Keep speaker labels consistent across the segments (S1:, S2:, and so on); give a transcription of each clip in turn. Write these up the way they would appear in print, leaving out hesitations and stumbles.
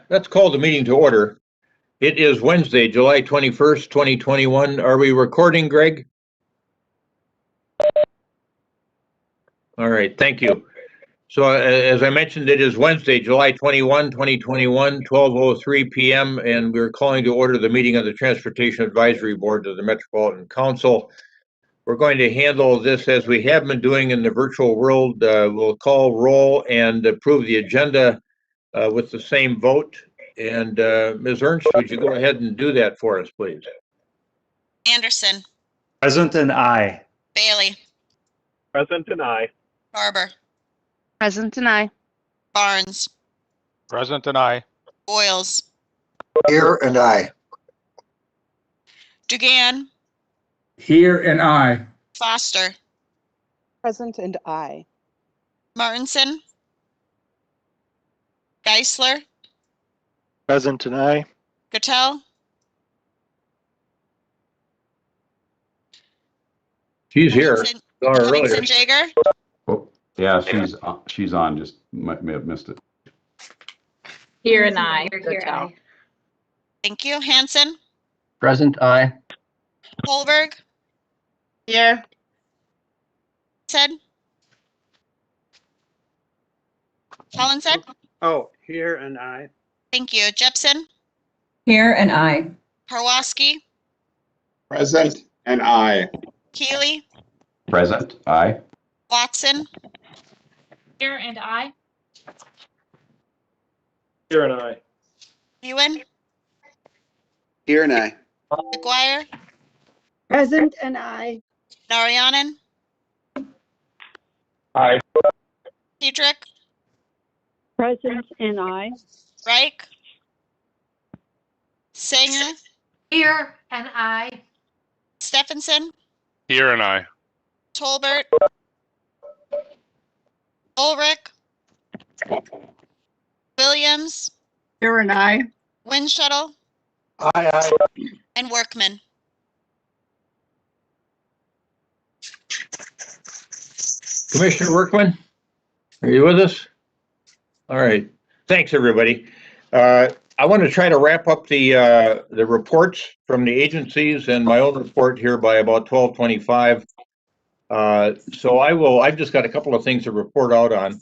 S1: Let's call the meeting to order. It is Wednesday, July 21st, 2021. Are we recording, Greg? All right, thank you. So as I mentioned, it is Wednesday, July 21, 2021, 12:03 p.m., and we're calling to order the meeting of the Transportation Advisory Board of the Metropolitan Council. We're going to handle this as we have been doing in the virtual world. We'll call roll and approve the agenda with the same vote. And Ms. Ernst, would you go ahead and do that for us, please?
S2: Anderson.
S3: Present and aye.
S2: Bailey.
S4: Present and aye.
S2: Barber.
S5: Present and aye.
S2: Barnes.
S6: Present and aye.
S2: Boyles.
S7: Here and aye.
S2: Dugan.
S8: Here and aye.
S2: Foster.
S5: Present and aye.
S2: Martinson. Geisler.
S4: Present and aye.
S2: Gattell.
S1: She's here.
S2: Livingston Jaeger.
S9: Oh, yeah, she's on. Just may have missed it.
S10: Here and I. Here.
S2: Thank you. Hanson.
S7: Present, aye.
S2: Solberg.
S5: Here.
S2: Said. Colin said.
S4: Oh, here and aye.
S2: Thank you. Jepson.
S10: Here and I.
S2: Karwoski.
S7: Present and aye.
S2: Keeley.
S9: Present, aye.
S2: Watson.
S10: Here and I.
S4: Here and aye.
S2: Ewan.
S7: Here and aye.
S2: McGuire.
S5: Present and aye.
S2: Narayanan.
S4: Aye.
S2: Diedrich.
S5: Present and aye.
S2: Reich. Sanger.
S10: Here and I.
S2: Stephenson.
S6: Here and aye.
S2: Tolbert. Ulrich. Williams.
S5: Here and aye.
S2: Windshuttle.
S4: Aye, aye.
S2: And Workman.
S1: Commissioner Workman, are you with us? All right. Thanks, everybody. I want to try to wrap up the reports from the agencies and my own report here by about 12:25. So I've just got a couple of things to report out on.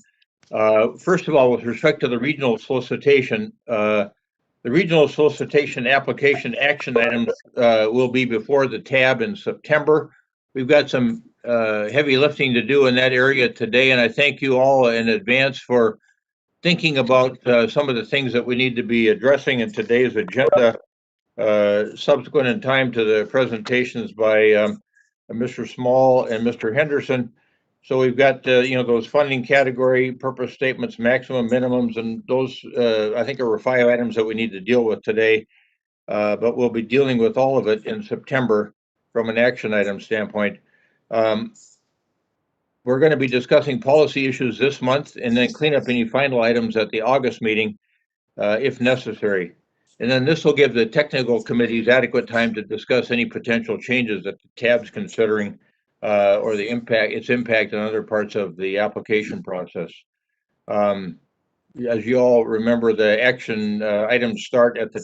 S1: First of all, with respect to the regional solicitation, the regional solicitation application action items will be before the tab in September. We've got some heavy lifting to do in that area today, and I thank you all in advance for thinking about some of the things that we need to be addressing in today's agenda, subsequent in time to the presentations by Mr. Small and Mr. Henderson. So we've got those funding category, purpose statements, maximum, minimums, and those I think there were 5 items that we need to deal with today, but we'll be dealing with all of it in September from an action item standpoint. We're going to be discussing policy issues this month and then clean up any final items at the August meeting if necessary. And then this will give the technical committees adequate time to discuss any potential changes that the tab's considering or its impact on other parts of the application process. As you all remember, the action items start at the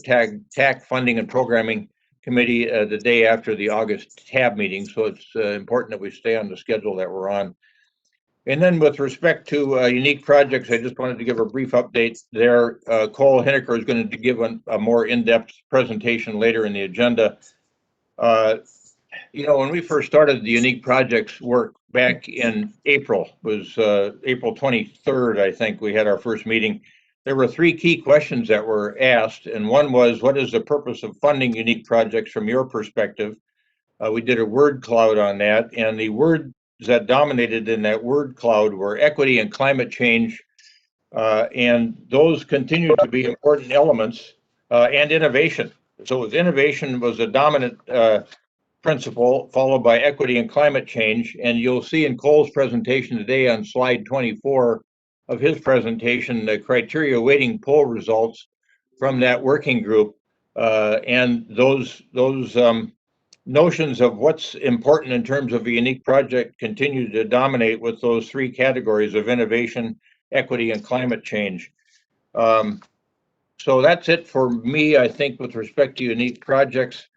S1: TAC funding and programming committee the day after the August tab meeting. So it's important that we stay on the schedule that we're on. And then with respect to unique projects, I just wanted to give a brief update there. Cole Hiniker is going to give a more in-depth presentation later in the agenda. When we first started the unique projects work back in April, was April 23rd, I think we had our first meeting. There were 3 key questions that were asked, and one was, what is the purpose of funding unique projects from your perspective? We did a word cloud on that, and the words that dominated in that word cloud were equity and climate change, and those continue to be important elements, and innovation. So innovation was a dominant principle, followed by equity and climate change, and you'll see in Cole's presentation today on slide 24 of his presentation the criteria weighting poll results from that working group, and those notions of what's important in terms of a unique project continue to dominate with those 3 categories of innovation, equity, and climate change. So that's it for me, I think, with respect to unique projects.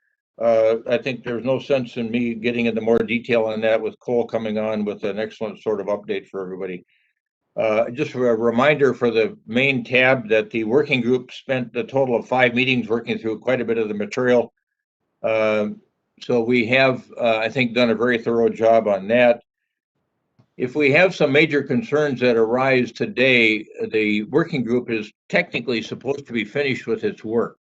S1: I think there's no sense in me getting into more detail on that with Cole coming on with an excellent sort of update for everybody. Just a reminder for the main tab that the working group spent a total of 5 meetings working through quite a bit of the material. So we have, I think, done a very thorough job on that. If we have some major concerns that arise today, the working group is technically supposed to be finished with its work.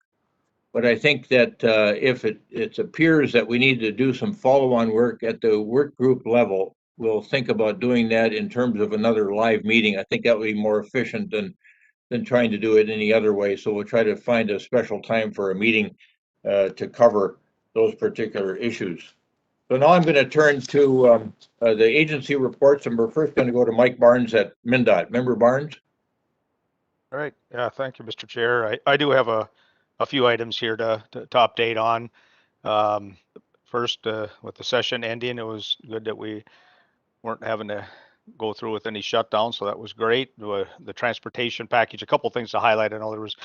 S1: But I think that if it appears that we need to do some follow-on work at the work group level, we'll think about doing that in terms of another live meeting. I think that would be more efficient than trying to do it any other way. So we'll try to find a special time for a meeting to cover those particular issues. So now I'm going to turn to the agency reports, and we're first going to go to Mike Barnes at MnDOT. Member Barnes?
S6: All right. Yeah, thank you, Mr. Chair. I do have a few items here to update on. First, with the session ending, it was good that we weren't having to go through with any shutdown, so that was great. The transportation package, a couple things to highlight. I know there was,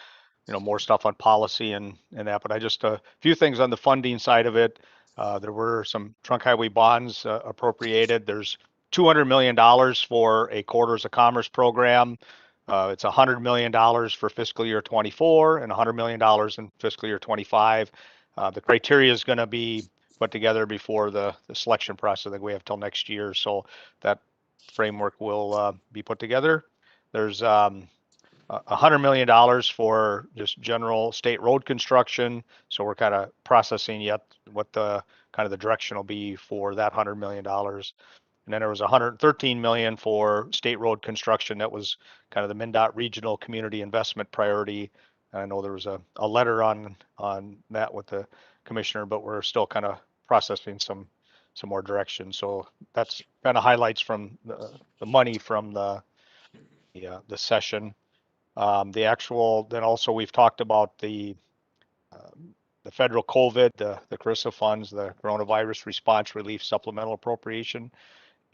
S6: more stuff on policy and that, but I just a few things on the funding side of it. There were some trunk highway bonds appropriated. There's $200 million for a Corridors of Commerce program. It's $100 million for fiscal year 24 and $100 million in fiscal year 25. The criteria is going to be put together before the selection process that we have till next year. So that framework will be put together. There's $100 million for just general state road construction. So we're kind of processing yet what the kind of the direction will be for that $100 million. And then there was $113 million for state road construction. That was kind of the MnDOT regional community investment priority. I know there was a letter on that with the commissioner, but we're still kind of processing some more direction. So that's kind of highlights from the money from the session. Then also we've talked about the federal COVID, the CRISA funds, the coronavirus response relief supplemental appropriation.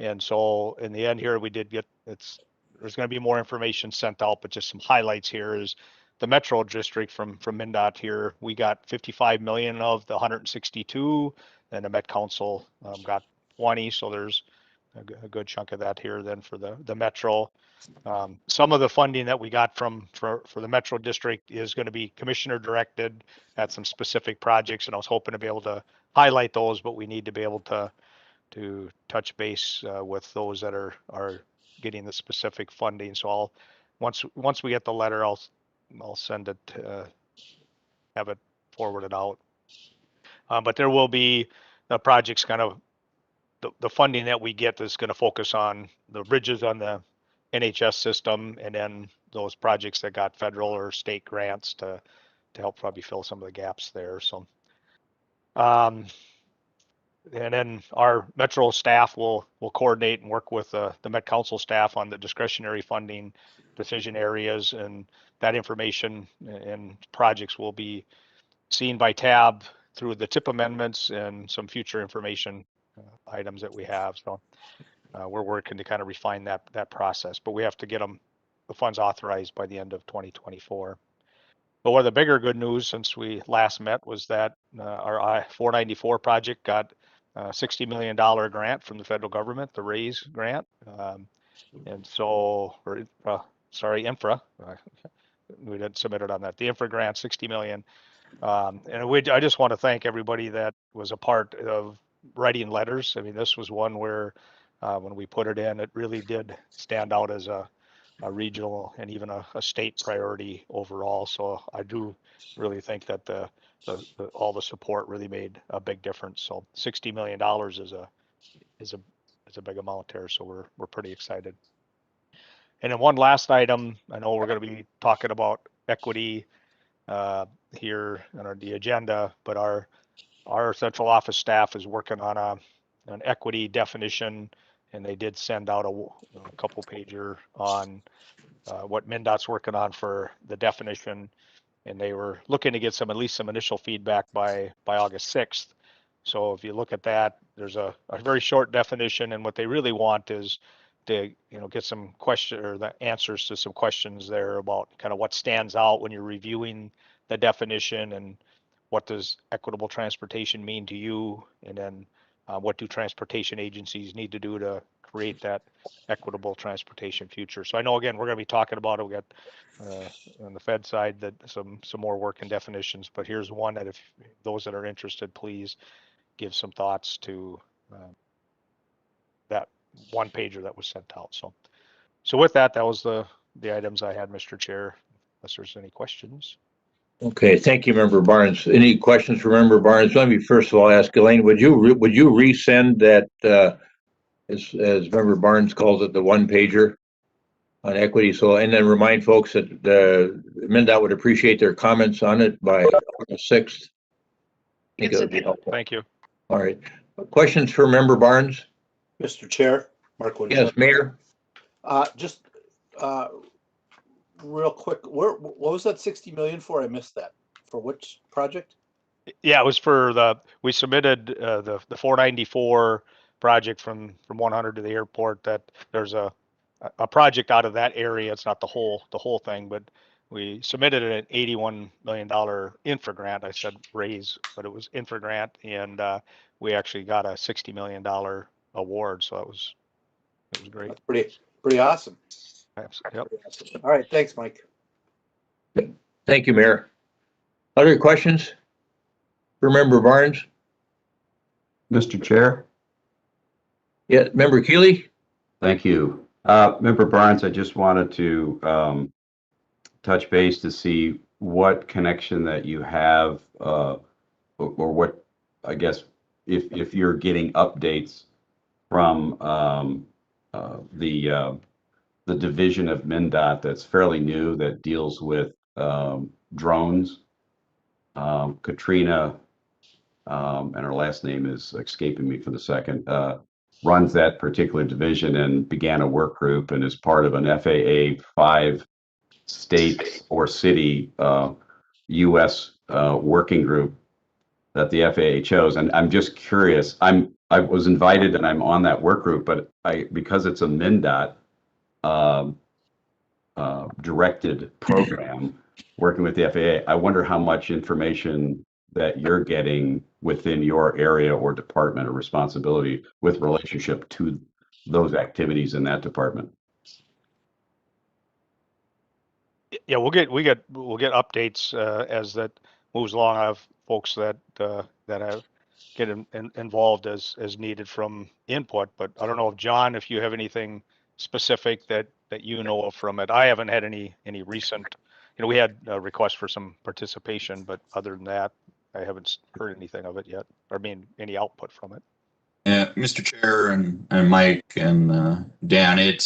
S6: And so in the end here, we did get, there's going to be more information sent out, but just some highlights here is the Metro District from MnDOT here. We got 55 million of the 162, and the Met Council got 20. So there's a good chunk of that here then for the Metro. Some of the funding that we got for the Metro District is going to be commissioner directed at some specific projects, and I was hoping to be able to highlight those, but we need to be able to touch base with those that are getting the specific funding. So once we get the letter, I'll send it, have it forwarded out. But there will be the projects kind of the funding that we get is going to focus on the bridges on the NHS system, and then those projects that got federal or state grants to help probably fill some of the gaps there. So, and then our Metro staff will coordinate and work with the Met Council staff on the discretionary funding decision areas, and that information and projects will be seen by TAB through the TIP amendments and some future information items that we have. So we're working to kind of refine that process, but we have to get the funds authorized by the end of 2024. But one of the bigger good news since we last met was that our I-494 project got a $60 million grant from the federal government, the RAISE grant. And so, infra, we didn't submit it on that. The infra grant, 60 million. And I just want to thank everybody that was a part of writing letters. I mean, this was one where when we put it in, it really did stand out as a regional and even a state priority overall. So I do really think that all the support really made a big difference. So $60 million is a big amount there. So we're pretty excited. And then one last item, I know we're going to be talking about equity here on the agenda, but our central office staff is working on an equity definition, and they did send out a couple pager on what MnDOT's working on for the definition, and they were looking to get at least some initial feedback by August 6th. So if you look at that, there's a very short definition, and what they really want is to, get some question or the answers to some questions there about kind of what stands out when you're reviewing the definition, and what does equitable transportation mean to you? And then what do transportation agencies need to do to create that equitable transportation future? So I know, again, we're going to be talking about it. We got on the Fed side that some more work in definitions, but here's one that if those that are interested, please give some thoughts to that one pager that was sent out. So with that was the items I had, Mr. Chair, unless there's any questions.
S1: Okay, thank you, Member Barnes. Any questions for Member Barnes? Let me first of all ask Elaine, would you resend that, as Member Barnes calls it, the one pager on equity? So, and then remind folks that the MnDOT would appreciate their comments on it by the 6th. I think it would be helpful.
S6: Thank you.
S1: All right. Questions for Member Barnes?
S11: Mr. Chair, Mark Wood.
S1: Yes, Mayor.
S11: Just real quick, what was that 60 million for? I missed that. For which project?
S6: Yeah, it was for we submitted the 494 project from 100 to the airport. That there's a project out of that area. It's not the whole thing, but we submitted an $81 million infra grant. I said raise, but it was infra grant, and we actually got a $60 million award. So it was great.
S11: That's pretty awesome.
S6: Yep.
S11: All right, thanks, Mike.
S1: Thank you, Mayor. Other questions for Member Barnes?
S9: Mr. Chair?
S1: Yeah, Member Keeley?
S9: Thank you. Member Barnes, I just wanted to touch base to see what connection that you have, or what, I guess, if you're getting updates from the division of MnDOT that's fairly new that deals with drones. Katrina, and her last name is escaping me for the second, runs that particular division and began a work group and is part of an FAA 5 state or city U.S. Working group that the FAA chose. And I'm just curious, I was invited and I'm on that work group, but because it's a MnDOT directed program working with the FAA, I wonder how much information that you're getting within your area or department of responsibility with relationship to those activities in that department.
S6: Yeah, we'll get updates as that moves along. I have folks that have get involved as needed from input, but I don't know if John, if you have anything specific that you know of from it. I haven't had any recent. We had a request for some participation, but other than that, I haven't heard anything of it yet, or any output from it.
S12: Mr. Chair and Mike and Dan,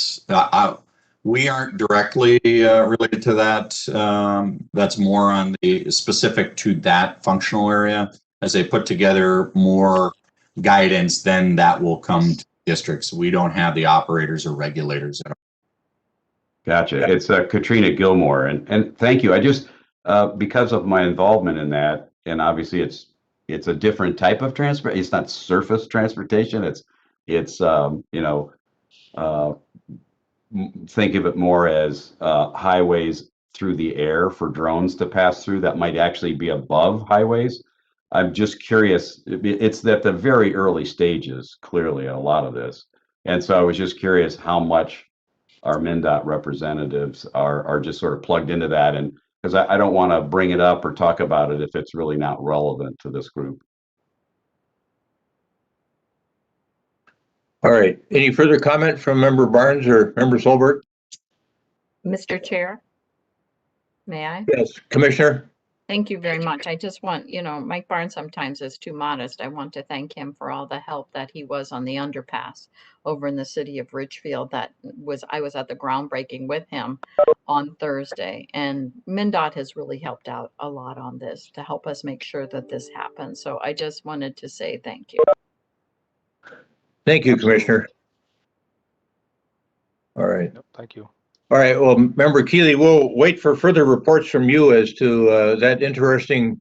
S12: we aren't directly related to that. That's more on the specific to that functional area. As they put together more guidance, then that will come to districts. We don't have the operators or regulators at all.
S9: Gotcha. It's Katrina Gilmore, and thank you. I just because of my involvement in that, and obviously it's a different type of transport. It's not surface transportation. It's think of it more as highways through the air for drones to pass through that might actually be above highways. I'm just curious. It's at the very early stages, clearly, a lot of this, and so I was just curious how much our MnDOT representatives are just sort of plugged into that, and because I don't want to bring it up or talk about it if it's really not relevant to this group.
S1: All right. Any further comment from Member Barnes or Member Solberg?
S10: Mr. Chair, may I?
S1: Yes, Commissioner.
S10: Thank you very much. I just want, Mike Barnes sometimes is too modest. I want to thank him for all the help that he was on the underpass over in the city of Ridgefield. I was at the groundbreaking with him on Thursday, and MnDOT has really helped out a lot on this to help us make sure that this happens. So I just wanted to say thank you.
S1: Thank you, Commissioner. All right.
S6: Thank you.
S1: All right. Well, Member Keeley, we'll wait for further reports from you as to that interesting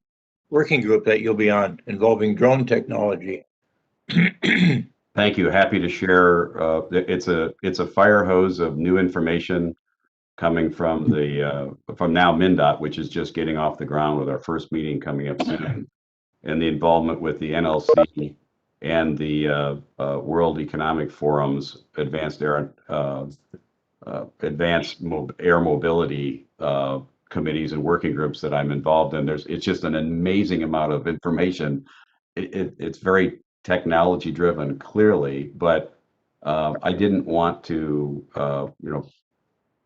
S1: working group that you'll be on involving drone technology.
S9: Thank you. Happy to share. It's a fire hose of new information coming from from now MnDOT, which is just getting off the ground with our first meeting coming up soon, and the involvement with the NLC and the World Economic Forum's advanced air mobility committees and working groups that I'm involved in. It's just an amazing amount of information. It's very technology driven, clearly, but I didn't want to,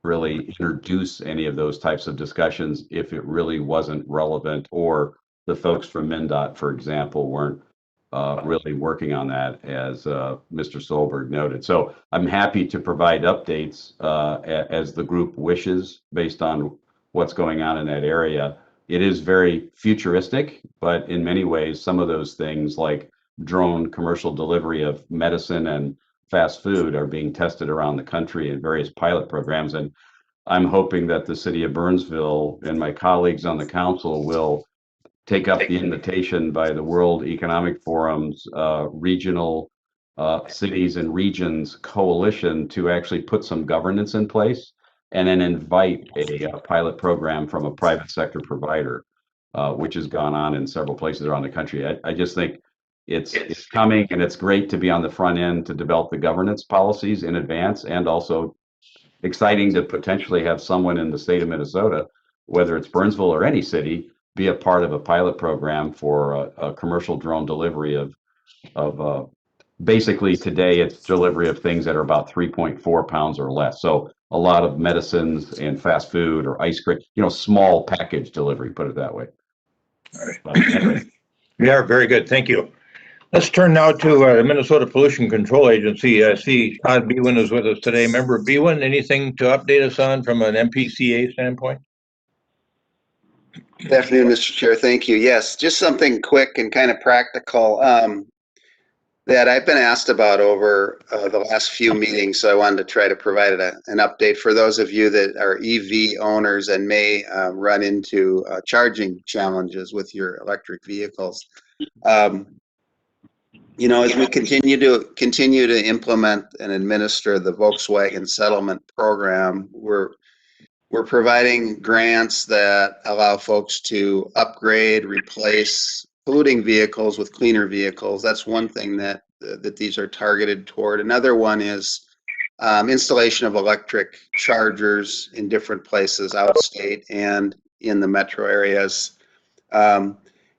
S9: really introduce any of those types of discussions if it really wasn't relevant, or the folks from MnDOT, for example, weren't really working on that, as Mr. Solberg noted. So I'm happy to provide updates as the group wishes based on what's going on in that area. It is very futuristic, but in many ways, some of those things like drone commercial delivery of medicine and fast food are being tested around the country in various pilot programs. And I'm hoping that the city of Burnsville and my colleagues on the council will take up the invitation by the World Economic Forum's regional cities and regions coalition to actually put some governance in place and then invite a pilot program from a private sector provider, which has gone on in several places around the country. I just think it's coming, and it's great to be on the front end to develop the governance policies in advance, and also exciting to potentially have someone in the state of Minnesota, whether it's Burnsville or any city, be a part of a pilot program for a commercial drone delivery of basically today it's delivery of things that are about 3.4 pounds or less. So a lot of medicines and fast food or ice cream, small package delivery, put it that way.
S1: All right. Yeah, very good. Thank you. Let's turn now to the Minnesota Pollution Control Agency. I see Todd Bewin is with us today. Member Bewin, anything to update us on from an MPCA standpoint?
S7: Good afternoon, Mr. Chair. Thank you. Yes, just something quick and kind of practical that I've been asked about over the last few meetings. So I wanted to try to provide an update for those of you that are EV owners and may run into charging challenges with your electric vehicles. As we continue to implement and administer the Volkswagen settlement program, we're providing grants that allow folks to upgrade, replace polluting vehicles with cleaner vehicles. That's one thing that these are targeted toward. Another one is installation of electric chargers in different places outstate and in the metro areas.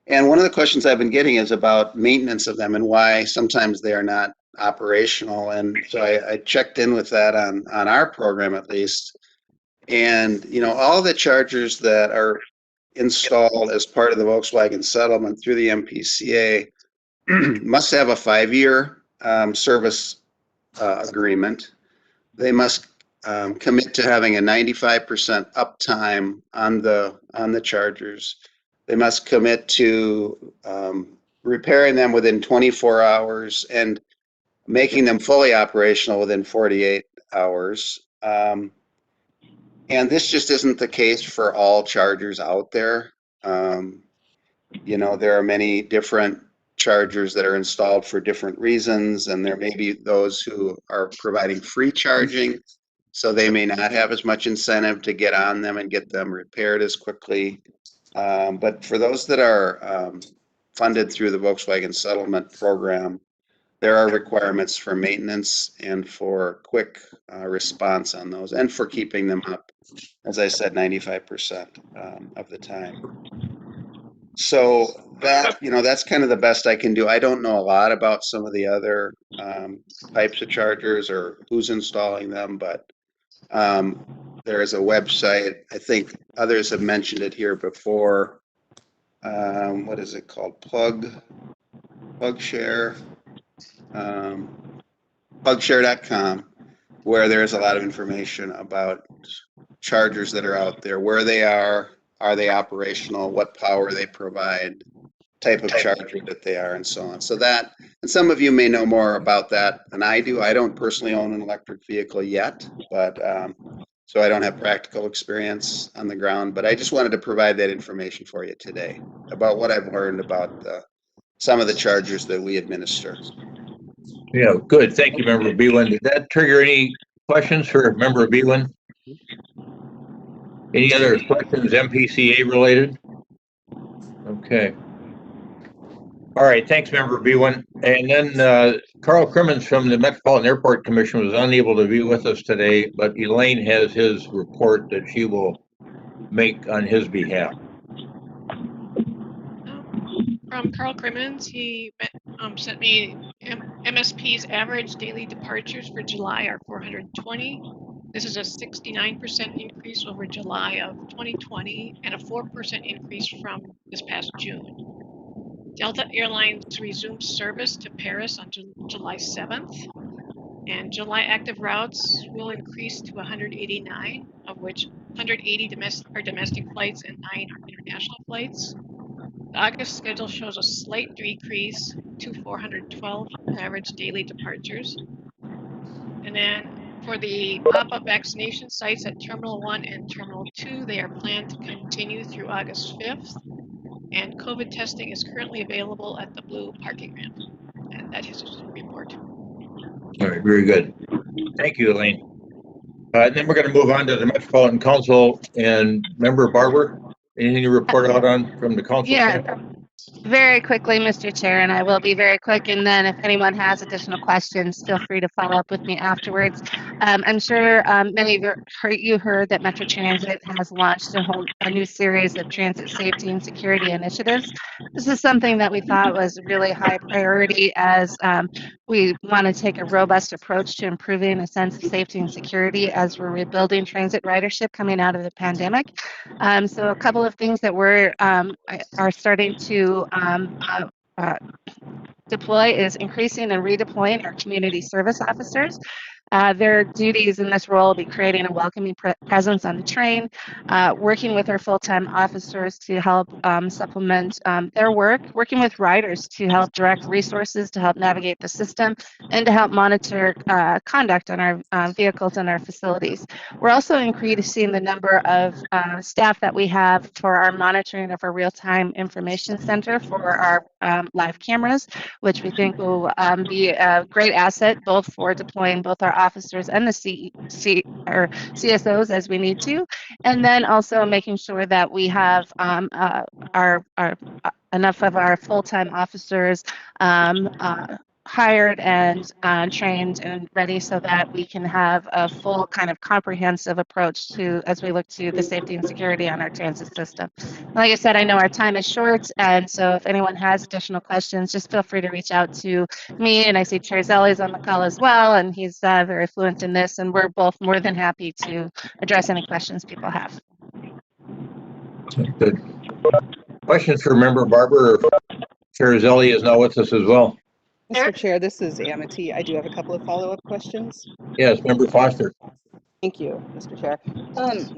S7: And one of the questions I've been getting is about maintenance of them and why sometimes they are not operational. And so I checked in with that on our program, at least. And, all the chargers that are installed as part of the Volkswagen settlement through the MPCA must have a 5-year service agreement. They must commit to having a 95% uptime on the chargers. They must commit to repairing them within 24 hours and making them fully operational within 48 hours. And this just isn't the case for all chargers out there. There are many different chargers that are installed for different reasons, and there may be those who are providing free charging, so they may not have as much incentive to get on them and get them repaired as quickly. But for those that are funded through the Volkswagen settlement program, there are requirements for maintenance and for quick response on those, and for keeping them up, as I said, 95% of the time. So that's kind of the best I can do. I don't know a lot about some of the other types of chargers or who's installing them, but there is a website. I think others have mentioned it here before. What is it called? PlugShare. PlugShare.com, where there's a lot of information about chargers that are out there, where they are they operational, what power they provide, type of charger that they are, and so on. So that, and some of you may know more about that than I do. I don't personally own an electric vehicle yet, but so I don't have practical experience on the ground, but I just wanted to provide that information for you today about what I've learned about some of the chargers that we administer.
S1: Yeah, good. Thank you, Member Bewan. Did that trigger any questions for Member Bewan? Any other questions MPCA related? Okay. All right, thanks, Member Bewan. And then Carl Crimmins from the Metropolitan Airport Commission was unable to be with us today, but Elaine has his report that she will make on his behalf.
S13: From Carl Crimmins, he sent me MSP's average daily departures for July are 420. This is a 69% increase over July of 2020 and a 4% increase from this past June. Delta Airlines resumed service to Paris on July 7th, and July active routes will increase to 189, of which 180 are domestic flights and 9 are international flights. The August schedule shows a slight decrease to 412 average daily departures. And then for the pop-up vaccination sites at Terminal 1 and Terminal 2, they are planned to continue through August 5th. And COVID testing is currently available at the blue parking ramp. And that is his report.
S1: All right, very good. Thank you, Elaine. And then we're going to move on to the Metropolitan Council and Member Barber. Anything to report out on from the council?
S14: Yeah, very quickly, Mr. Chair, and I will be very quick. And then if anyone has additional questions, feel free to follow up with me afterwards. I'm sure many of you heard that Metro Transit has launched a new series of transit safety and security initiatives. This is something that we thought was really high priority as we want to take a robust approach to improving a sense of safety and security as we're rebuilding transit ridership coming out of the pandemic. So a couple of things that we're are starting to deploy is increasing and redeploying our community service officers. Their duties in this role will be creating a welcoming presence on the train, working with our full-time officers to help supplement their work, working with riders to help direct resources to help navigate the system, and to help monitor conduct on our vehicles and our facilities. We're also increasing the number of staff that we have for our monitoring of our real-time information center for our live cameras, which we think will be a great asset both for deploying both our officers and the CSOs as we need to, and then also making sure that we have our enough of our full-time officers hired and trained and ready so that we can have a full kind of comprehensive approach to as we look to the safety and security on our transit system. Like I said, I know our time is short, and so if anyone has additional questions, just feel free to reach out to me. And I see Chair Zelli's on the call as well, and he's very fluent in this, and we're both more than happy to address any questions people have.
S1: Good. Questions for Member Barber? Chair Zelli is now with us as well.
S15: Mr. Chair, this is Amity. I do have a couple of follow-up questions.
S1: Yes, Member Foster.
S15: Thank you, Mr. Chair.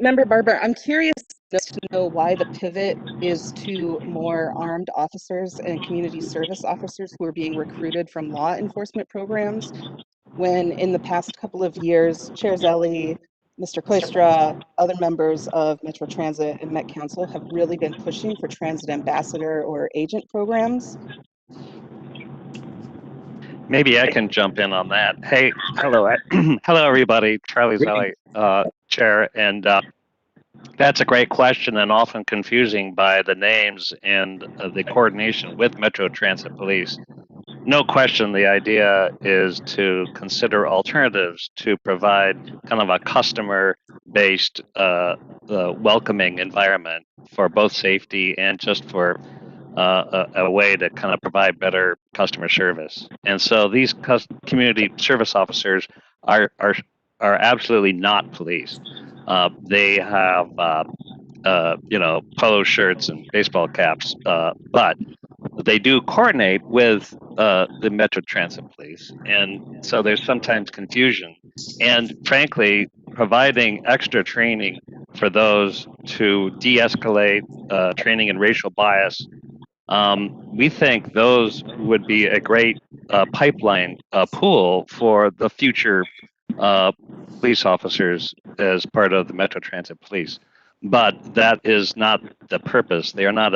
S15: Member Barber, I'm curious to know why the pivot is to more armed officers and community service officers who are being recruited from law enforcement programs, when in the past couple of years, Chair Zelli, Mr. Koistra, other members of Metro Transit and Met Council have really been pushing for transit ambassador or agent programs.
S16: Maybe I can jump in on that. Hey, hello, hello everybody. Charlie Zelli, Chair, and that's a great question and often confusing by the names and the coordination with Metro Transit Police. No question, the idea is to consider alternatives to provide kind of a customer-based, welcoming environment for both safety and just for a way to kind of provide better customer service. And so these community service officers are absolutely not police. They have polo shirts and baseball caps, but they do coordinate with the Metro Transit Police, and so there's sometimes confusion. And frankly, providing extra training for those to de-escalate training in racial bias, we think those would be a great pipeline pool for the future police officers as part of the Metro Transit Police. But that is not the purpose. They are not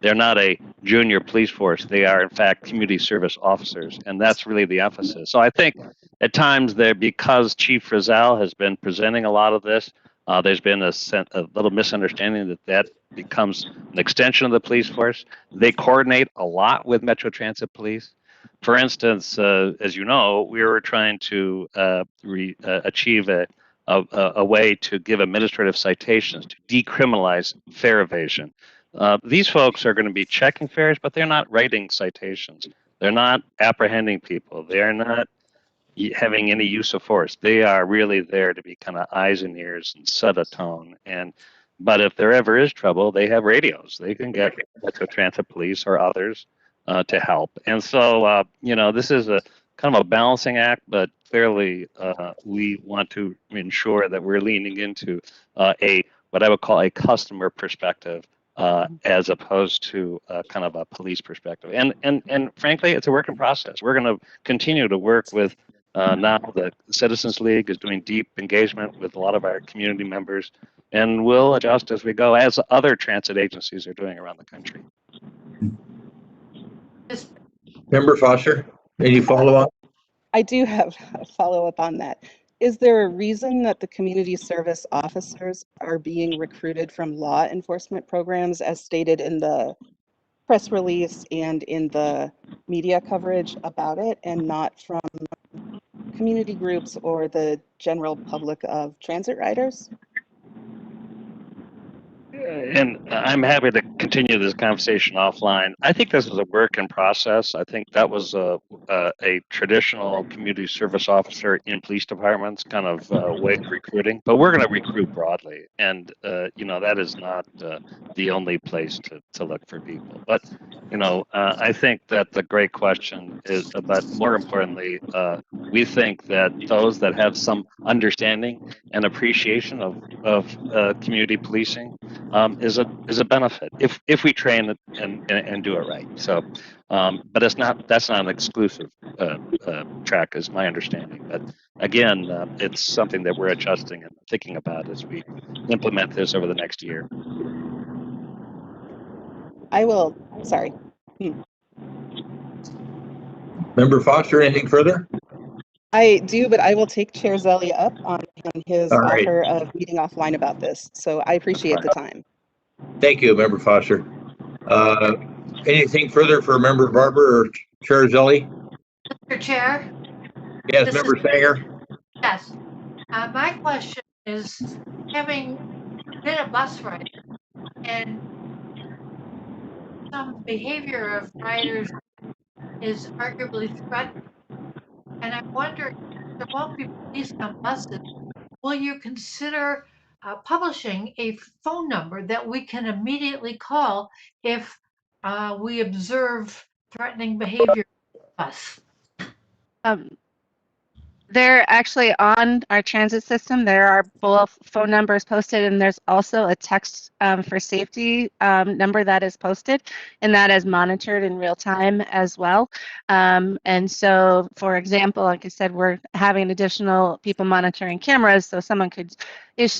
S16: They're not a junior police force. They are, in fact, community service officers, and that's really the emphasis. So I think at times there, because Chief Rizal has been presenting a lot of this, there's been a little misunderstanding that that becomes an extension of the police force. They coordinate a lot with Metro Transit Police. For instance, as you know, we were trying to achieve a way to give administrative citations to decriminalize fare evasion. These folks are going to be checking fares, but they're not writing citations. They're not apprehending people. They're not having any use of force. They are really there to be kind of eyes and ears and set a tone. But if there ever is trouble, they have radios. They can get Metro Transit Police or others to help. And so, this is a kind of a balancing act, but clearly we want to ensure that we're leaning into what I would call a customer perspective as opposed to kind of a police perspective. And frankly, it's a work in process. We're going to continue to work with now the Citizens League is doing deep engagement with a lot of our community members, and we'll adjust as we go, as other transit agencies are doing around the country.
S1: Member Foster, any follow-up?
S15: I do have a follow-up on that. Is there a reason that the community service officers are being recruited from law enforcement programs as stated in the press release and in the media coverage about it, and not from community groups or the general public of transit riders?
S16: And I'm happy to continue this conversation offline. I think this is a work in process. I think that was a traditional community service officer in police departments kind of way of recruiting. But we're going to recruit broadly, and that is not the only place to look for people. But I think that the great question is, but more importantly, we think that those that have some understanding and appreciation of community policing is a benefit if we train it and do it right. So, but that's not an exclusive track, is my understanding. But again, it's something that we're adjusting and thinking about as we implement this over the next year.
S15: Sorry.
S1: Member Foster, anything further?
S15: I do, but I will take Chair Zelli up on his
S1: All right.
S15: offer of meeting offline about this. So I appreciate the time.
S1: Thank you, Member Foster. Anything further for Member Barber or Chair Zelli?
S17: Mr. Chair?
S1: Yes, Member Sanger?
S17: Yes. My question is, having been a bus rider and some behavior of riders is arguably threatened, and I'm wondering, there won't be police on buses, will you consider publishing a phone number that we can immediately call if we observe threatening behavior on the bus?
S14: They're actually on our transit system. There are both phone numbers posted, and there's also a text for safety number that is posted, and that is monitored in real time as well. And so, for example, like I said, we're having additional people monitoring cameras, so someone could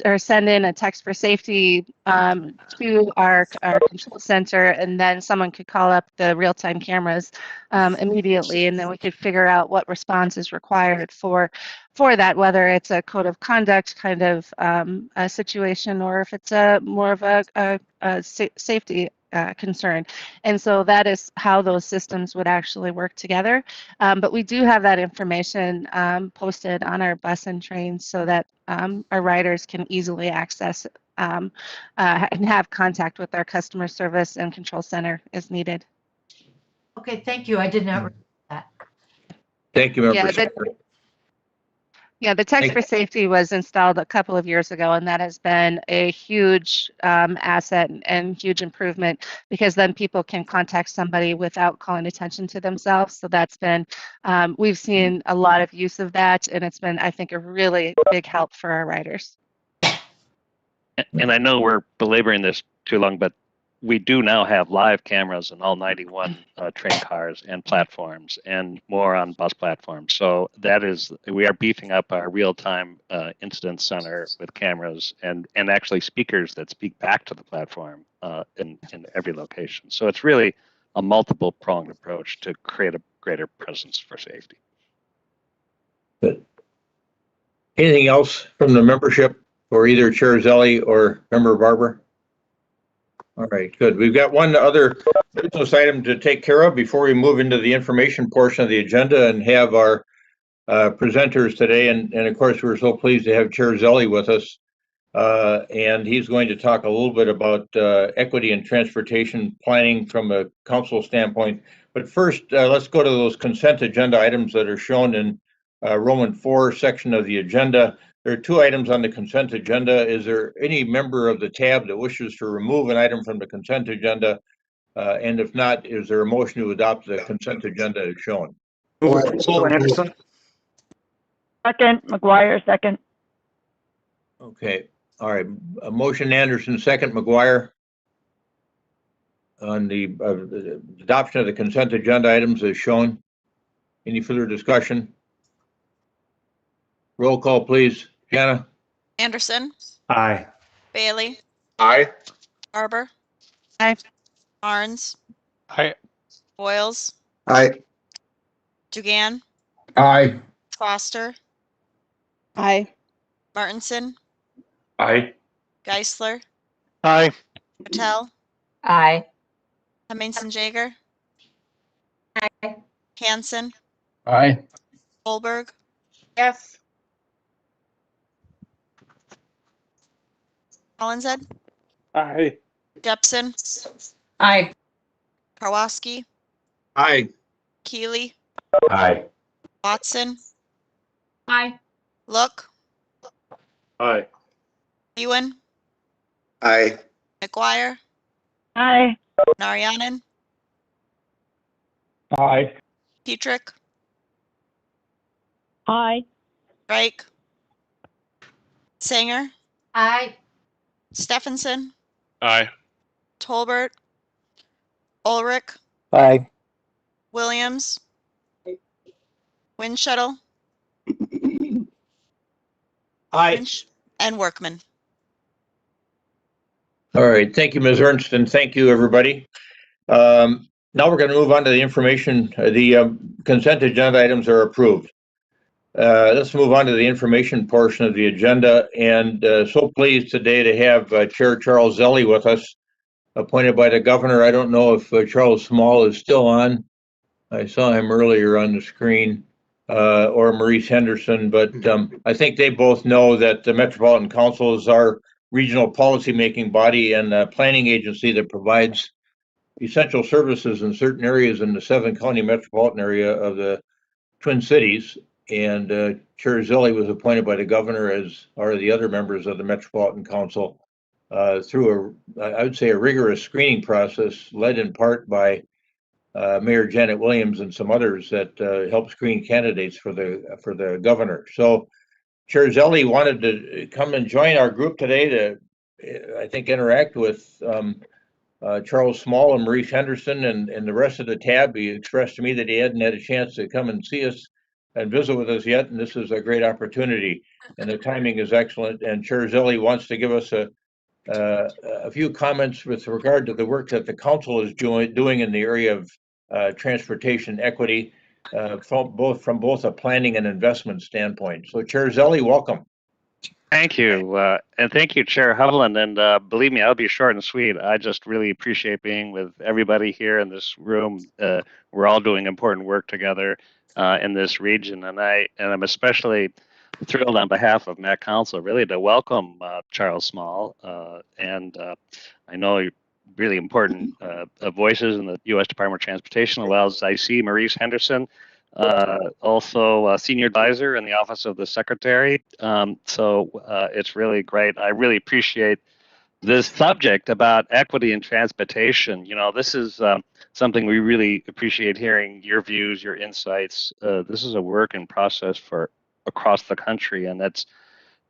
S14: or send in a text for safety to our control center, and then someone could call up the real-time cameras immediately, and then we could figure out what response is required for that, whether it's a code of conduct kind of a situation, or if it's more of a safety concern. And so that is how those systems would actually work together. But we do have that information posted on our bus and trains so that our riders can easily access and have contact with our customer service and control center as needed.
S17: Okay, thank you. I did not realize that.
S1: Thank you, Member Sanger.
S14: The text for safety was installed a couple of years ago, and that has been a huge asset and huge improvement, because then people can contact somebody without calling attention to themselves. So that's been, we've seen a lot of use of that, and it's been, I think, a really big help for our riders.
S16: And I know we're belaboring this too long, but we do now have live cameras in all 91 train cars and platforms, and more on bus platforms. So we are beefing up our real-time incident center with cameras and actually speakers that speak back to the platform in every location. So it's really a multiple pronged approach to create a greater presence for safety.
S1: Good. Anything else from the membership for either Chair Zelli or Member Barber? All right, good. We've got one other business item to take care of before we move into the information portion of the agenda and have our presenters today. And of course, we're so pleased to have Chair Zelli with us. And he's going to talk a little bit about equity and transportation planning from a council standpoint. But first, let's go to those consent agenda items that are shown in Roman 4 section of the agenda. There are 2 items on the consent agenda. Is there any member of the tab that wishes to remove an item from the consent agenda? And if not, is there a motion to adopt the consent agenda as shown?
S3: Anderson.
S5: Second, McGuire, second.
S1: Okay, all right. A motion Anderson, second McGuire on the adoption of the consent agenda items as shown. Any further discussion? Roll call, please. Jana?
S2: Anderson,
S3: Aye.
S2: Bailey,
S4: Aye.
S2: Barber,
S14: Aye.
S2: Barnes,
S6: Aye.
S2: Boyles,
S7: Aye.
S2: Dugan,
S8: Aye.
S2: Foster,
S15: Aye.
S2: Martinson,
S3: Aye.
S2: Geisler,
S4: Aye.
S2: Patel,
S10: Aye.
S2: Hemmingson Jaeger,
S10: Aye.
S2: Hanson,
S8: Aye.
S2: Solberg,
S14: Yes.
S2: Hollinshead,
S4: Aye.
S2: Depson,
S10: Aye.
S2: Karwoski,
S7: Aye.
S2: Keeley,
S9: Aye.
S2: Watson,
S10: Aye.
S2: Look,
S4: Aye.
S2: Ewan,
S7: Aye.
S2: McGuire,
S5: Aye.
S2: Naryanan,
S8: Aye.
S2: Petrick,
S5: Aye.
S2: Reich, Sanger,
S10: Aye.
S2: Stephenson,
S6: Aye.
S2: Tolbert, Ulrich,
S4: Aye.
S2: Williams, Windshuttle,
S4: Aye.
S2: and Workman.
S1: All right, thank you, Ms. Ernst, and thank you, everybody. Now we're going to move on to the information. The consent agenda items are approved. Let's move on to the information portion of the agenda, and so pleased today to have Chair Charles Zelli with us, appointed by the governor. I don't know if Charles Small is still on. I saw him earlier on the screen, or Maurice Henderson, but I think they both know that the Metropolitan Council is our regional policymaking body and planning agency that provides essential services in certain areas in the 7-county metropolitan area of the Twin Cities. And Chair Zelli was appointed by the governor, as are the other members of the Metropolitan Council, through I would say a rigorous screening process led in part by Mayor Janet Williams and some others that help screen candidates for the governor. So Chair Zelli wanted to come and join our group today to, I think, interact with Charles Small and Maurice Henderson and the rest of the tab. He expressed to me that he hadn't had a chance to come and see us and visit with us yet, and this is a great opportunity, and the timing is excellent. And Chair Zelli wants to give us a few comments with regard to the work that the council is doing in the area of transportation equity, from both a planning and investment standpoint. So Chair Zelli, welcome.
S16: Thank you. And thank you, Chair Hovland. And believe me, I'll be short and sweet. I just really appreciate being with everybody here in this room. We're all doing important work together in this region. And I'm especially thrilled on behalf of Met Council really to welcome Charles Small. And I know really important voices in the U.S. Department of Transportation, as well as I see Maurice Henderson, also a senior advisor in the Office of the Secretary. So it's really great. I really appreciate this subject about equity in transportation. You know, this is something we really appreciate hearing your views, your insights. This is a work in process for across the country, and it's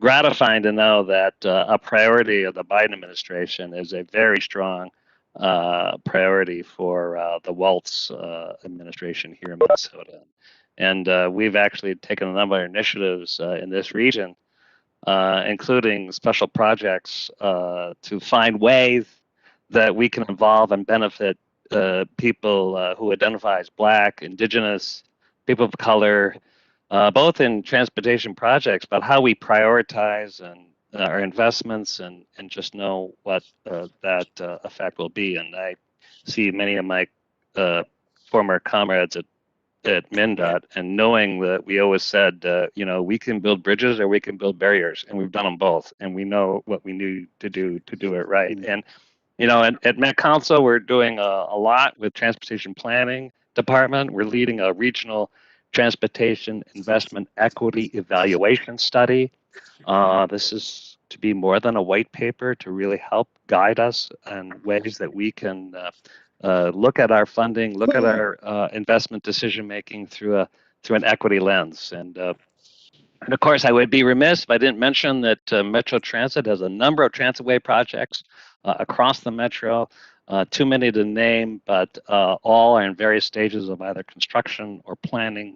S16: gratifying to know that a priority of the Biden administration is a very strong priority for the Waltz administration here in Minnesota. And we've actually taken a number of initiatives in this region, including special projects to find ways that we can involve and benefit people who identify as Black, Indigenous, people of color, both in transportation projects, but how we prioritize and our investments and just know what that effect will be. And I see many of my former comrades at MnDOT, and knowing that we always said, we can build bridges or we can build barriers, and we've done them both, and we know what we need to do it right. And at Met Council, we're doing a lot with transportation planning department. We're leading a regional transportation investment equity evaluation study. This is to be more than a white paper, to really help guide us in ways that we can look at our funding, look at our investment decision making through an equity lens. And of course, I would be remiss if I didn't mention that Metro Transit has a number of transitway projects across the metro. Too many to name, but all are in various stages of either construction or planning.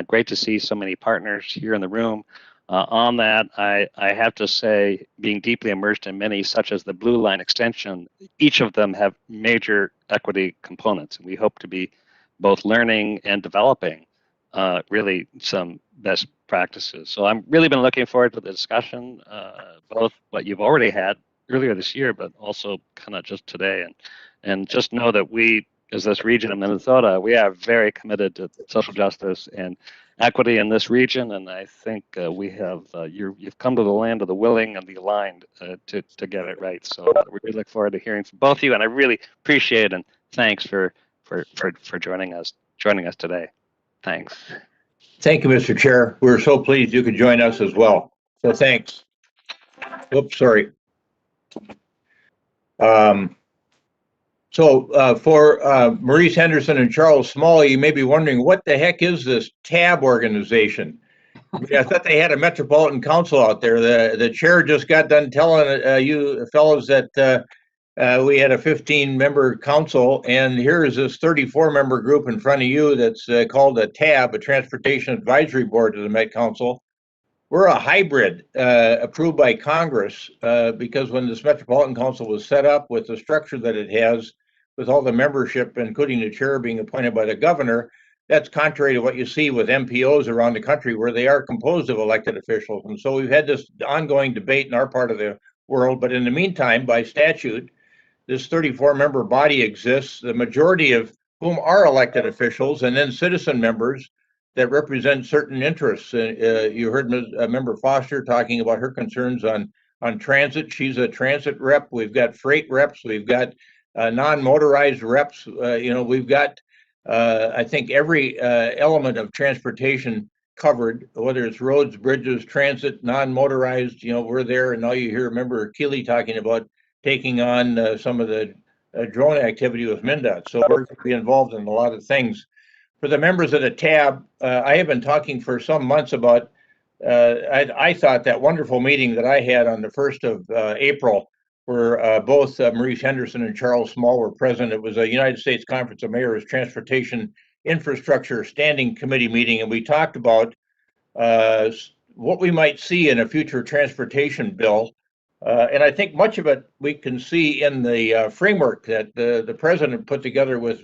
S16: Great to see so many partners here in the room. On that, I have to say, being deeply immersed in many, such as the Blue Line extension, each of them have major equity components. And we hope to be both learning and developing really some best practices. So I'm really been looking forward to the discussion, both what you've already had earlier this year, but also kind of just today. And just know that we, as this region of Minnesota, we are very committed to social justice and equity in this region. And I think we have, you've come to the land of the willing and the aligned to get it right. So we really look forward to hearing from both of you. And I really appreciate and thanks for joining us today. Thanks.
S1: Thank you, Mr. Chair. We're so pleased you could join us as well. So thanks. Oops, sorry. For Maurice Henderson and Charles Small, you may be wondering, what the heck is this TAB organization? I thought they had a Metropolitan Council out there. The chair just got done telling you fellows that we had a 15-member council, and here is this 34-member group in front of you that's called a TAB, a Transportation Advisory Board to the Met Council. We're a hybrid approved by Congress because when this Metropolitan Council was set up with the structure that it has, with all the membership, including the chair being appointed by the governor, that's contrary to what you see with MPOs around the country, where they are composed of elected officials. And so we've had this ongoing debate in our part of the world. But in the meantime, by statute, this 34-member body exists, the majority of whom are elected officials, and then citizen members that represent certain interests. You heard Member Foster talking about her concerns on transit. She's a transit rep. We've got freight reps. We've got non-motorized reps. We've got, I think, every element of transportation covered, whether it's roads, bridges, transit, non-motorized. We're there. And now you hear Member Keeley talking about taking on some of the drone activity with MnDOT. So we're going to be involved in a lot of things. For the members of the TAB, I have been talking for some months about, I thought that wonderful meeting that I had on the 1st of April, where both Maurice Henderson and Charles Small were present. It was a United States Conference of Mayors Transportation Infrastructure Standing Committee meeting, and we talked about what we might see in a future transportation bill. And I think much of it we can see in the framework that the president put together with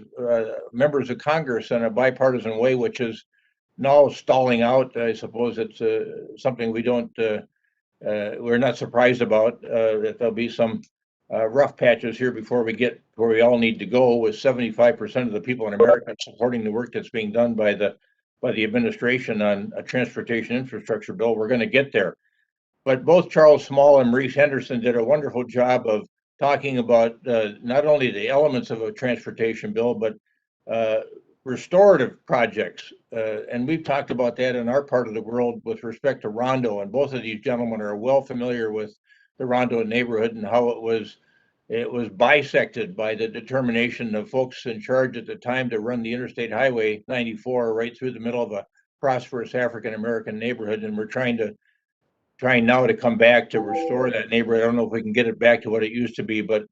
S1: members of Congress in a bipartisan way, which is now stalling out. I suppose it's something we don't, we're not surprised about, that there'll be some rough patches here before we get where we all need to go, with 75% of the people in America supporting the work that's being done by the administration on a transportation infrastructure bill. We're going to get there. But both Charles Small and Maurice Henderson did a wonderful job of talking about not only the elements of a transportation bill, but restorative projects. And we've talked about that in our part of the world with respect to Rondo. And both of these gentlemen are well familiar with the Rondo neighborhood and how it was bisected by the determination of folks in charge at the time to run the Interstate Highway 94 right through the middle of a prosperous African-American neighborhood. And we're trying to trying now to come back to restore that neighborhood. I don't know if we can get it back to what it used to be, but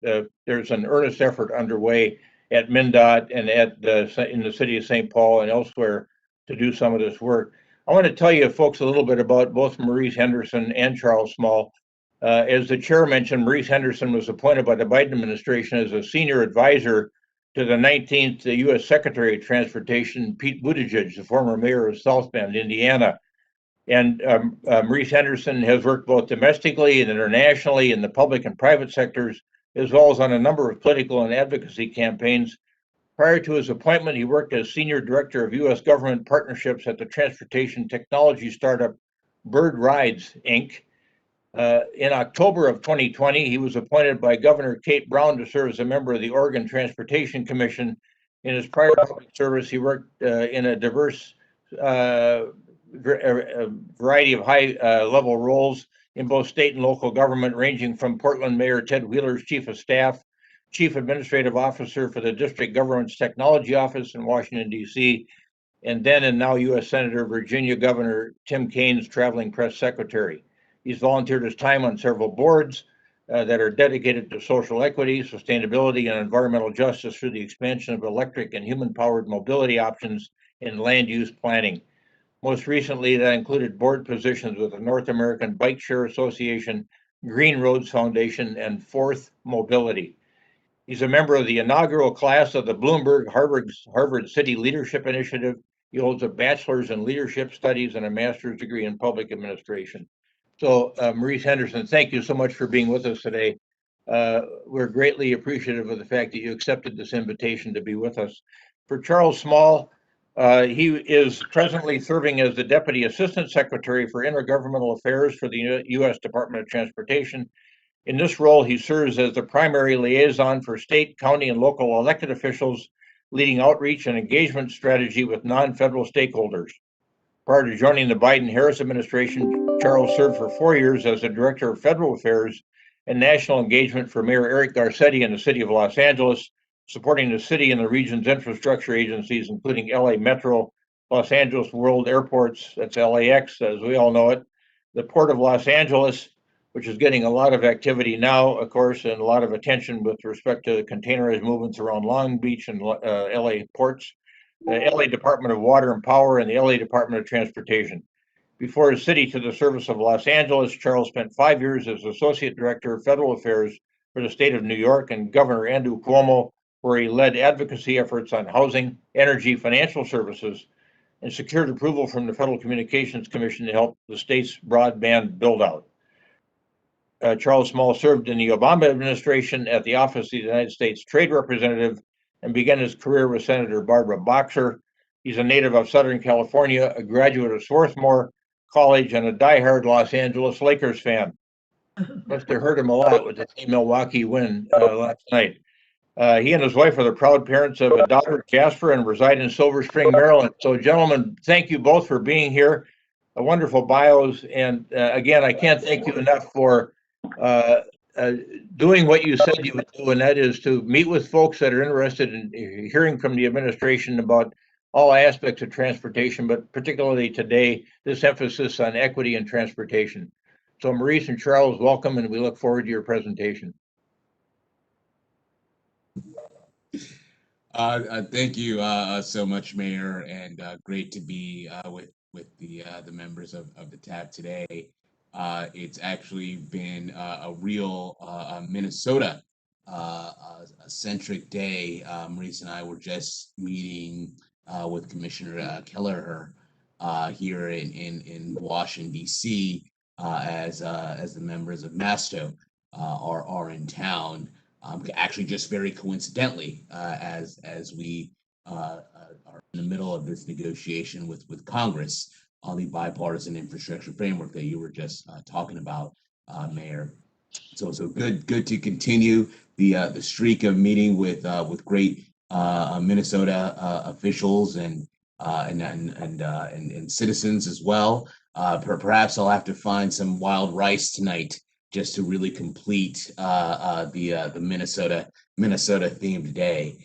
S1: there's an earnest effort underway at MnDOT and in the city of St. Paul and elsewhere to do some of this work. I want to tell you folks a little bit about both Maurice Henderson and Charles Small. As the chair mentioned, Maurice Henderson was appointed by the Biden administration as a senior advisor to the 19th U.S. Secretary of Transportation, Pete Buttigieg, the former mayor of South Bend, Indiana. And Maurice Henderson has worked both domestically and internationally in the public and private sectors, as well as on a number of political and advocacy campaigns. Prior to his appointment, he worked as Senior Director of U.S. Government Partnerships at the transportation technology startup Bird Rides, Inc. In October of 2020, he was appointed by Governor Kate Brown to serve as a member of the Oregon Transportation Commission. In his prior public service, he worked in a diverse variety of high-level roles in both state and local government, ranging from Portland Mayor Ted Wheeler's Chief of Staff, Chief Administrative Officer for the District Government's Technology Office in Washington, D.C., and then and now U.S. Senator Virginia Governor Tim Kaine's Traveling Press Secretary. He's volunteered his time on several boards that are dedicated to social equity, sustainability, and environmental justice through the expansion of electric and human-powered mobility options in land use planning. Most recently, that included board positions with the North American Bike Share Association, Green Roads Foundation, and Fourth Mobility. He's a member of the inaugural class of the Bloomberg Harvard City Leadership Initiative. He holds a bachelor's in leadership studies and a master's degree in public administration. So, Maurice Henderson, thank you so much for being with us today. We're greatly appreciative of the fact that you accepted this invitation to be with us. For Charles Small, he is presently serving as the Deputy Assistant Secretary for Intergovernmental Affairs for the U.S. Department of Transportation. In this role, he serves as the primary liaison for state, county, and local elected officials, leading outreach and engagement strategy with non-federal stakeholders. Prior to joining the Biden-Harris administration, Charles served for 4 years as the Director of Federal Affairs and National Engagement for Mayor Eric Garcetti in the city of Los Angeles, supporting the city and the region's infrastructure agencies, including LA Metro, Los Angeles World Airports, that's LAX as we all know it, the Port of Los Angeles, which is getting a lot of activity now, of course, and a lot of attention with respect to containerized movements around Long Beach and LA ports, the LA Department of Water and Power, and the LA Department of Transportation. Before his city to the service of Los Angeles, Charles spent 5 years as Associate Director of Federal Affairs for the state of New York and Governor Andrew Cuomo, where he led advocacy efforts on housing, energy, financial services, and secured approval from the Federal Communications Commission to help the state's broadband build-out. Charles Small served in the Obama administration at the Office of the United States Trade Representative and began his career with Senator Barbara Boxer. He's a native of Southern California, a graduate of Swarthmore College, and a diehard Los Angeles Lakers fan. Must have hurt him a lot with the Milwaukee win last night. He and his wife are the proud parents of a daughter, Jasper, and reside in Silver Spring, Maryland. So, gentlemen, thank you both for being here. Wonderful bios. And again, I can't thank you enough for doing what you said you would do, and that is to meet with folks that are interested in hearing from the administration about all aspects of transportation, but particularly today, this emphasis on equity and transportation. So Maurice and Charles, welcome, and we look forward to your presentation.
S18: Thank you so much, Mayor, and great to be with the members of the TAB today. It's actually been a real Minnesota centric day. Maurice and I were just meeting with Commissioner Kelleher here in Washington, D.C. As the members of MassDOT are in town. Actually, just very coincidentally, as we are in the middle of this negotiation with Congress on the bipartisan infrastructure framework that you were just talking about, Mayor. So good to continue the streak of meeting with great Minnesota officials and citizens as well. Perhaps I'll have to find some wild rice tonight just to really complete the Minnesota themed day.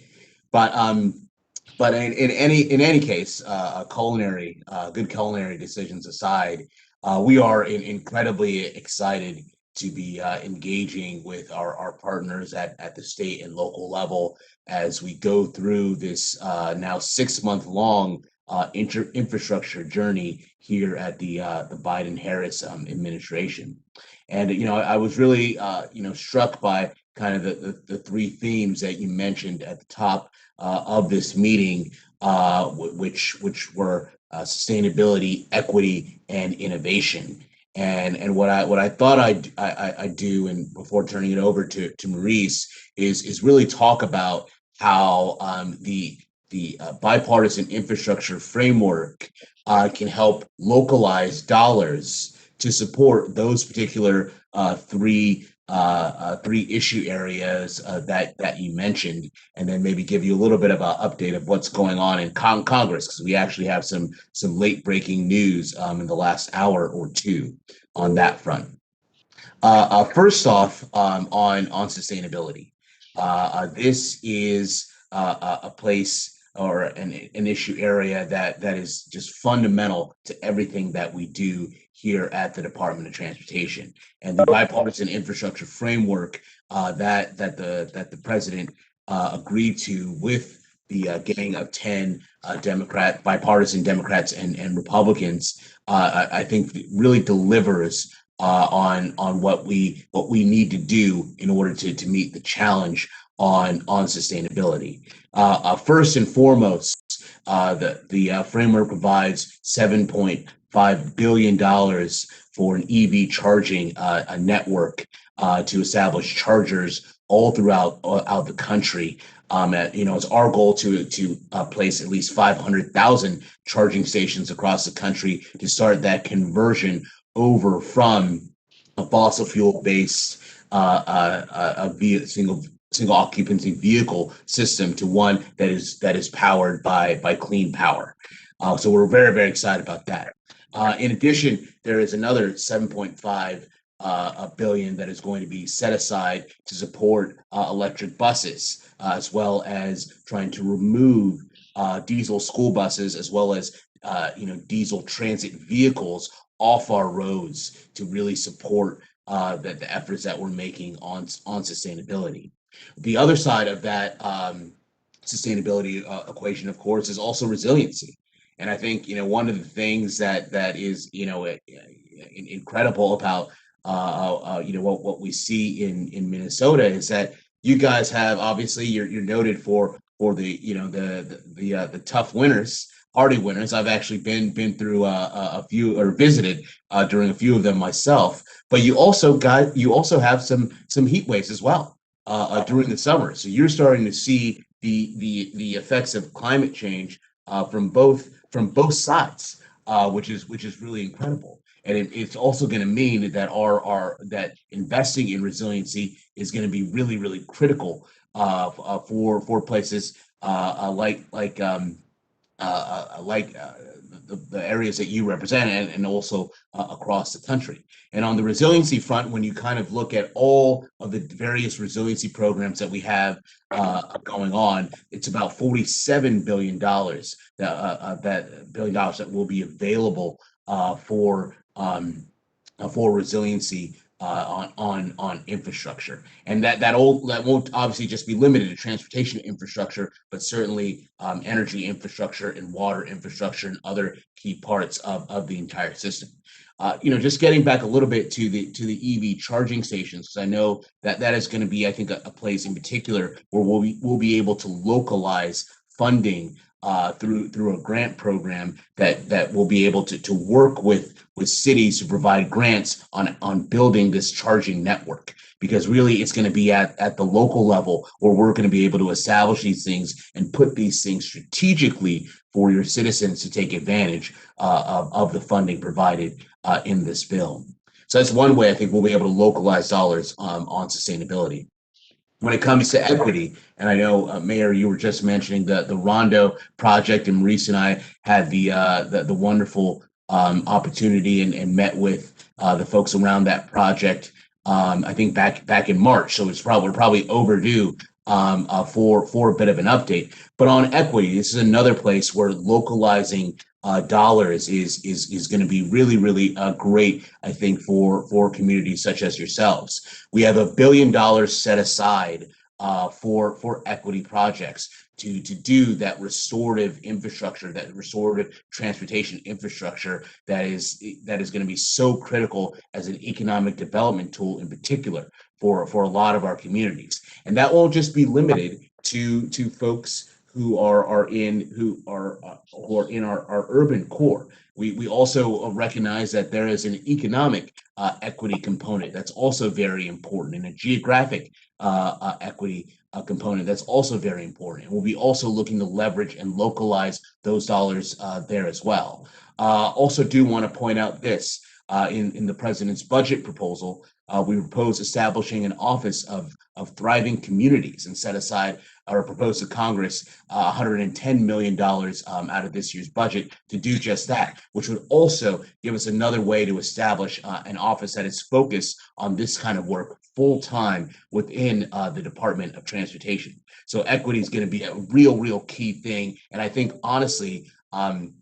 S18: But in any case, good culinary decisions aside, we are incredibly excited to be engaging with our partners at the state and local level as we go through this now 6-month-long infrastructure journey here at the Biden-Harris administration. And I was really struck by kind of the three themes that you mentioned at the top of this meeting, which were sustainability, equity, and innovation. And what I thought I'd do, and before turning it over to Maurice, is really talk about how the bipartisan infrastructure framework can help localize dollars to support those particular three issue areas that you mentioned, and then maybe give you a little bit of an update of what's going on in Congress, because we actually have some late breaking news in the last hour or two on that front. First off, on sustainability, this is a place or an issue area that is just fundamental to everything that we do here at the Department of Transportation. And the bipartisan infrastructure framework that the president agreed to with the gang of 10 bipartisan Democrats and Republicans, I think really delivers on what we need to do in order to meet the challenge on sustainability. First and foremost, the framework provides $7.5 billion for an EV charging network to establish chargers all throughout the country. It's our goal to place at least 500,000 charging stations across the country to start that conversion over from a fossil fuel based single occupancy vehicle system to one that is powered by clean power. So we're very, very excited about that. In addition, there is another 7.5 billion that is going to be set aside to support electric buses, as well as trying to remove diesel school buses, as well as diesel transit vehicles off our roads to really support the efforts that we're making on sustainability. The other side of that sustainability equation, of course, is also resiliency. And I think one of the things that is incredible about what we see in Minnesota is that you guys have, obviously you're noted for the tough winters, hardy winters. I've actually been through a few, or visited during a few of them myself. But you also have some heat waves as well during the summer. So you're starting to see the effects of climate change from both sides, which is really incredible. And it's also going to mean that that investing in resiliency is going to be really, really critical for places like the areas that you represent, and also across the country. And on the resiliency front, when you kind of look at all of the various resiliency programs that we have going on, it's about $47 billion that will be available for resiliency on infrastructure. And that won't obviously just be limited to transportation infrastructure, but certainly energy infrastructure and water infrastructure and other key parts of the entire system. Just getting back a little bit to the EV charging stations, because I know that is going to be, I think, a place in particular where we'll be able to localize funding through a grant program that will be able to work with cities to provide grants on building this charging network, because really it's going to be at the local level where we're going to be able to establish these things and put these things strategically for your citizens to take advantage of the funding provided in this bill. So that's one way I think we'll be able to localize dollars on sustainability. When it comes to equity, and I know, Mayor, you were just mentioning the Rondo project, and Maurice and I had the wonderful opportunity and met with the folks around that project. I think back in March, so we're probably overdue for a bit of an update. But on equity, this is another place where localizing dollars is going to be really, really great, I think, for communities such as yourselves. We have $1 billion set aside for equity projects to do that restorative infrastructure, that restorative transportation infrastructure that is going to be so critical as an economic development tool, in particular for a lot of our communities. And that won't just be limited to folks who are in our urban core. We also recognize that there is an economic equity component that's also very important, and a geographic equity component that's also very important. And we'll be also looking to leverage and localize those dollars there as well. Also do want to point out this, in the president's budget proposal, we propose establishing an office of thriving communities and set aside or propose to Congress $110 million out of this year's budget to do just that, which would also give us another way to establish an office that is focused on this kind of work full time within the Department of Transportation. So equity is going to be a real key thing, and I think honestly, an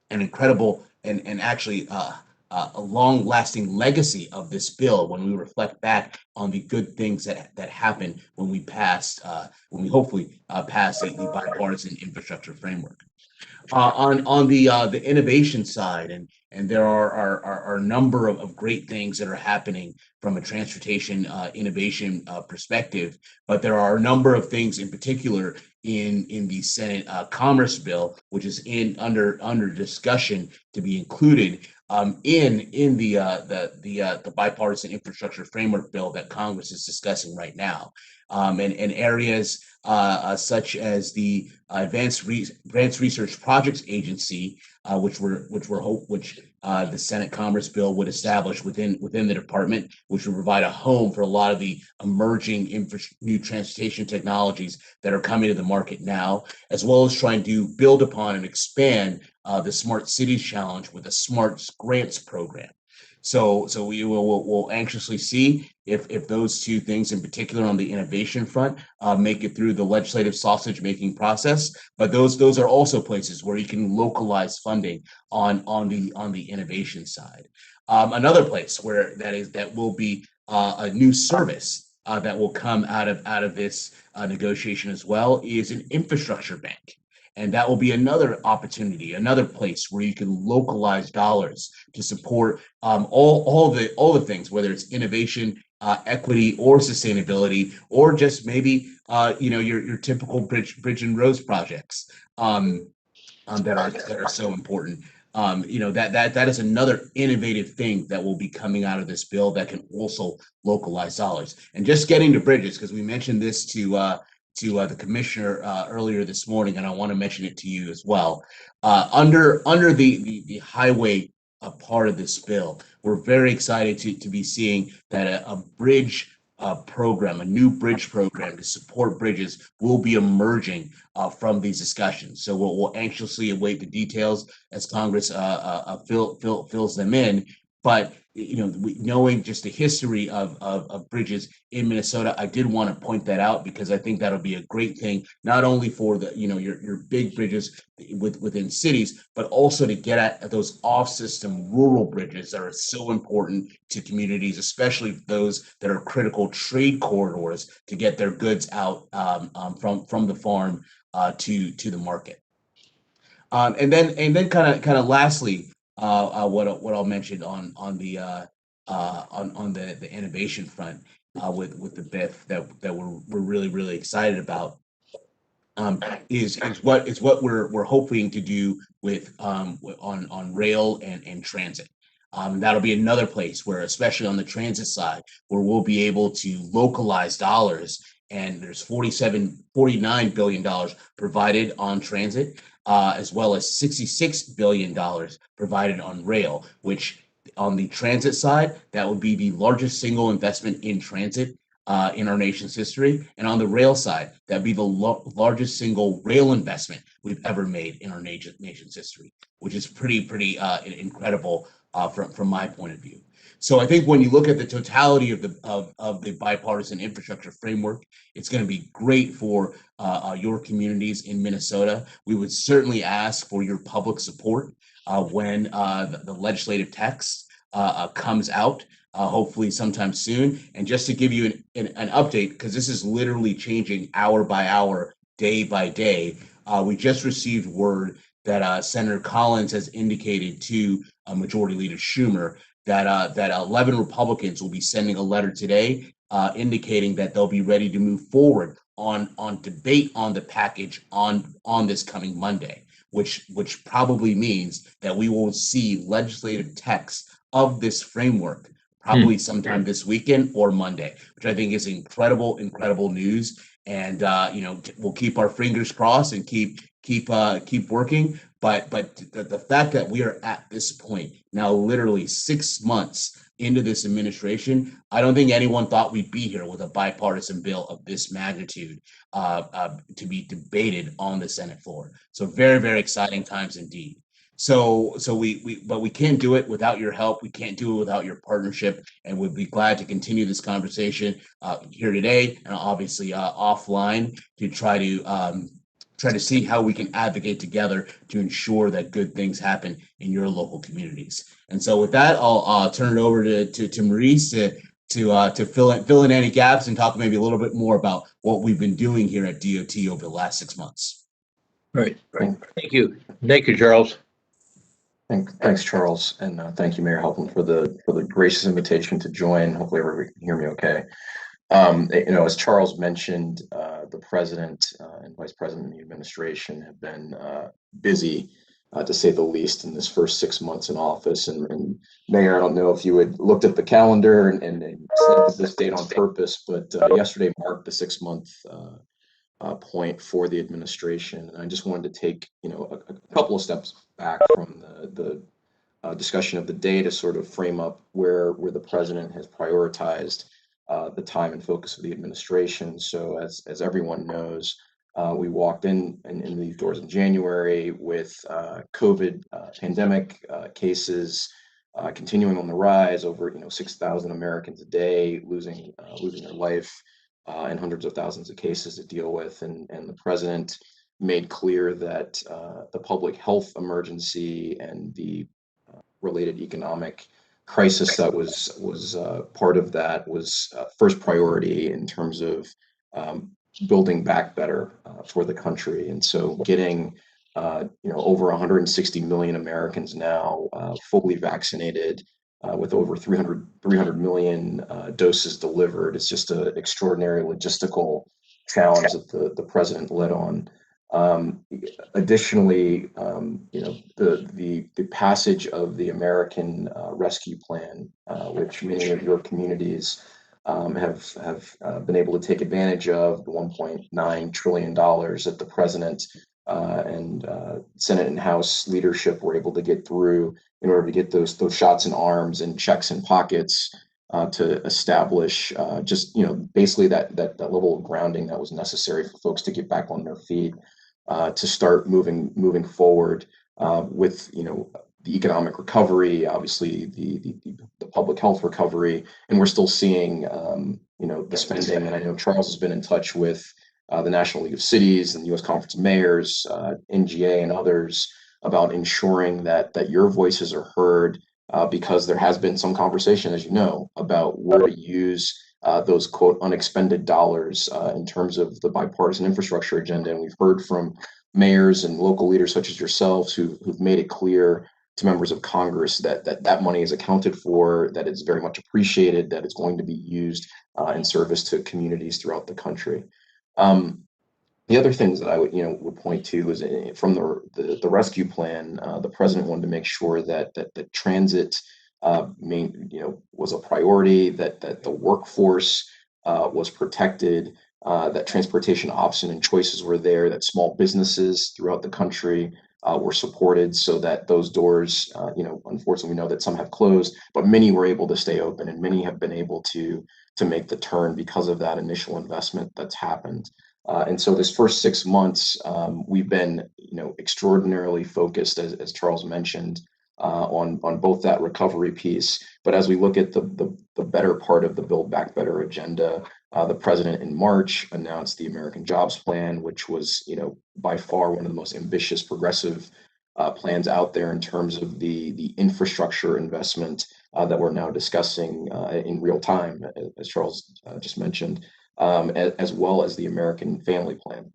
S18: incredible and actually a long-lasting legacy of this bill when we reflect back on the good things that happened when we hopefully pass the bipartisan infrastructure framework. On the innovation side, and there are a number of great things that are happening from a transportation innovation perspective, but there are a number of things in particular in the Senate Commerce bill, which is under discussion to be included in the bipartisan infrastructure framework bill that Congress is discussing right now, and areas such as the Advanced Research Projects Agency, which the Senate Commerce bill would establish within the department, which would provide a home for a lot of the emerging new transportation technologies that are coming to the market now, as well as trying to build upon and expand the Smart Cities Challenge with a Smart Grants program. So we'll anxiously see if those two things, in particular on the innovation front, make it through the legislative sausage making process. But those are also places where you can localize funding on the innovation side. Another place where that will be a new service that will come out of this negotiation as well is an infrastructure bank. And that will be another opportunity, another place where you can localize dollars to support all the things, whether it's innovation, equity, or sustainability, or just maybe your typical bridge and roads projects that are so important. That is another innovative thing that will be coming out of this bill that can also localize dollars. And just getting to bridges, because we mentioned this to the commissioner earlier this morning, and I want to mention it to you as well. Under the highway part of this bill, we're very excited to be seeing that a bridge program, a new bridge program to support bridges, will be emerging from these discussions. So we'll anxiously await the details as Congress fills them in. But knowing just the history of bridges in Minnesota, I did want to point that out because I think that'll be a great thing, not only for the your big bridges within cities, but also to get at those off-system rural bridges that are so important to communities, especially those that are critical trade corridors to get their goods out from the farm to the market. And then kind of lastly, what I'll mention on the innovation front with the BIF that we're really excited about is what we're hoping to do with on rail and transit. That'll be another place where, especially on the transit side, where we'll be able to localize dollars. And there's $49 billion provided on transit, as well as $66 billion provided on rail, which on the transit side, that would be the largest single investment in transit in our nation's history. And on the rail side, that'd be the largest single rail investment we've ever made in our nation's history, which is pretty incredible from my point of view. So I think when you look at the totality of the bipartisan infrastructure framework, it's going to be great for your communities in Minnesota. We would certainly ask for your public support when the legislative text comes out, hopefully sometime soon. And just to give you an update, because this is literally changing hour by hour, day by day, we just received word that Senator Collins has indicated to Majority Leader Schumer that 11 Republicans will be sending a letter today indicating that they'll be ready to move forward on debate on the package on this coming Monday, which probably means that we will see legislative text of this framework probably sometime this weekend or Monday, which I think is incredible news. And we'll keep our fingers crossed and keep working. But the fact that we are at this point now, literally 6 months into this administration, I don't think anyone thought we'd be here with a bipartisan bill of this magnitude to be debated on the Senate floor. So very, very exciting times indeed. So we can't do it without your help. We can't do it without your partnership, and we'd be glad to continue this conversation here today and obviously offline to try to see how we can advocate together to ensure that good things happen in your local communities. And so with that, I'll turn it over to Maurice to fill in any gaps and talk maybe a little bit more about what we've been doing here at DOT over the last 6 months.
S1: Right. Thank you. Thank you, Charles.
S19: Thanks, Charles, and thank you, Mayor Hovland, for the gracious invitation to join. Hopefully, everybody can hear me okay. As Charles mentioned, the president and vice president of the administration have been busy, to say the least, in this first 6 months in office. And Mayor, I don't know if you had looked at the calendar and selected this date on purpose, but yesterday marked the 6-month point for the administration. And I just wanted to take a couple of steps back from the discussion of the day to sort of frame up where the president has prioritized the time and focus of the administration. So as everyone knows, we walked in these doors in January with COVID pandemic cases continuing on the rise. Over 6,000 Americans a day losing their life, and hundreds of thousands of cases to deal with. And the president made clear that the public health emergency and the related economic crisis that was part of that was first priority in terms of building back better for the country. And so getting over 160 million Americans now fully vaccinated, with over 300 million doses delivered, it's just an extraordinary logistical challenge that the president led on. Additionally, the passage of the American Rescue Plan, which many of your communities have been able to take advantage of, the $1.9 trillion that the president and Senate and House leadership were able to get through in order to get those shots in arms and checks in pockets to establish basically that level of grounding that was necessary for folks to get back on their feet, to start moving forward with the economic recovery, obviously the public health recovery, and we're still seeing the spending. And I know Charles has been in touch with the National League of Cities and the U.S. Conference of Mayors, NGA, and others about ensuring that your voices are heard, because there has been some conversation, as you know, about where to use those quote unexpended dollars in terms of the bipartisan infrastructure agenda. And we've heard from mayors and local leaders such as yourselves who've made it clear to members of Congress that money is accounted for, that it's very much appreciated, that it's going to be used in service to communities throughout the country. The other things that I would point to is from the rescue plan, the president wanted to make sure that transit was a priority, that the workforce was protected, that transportation option and choices were there, that small businesses throughout the country were supported, so that those doors, unfortunately we know that some have closed, but many were able to stay open, and many have been able to make the turn because of that initial investment that's happened. And so this first 6 months, we've been, extraordinarily focused, as Charles mentioned, on both that recovery piece. But as we look at the better part of the Build Back Better agenda, the president in March announced the American Jobs Plan, which was, by far one of the most ambitious progressive plans out there in terms of the infrastructure investment that we're now discussing in real time, as Charles just mentioned, as well as the American Family Plan.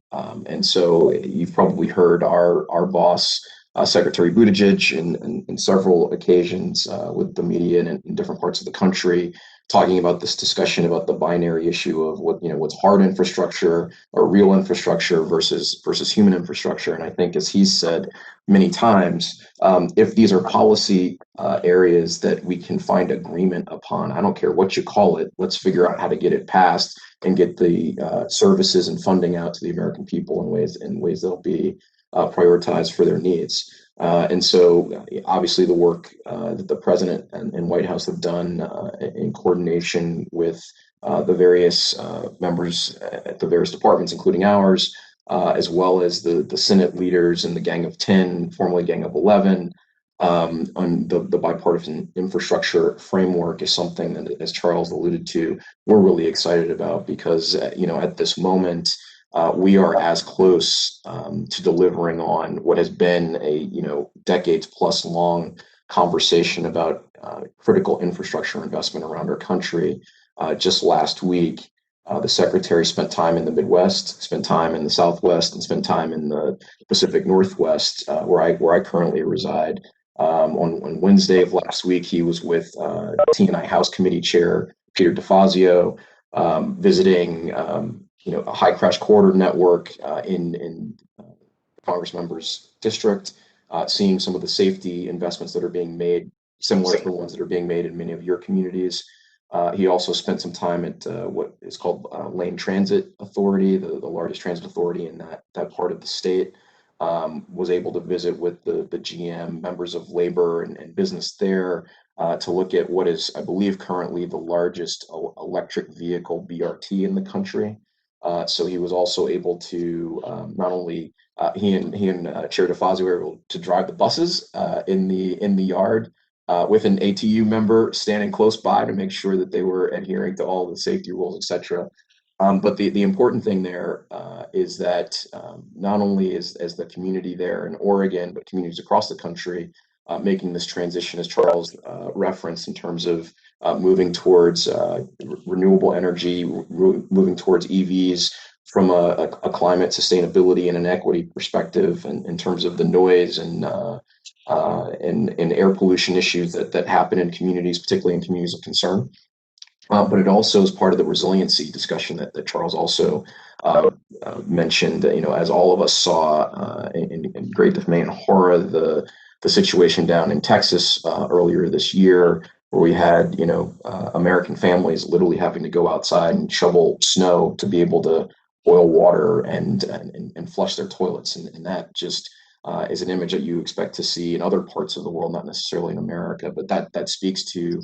S19: And so you've probably heard our boss, Secretary Buttigieg, in several occasions with the media and in different parts of the country, talking about this discussion about the binary issue of what's hard infrastructure or real infrastructure versus human infrastructure. And I think, as he's said many times, if these are policy areas that we can find agreement upon, I don't care what you call it, let's figure out how to get it passed and get the services and funding out to the American people in ways that'll be prioritized for their needs. And so obviously the work that the president and White House have done in coordination with the various members at the various departments, including ours, as well as the Senate leaders and the Gang of 10, formerly Gang of 11, on the bipartisan infrastructure framework is something that, as Charles alluded to, we're really excited about because, at this moment, we are as close to delivering on what has been a decades plus long conversation about critical infrastructure investment around our country. Just last week, the secretary spent time in the Midwest, spent time in the Southwest, and spent time in the Pacific Northwest, where I currently reside. On Wednesday of last week, he was with T&I House Committee Chair Peter DeFazio, visiting a high crash corridor network in Congress member's district, seeing some of the safety investments that are being made, similar to the ones that are being made in many of your communities. He also spent some time at what is called Lane Transit Authority, the largest transit authority in that part of the state. Was able to visit with the GM, members of labor and business there, to look at what is, I believe, currently the largest electric vehicle BRT in the country. So he was also able to not only he and Chair DeFazio were able to drive the buses in the yard with an ATU member standing close by to make sure that they were adhering to all the safety rules, etc. But the important thing there is that not only is the community there in Oregon, but communities across the country making this transition, as Charles referenced, in terms of moving towards renewable energy, moving towards EVs from a climate sustainability and an equity perspective, and in terms of the noise and air pollution issues that happen in communities, particularly in communities of concern. But it also is part of the resiliency discussion that Charles also mentioned. As all of us saw in great dismay and horror, the situation down in Texas earlier this year, where we had American families literally having to go outside and shovel snow to be able to boil water and flush their toilets, and that just is an image that you expect to see in other parts of the world, not necessarily in America, but that speaks to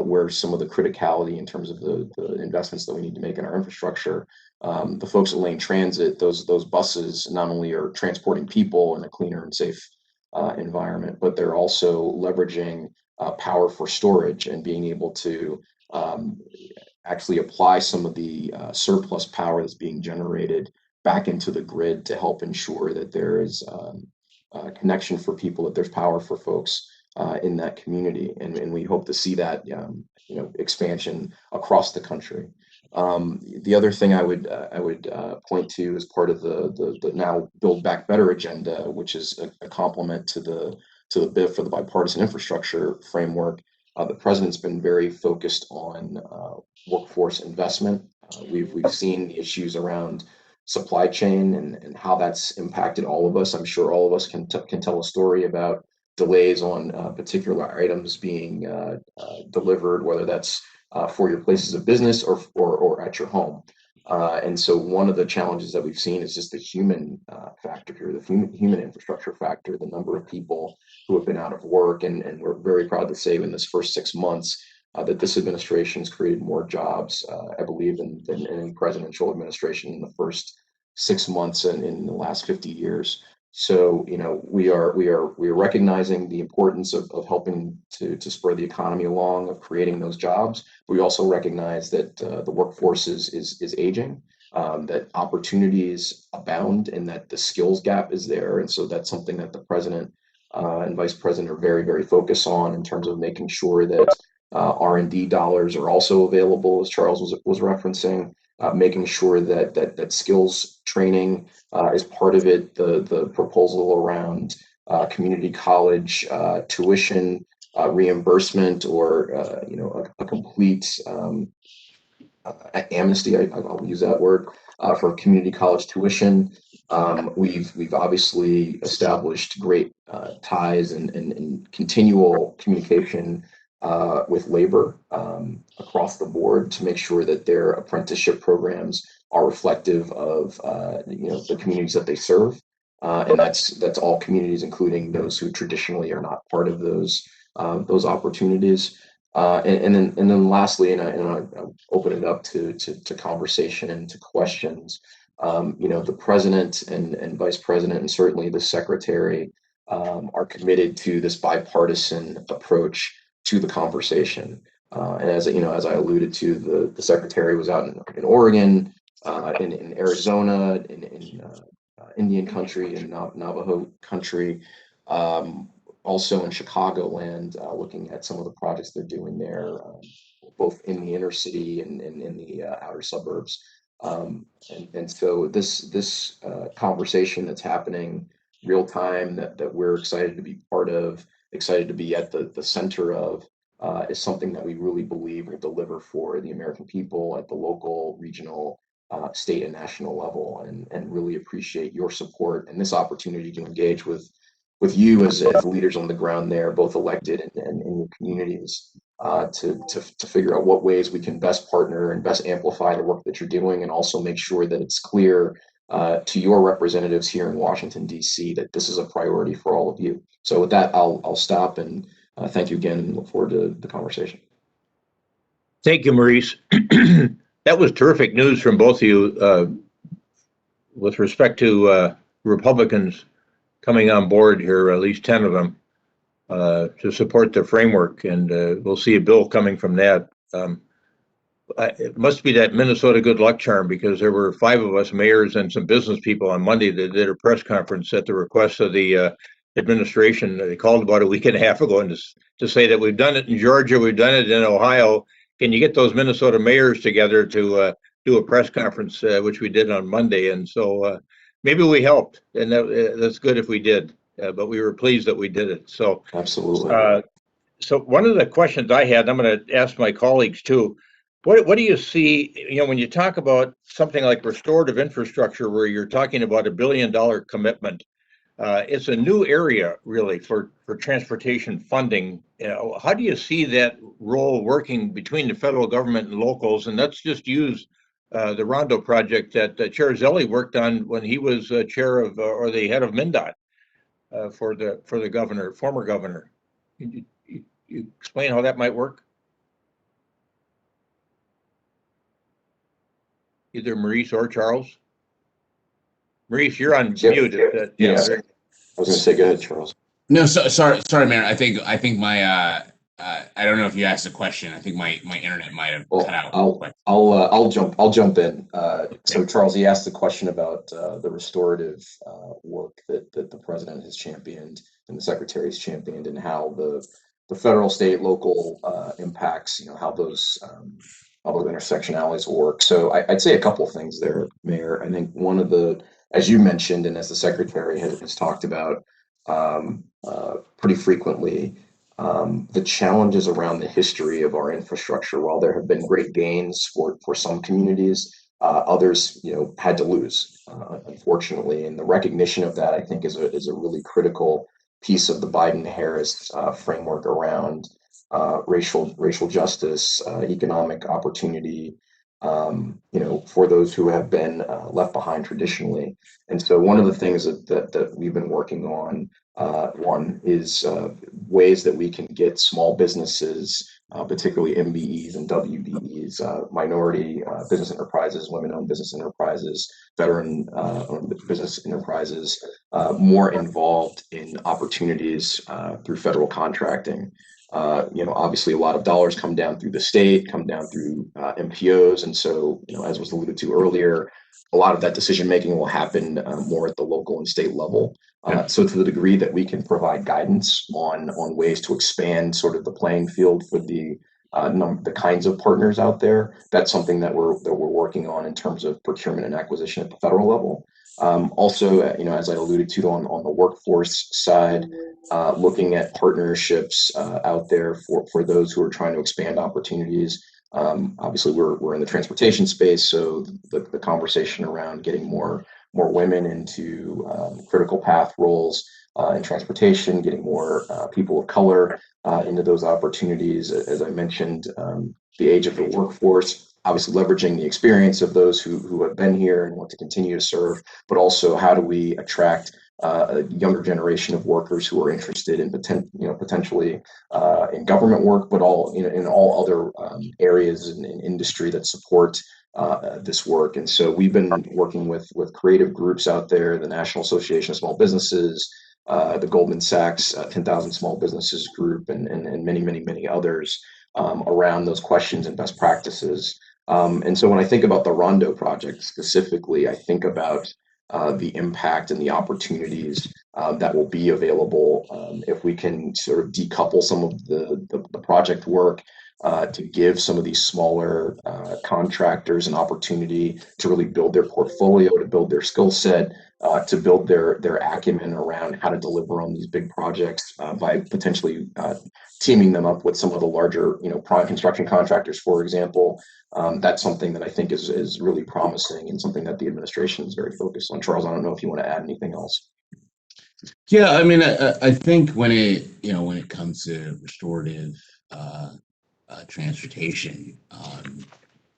S19: where some of the criticality in terms of the investments that we need to make in our infrastructure. The folks at Lane Transit, those buses not only are transporting people in a cleaner and safe environment, but they're also leveraging power for storage and being able to actually apply some of the surplus power that's being generated back into the grid to help ensure that there is a connection for people, that there's power for folks in that community, and we hope to see that expansion across the country. The other thing I would point to as part of the now Build Back Better agenda, which is a complement to the BIF for the bipartisan infrastructure framework. The president's been very focused on workforce investment. We've seen the issues around supply chain and how that's impacted all of us. I'm sure all of us can tell a story about delays on particular items being delivered, whether that's for your places of business or at your home. And so one of the challenges that we've seen is just the human factor here, the human infrastructure factor, the number of people who have been out of work. And we're very proud to say in this first 6 months that this administration has created more jobs, I believe, than any presidential administration in the first 6 months and in the last 50 years. So, we are recognizing the importance of helping to spur the economy along, of creating those jobs. We also recognize that the workforce is aging, that opportunities abound, and that the skills gap is there. And so that's something that the president and vice president are very, very focused on in terms of making sure that R&D dollars are also available, as Charles was referencing, making sure that skills training is part of it. The proposal around community college tuition reimbursement, or a complete amnesty, I'll use that word, for community college tuition. We've obviously established great ties and continual communication with labor across the board to make sure that their apprenticeship programs are reflective of the communities that they serve, and that's all communities, including those who traditionally are not part of those opportunities. And then lastly, and I'll open it up to conversation and to questions. The president and vice president, and certainly the secretary, are committed to this bipartisan approach to the conversation. And as I alluded to, the secretary was out in Oregon, in Arizona, in Indian country and Navajo country. Also in Chicagoland, looking at some of the projects they're doing there, both in the inner city and in the outer suburbs. And so this conversation that's happening real time, that we're excited to be part of, excited to be at the center of, is something that we really believe will deliver for the American people at the local, regional, state, and national level, and really appreciate your support and this opportunity to engage with you as leaders on the ground there, both elected and in your communities, to figure out what ways we can best partner and best amplify the work that you're doing, and also make sure that it's clear to your representatives here in Washington, D.C., that this is a priority for all of you. So with that, I'll stop, and thank you again, and look forward to the conversation.
S1: Thank you, Maurice. That was terrific news from both of you with respect to Republicans coming on board here, at least 10 of them, to support the framework, and we'll see a bill coming from that. It must be that Minnesota good luck charm, because there were 5 of us mayors and some business people on Monday that did a press conference at the request of the administration. They called about a week and a half ago and to say that we've done it in Georgia, we've done it in Ohio. Can you get those Minnesota mayors together to do a press conference, which we did on Monday? And so maybe we helped, and that's good if we did, but we were pleased that we did it. So
S19: absolutely.
S1: So one of the questions I had, I'm going to ask my colleagues too. What do you see, when you talk about something like restorative infrastructure, where you're talking about $1 billion commitment? It's a new area really for transportation funding. How do you see that role working between the federal government and locals? And let's just use the Rondo project that Chair Zelli worked on when he was chair of or the head of MnDOT for the governor, former governor. You explain how that might work? Either Maurice or Charles. Maurice, you're on mute.
S19: Yes. I was going to say, go ahead, Charles.
S18: No, sorry, Mayor. I think my I don't know if you asked a question. I think my internet might have cut out.
S19: I'll jump in. So Charles, he asked the question about the restorative work that the president has championed and the secretary's championed, and how the federal, state, local impacts, how those intersectionalities work. So I'd say a couple of things there, Mayor. I think one of the, as you mentioned, and as the secretary has talked about pretty frequently, the challenges around the history of our infrastructure. While there have been great gains for some communities, others, had to lose, unfortunately. And the recognition of that, I think, is a really critical piece of the Biden-Harris framework around racial justice, economic opportunity, for those who have been left behind traditionally. And so one of the things that we've been working on, one is ways that we can get small businesses particularly MBEs and WBEs, minority business enterprises, women-owned business enterprises, veteran-owned business enterprises, more involved in opportunities through federal contracting. Obviously a lot of dollars come down through the state, come down through MPOs. And so, as was alluded to earlier, a lot of that decision-making will happen more at the local and state level. So to the degree that we can provide guidance on ways to expand sort of the playing field for the kinds of partners out there, that's something that we're working on in terms of procurement and acquisition at the federal level. Also, as I alluded to on the workforce side, looking at partnerships out there for those who are trying to expand opportunities. Obviously, we're in the transportation space, so the conversation around getting more women into critical path roles in transportation, getting more people of color into those opportunities. As I mentioned, the age of the workforce, obviously leveraging the experience of those who have been here and want to continue to serve, but also how do we attract a younger generation of workers who are interested in potentially in government work, but in all other areas in industry that support this work. And so we've been working with creative groups out there, the National Association of Small Businesses, the Goldman Sachs 10,000 Small Businesses Group, and many others around those questions and best practices. And so when I think about the Rondo project specifically, I think about the impact and the opportunities that will be available if we can sort of decouple some of the project work to give some of these smaller contractors an opportunity to really build their portfolio, to build their skill set, to build their acumen around how to deliver on these big projects by potentially teaming them up with some of the larger, prime construction contractors, for example. That's something that I think is really promising and something that the administration is very focused on. Charles, I don't know if you want to add anything else.
S18: Yeah, I mean, I think when it comes to restorative transportation,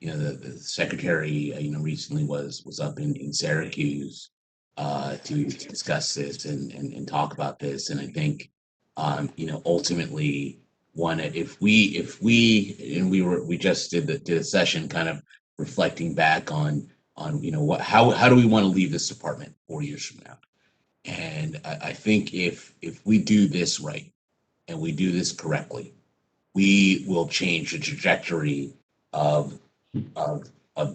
S18: the secretary, recently was up in Syracuse to discuss this and talk about this. And I think, ultimately, if we just did the session kind of reflecting back on how do we want to leave this department 4 years from now? And I think if we do this right and we do this correctly, we will change the trajectory of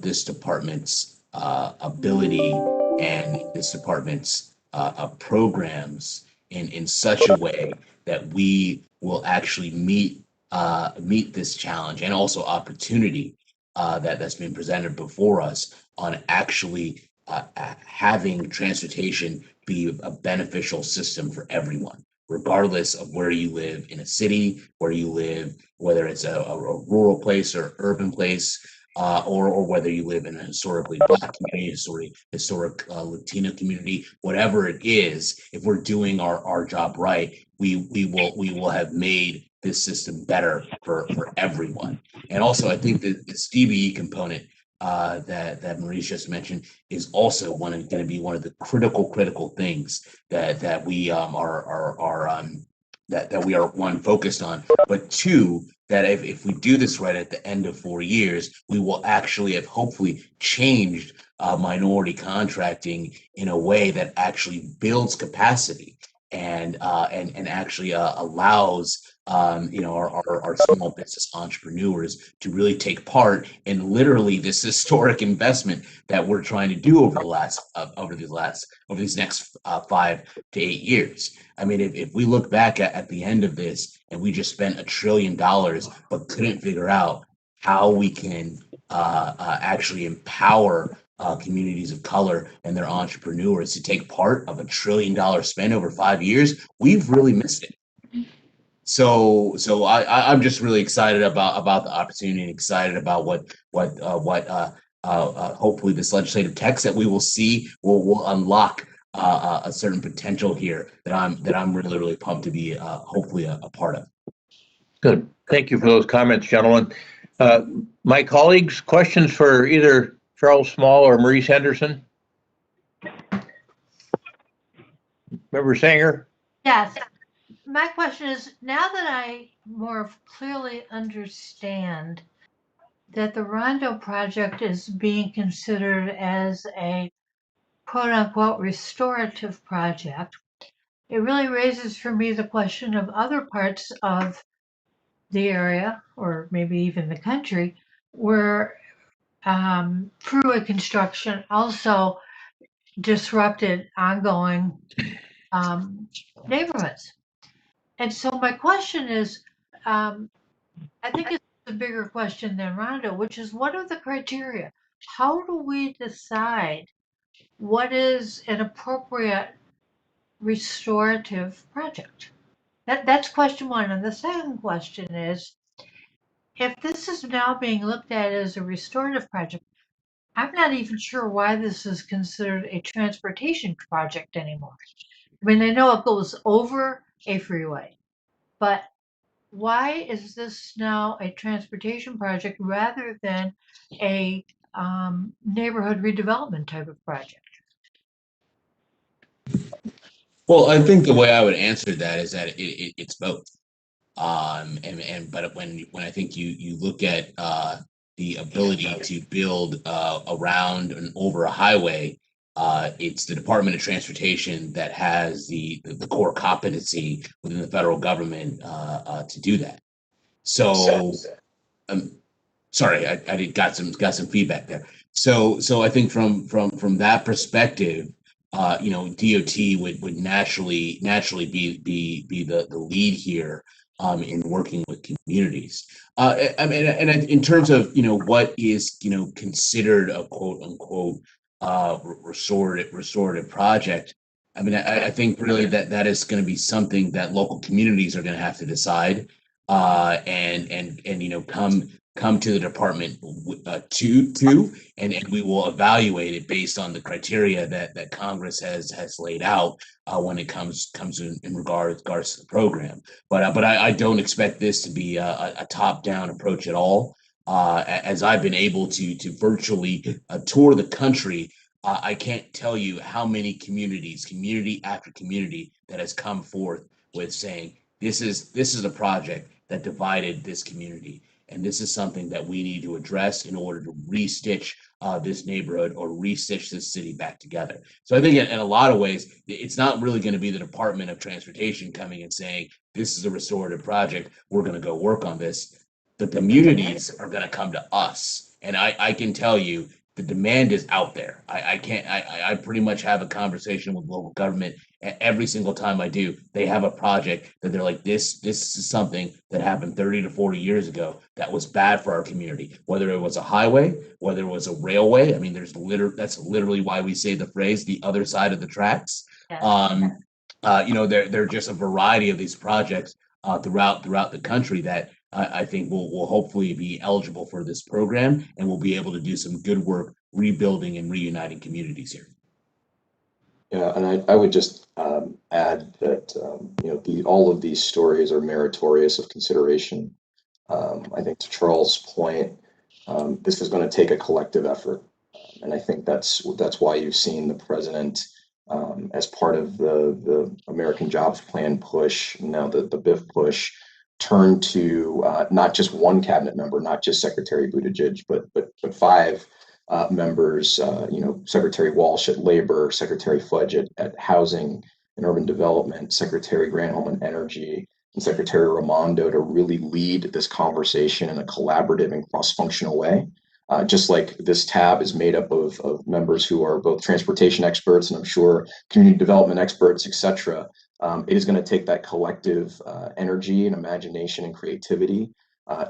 S18: this department's ability and this department's programs in such a way that we will actually meet this challenge and also opportunity that's been presented before us on actually having transportation be a beneficial system for everyone, regardless of where you live in a city, where you live, whether it's a rural place or urban place, or whether you live in a historically Black community, historic Latino community, whatever it is. If we're doing our job right, we will have made this system better for everyone. And also, I think that the DBE component that Maurice just mentioned is also going to be one of the critical things that we we are one focused on, but two, that if we do this right at the end of 4 years, we will actually have hopefully changed minority contracting in a way that actually builds capacity and actually allows our small business entrepreneurs to really take part in literally this historic investment that we're trying to do over these next 5 to 8 years. I mean, if we look back at the end of this and we just spent $1 trillion but couldn't figure out how we can actually empower communities of color and their entrepreneurs to take part of $1 trillion spend over 5 years, we've really missed it. So I'm just really excited about the opportunity and excited about what hopefully this legislative text that we will see will unlock a certain potential here that I'm really pumped to be hopefully a part of.
S1: Good. Thank you for those comments, gentlemen. My colleagues, questions for either Charles Small or Maurice Henderson? Member Sanger?
S17: Yes. my question is, now that I more clearly understand that the Rondo project is being considered as a quote unquote restorative project, it really raises for me the question of other parts of the area, or maybe even the country, where freeway construction also disrupted ongoing neighborhoods. And so my question is, I think it's a bigger question than Rondo, which is, what are the criteria? How do we decide what is an appropriate restorative project? That's question one. And the second question is, if this is now being looked at as a restorative project, I'm not even sure why this is considered a transportation project anymore. I mean, I know it goes over a freeway, but why is this now a transportation project rather than a neighborhood redevelopment type of project?
S18: Well, I think the way I would answer that is that it's both. But when I think you look at the ability to build around and over a highway, it's the Department of Transportation that has the core competency within the federal government to do that. So, sorry, I did got some feedback there. So I think from that perspective, DOT would naturally be the lead here in working with communities. I mean, and in terms of what is considered a quote unquote restorative project. I mean, I think really that is going to be something that local communities are going to have to decide, and come to the department and we will evaluate it based on the criteria that Congress has laid out when it comes in regards to the program. But I don't expect this to be a top-down approach at all. As I've been able to virtually tour the country, I can't tell you how many community after community, that has come forth with saying this is a project that divided this community. And this is something that we need to address in order to restitch this neighborhood or restitch this city back together. So I think in a lot of ways, it's not really going to be the Department of Transportation coming and saying, this is a restorative project, we're going to go work on this. The communities are going to come to us. And I can tell you, the demand is out there. I pretty much have a conversation with local government every single time I do. They have a project that they're like, this is something that happened 30 to 40 years ago that was bad for our community, whether it was a highway, whether it was a railway. I mean, that's literally why we say the phrase, the other side of the tracks. Yeah. There are just a variety of these projects throughout the country that I think will hopefully be eligible for this program, and we'll be able to do some good work rebuilding and reuniting communities here.
S19: Yeah, and I would just add that all of these stories are meritorious of consideration. I think to Charles' point, this is going to take a collective effort, and I think that's why you've seen the president, as part of the American Jobs Plan push, now the BIF push, turn to not just one cabinet member, not just Secretary Buttigieg, but 5 members, Secretary Walsh at Labor, Secretary Fudge at Housing and Urban Development, Secretary Granholm at Energy, and Secretary Raimondo to really lead this conversation in a collaborative and cross-functional way. Just like this tab is made up of members who are both transportation experts and I'm sure community development experts, et cetera. It is going to take that collective energy and imagination and creativity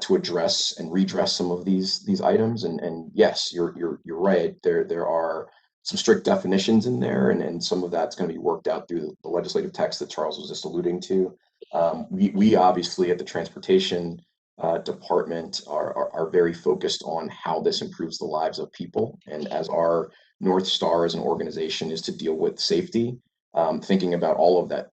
S19: to address and redress some of these items. And yes, you're right. There are some strict definitions in there, and some of that's going to be worked out through the legislative text that Charles was just alluding to. We obviously at the transportation department are very focused on how this improves the lives of people, and as our North Star as an organization is to deal with safety, thinking about all of that.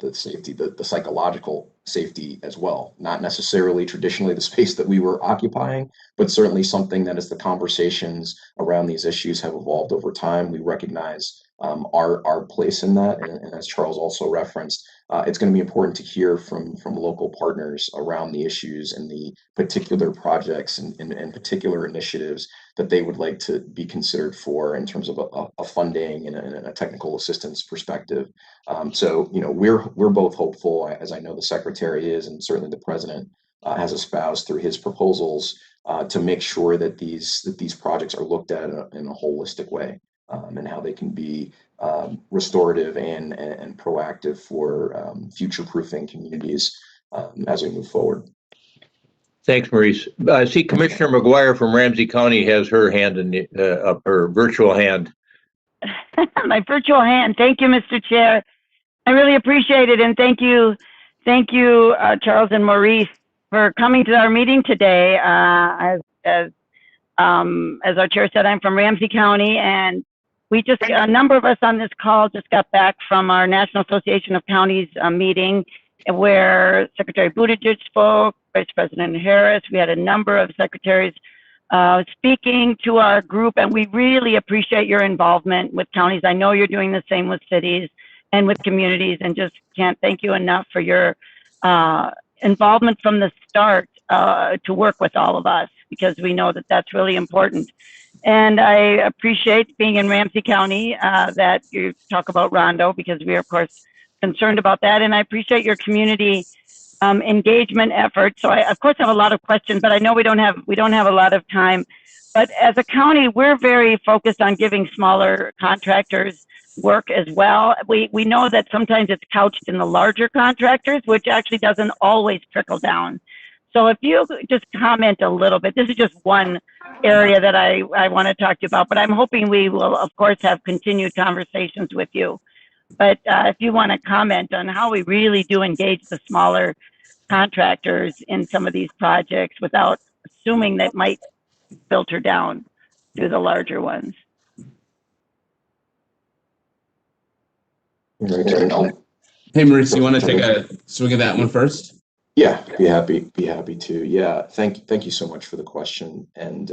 S19: The safety, the psychological safety as well, not necessarily traditionally the space that we were occupying, but certainly something that as the conversations around these issues have evolved over time, we recognize our place in that. And as Charles also referenced, it's going to be important to hear from local partners around the issues and the particular projects and particular initiatives that they would like to be considered for in terms of a funding and a technical assistance perspective. So, we're both hopeful, as I know the secretary is, and certainly the president has espoused through his proposals, to make sure that these projects are looked at in a holistic way, and how they can be restorative and proactive for future-proofing communities as we move forward.
S1: Thanks, Maurice. I see Commissioner McGuire from Ramsey County has her hand up, her virtual hand.
S5: My virtual hand. Thank you, Mr. Chair. I really appreciate it, and thank you, Charles and Maurice, for coming to our meeting today. As our chair said, I'm from Ramsey County, and a number of us on this call just got back from our National Association of Counties meeting, where Secretary Buttigieg spoke, Vice President Harris. We had a number of secretaries speaking to our group, and we really appreciate your involvement with counties. I know you're doing the same with cities and with communities, and just can't thank you enough for your involvement from the start to work with all of us, because we know that that's really important. And I appreciate being in Ramsey County, that you talk about Rondo, because we are, of course, concerned about that. And I appreciate your community engagement efforts. So I, of course, have a lot of questions, but I know we don't have a lot of time. But as a county, we're very focused on giving smaller contractors work as well. We know that sometimes it's couched in the larger contractors, which actually doesn't always trickle down. So if you just comment a little bit, this is just one area that I want to talk to you about, but I'm hoping we will, of course, have continued conversations with you. But if you want to comment on how we really do engage the smaller contractors in some of these projects without assuming that might filter down to the larger ones.
S18: Hey, Maurice, you want to take a swing at that one first?
S19: Yeah, be happy to. Yeah, thank you so much for the question. And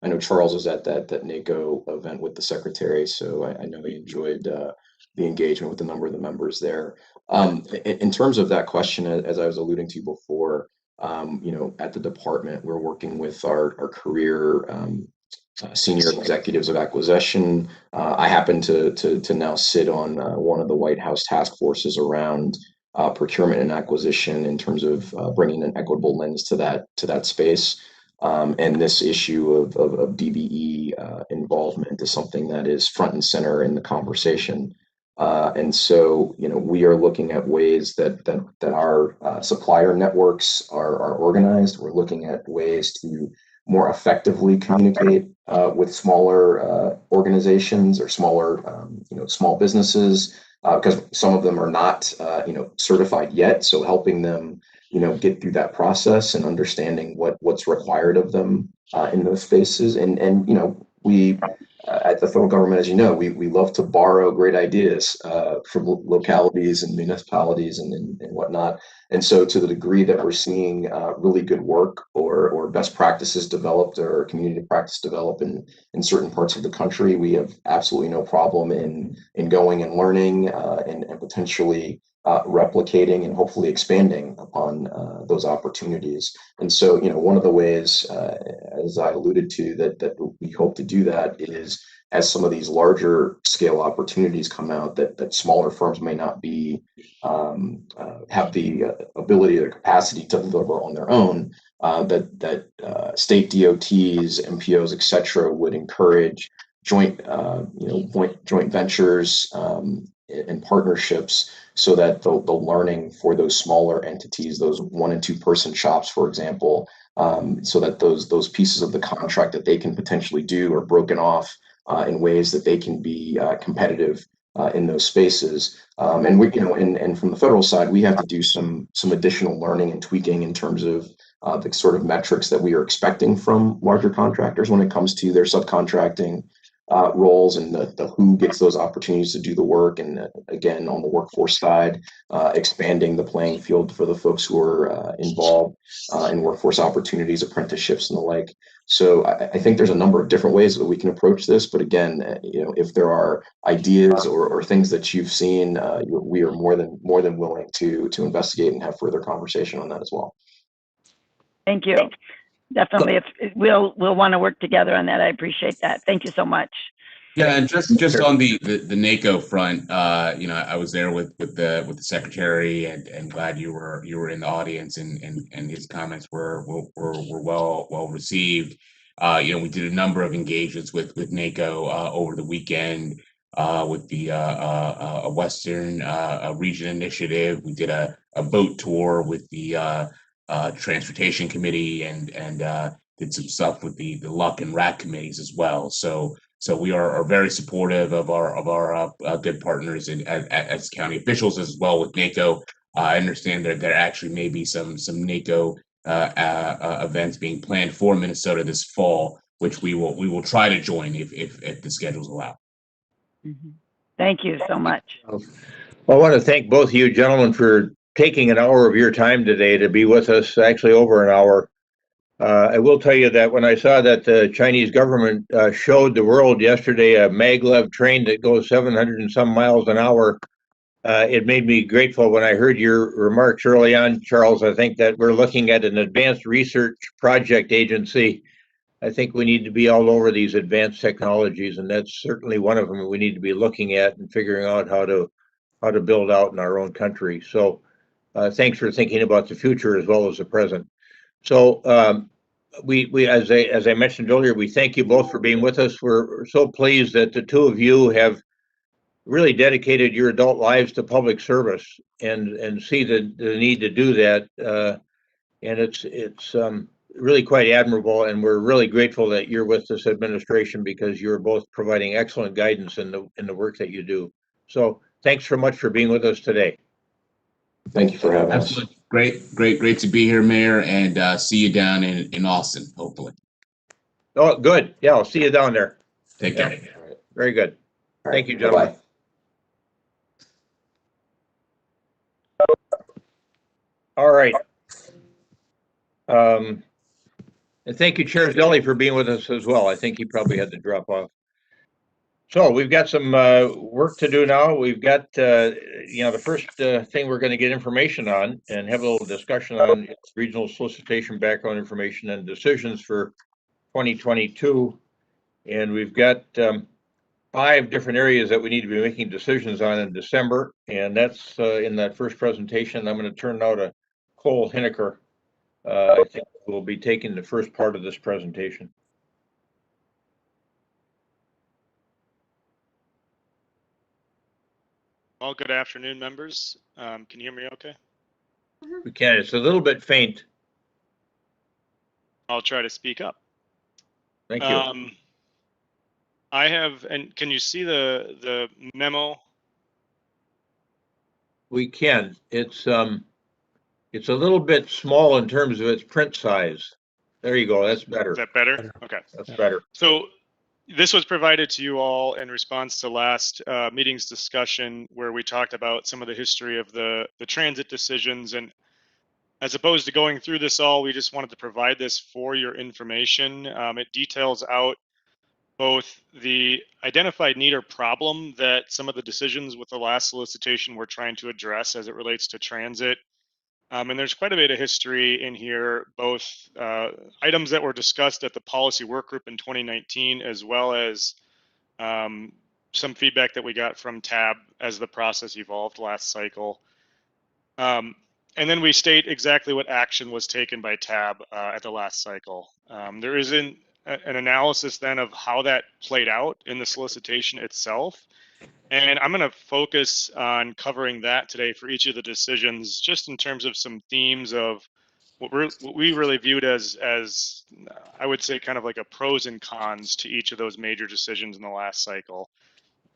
S19: I know Charles was at that NACO event with the secretary, so I know he enjoyed the engagement with a number of the members there. In terms of that question, as I was alluding to before, at the department, we're working with our career senior executives of acquisition. I happen to now sit on one of the White House task forces around procurement and acquisition in terms of bringing an equitable lens to that space. And this issue of DBE involvement is something that is front and center in the conversation. And so, we are looking at ways that our supplier networks are organized. We're looking at ways to more effectively communicate with smaller organizations or smaller, small businesses, because some of them are not, certified yet. So helping them, get through that process and understanding what's required of them in those spaces. And we at the federal government, as you know, we love to borrow great ideas from localities and municipalities and whatnot. And so to the degree that we're seeing really good work or best practices developed or community practice developed in certain parts of the country, we have absolutely no problem in going and learning and potentially replicating and hopefully expanding upon those opportunities. And so, one of the ways, as I alluded to, that we hope to do that is as some of these larger scale opportunities come out that smaller firms may not be have the ability or capacity to deliver on their own, that state DOTs, MPOs, et cetera, would encourage joint ventures and partnerships, so that the learning for those smaller entities, those 1 and 2 person shops, for example, so that those pieces of the contract that they can potentially do are broken off in ways that they can be competitive in those spaces. And we, and from the federal side, we have to do some additional learning and tweaking in terms of the sort of metrics that we are expecting from larger contractors when it comes to their subcontracting, roles and the who gets those opportunities to do the work. And again, on the workforce side, expanding the playing field for the folks who are involved in workforce opportunities, apprenticeships, and the like. So I think there's a number of different ways that we can approach this. But again, if there are ideas or things that you've seen, we are more than willing to investigate and have further conversation on that as well.
S5: Thank you. Definitely, we'll want to work together on that. I appreciate that. Thank you so much.
S18: Yeah, and just on the NACO front, I was there with the secretary, and glad you were in the audience, and his comments were well received. We did a number of engagements with NACO over the weekend with the Western Region Initiative. We did a boat tour with the Transportation Committee, and did some stuff with the Luck and RAC committees as well. So we are very supportive of our good partners as county officials, as well with NACO. I understand that there actually may be some NACO events being planned for Minnesota this fall, which we will try to join if the schedules allow.
S5: Thank you so much.
S1: Well, I want to thank both of you gentlemen for taking an hour of your time today to be with us, actually over an hour. I will tell you that when I saw that the Chinese government showed the world yesterday a maglev train that goes 700 and some miles an hour, it made me grateful when I heard your remarks early on, Charles. I think that we're looking at an advanced research project agency. I think we need to be all over these advanced technologies, and that's certainly one of them we need to be looking at and figuring out how to build out in our own country. So thanks for thinking about the future as well as the present. So we as I mentioned earlier, we thank you both for being with us. We're so pleased that the two of you have really dedicated your adult lives to public service and see the need to do that. And it's really quite admirable, and we're really grateful that you're with this administration, because you're both providing excellent guidance in the work that you do. So thanks so much for being with us today.
S19: Thank you for having us.
S18: Absolutely. Great to be here, Mayor, and see you down in Austin, hopefully.
S1: Oh, good. Yeah, I'll see you down there.
S18: Take care.
S1: Very good.
S19: All right.
S1: Thank you, gentlemen.
S19: Bye-bye.
S1: All right. And thank you, Chair Zelli, for being with us as well. I think he probably had to drop off. So we've got some work to do now. We've got, the first thing we're going to get information on and have a little discussion on regional solicitation background information and decisions for 2022. And we've got 5 different areas that we need to be making decisions on in December. And that's in that first presentation. I'm going to turn now to Cole Hiniker. I think we'll be taking the first part of this presentation.
S20: Well, good afternoon, members. Can you hear me okay?
S1: We can. It's a little bit faint.
S20: I'll try to speak up.
S1: Thank you.
S20: I have, and can you see the memo?
S1: We can. It's a little bit small in terms of its print size. There you go. That's better.
S20: Is that better? Okay.
S1: That's better.
S20: So this was provided to you all in response to last meeting's discussion, where we talked about some of the history of the transit decisions. And as opposed to going through this all, we just wanted to provide this for your information. It details out both the identified need or problem that some of the decisions with the last solicitation were trying to address as it relates to transit. And there's quite a bit of history in here, both items that were discussed at the policy work group in 2019, as well as some feedback that we got from TAB as the process evolved last cycle. And then we state exactly what action was taken by TAB at the last cycle. There isn't an analysis then of how that played out in the solicitation itself. And I'm going to focus on covering that today for each of the decisions, just in terms of some themes of what we really viewed as I would say kind of like a pros and cons to each of those major decisions in the last cycle.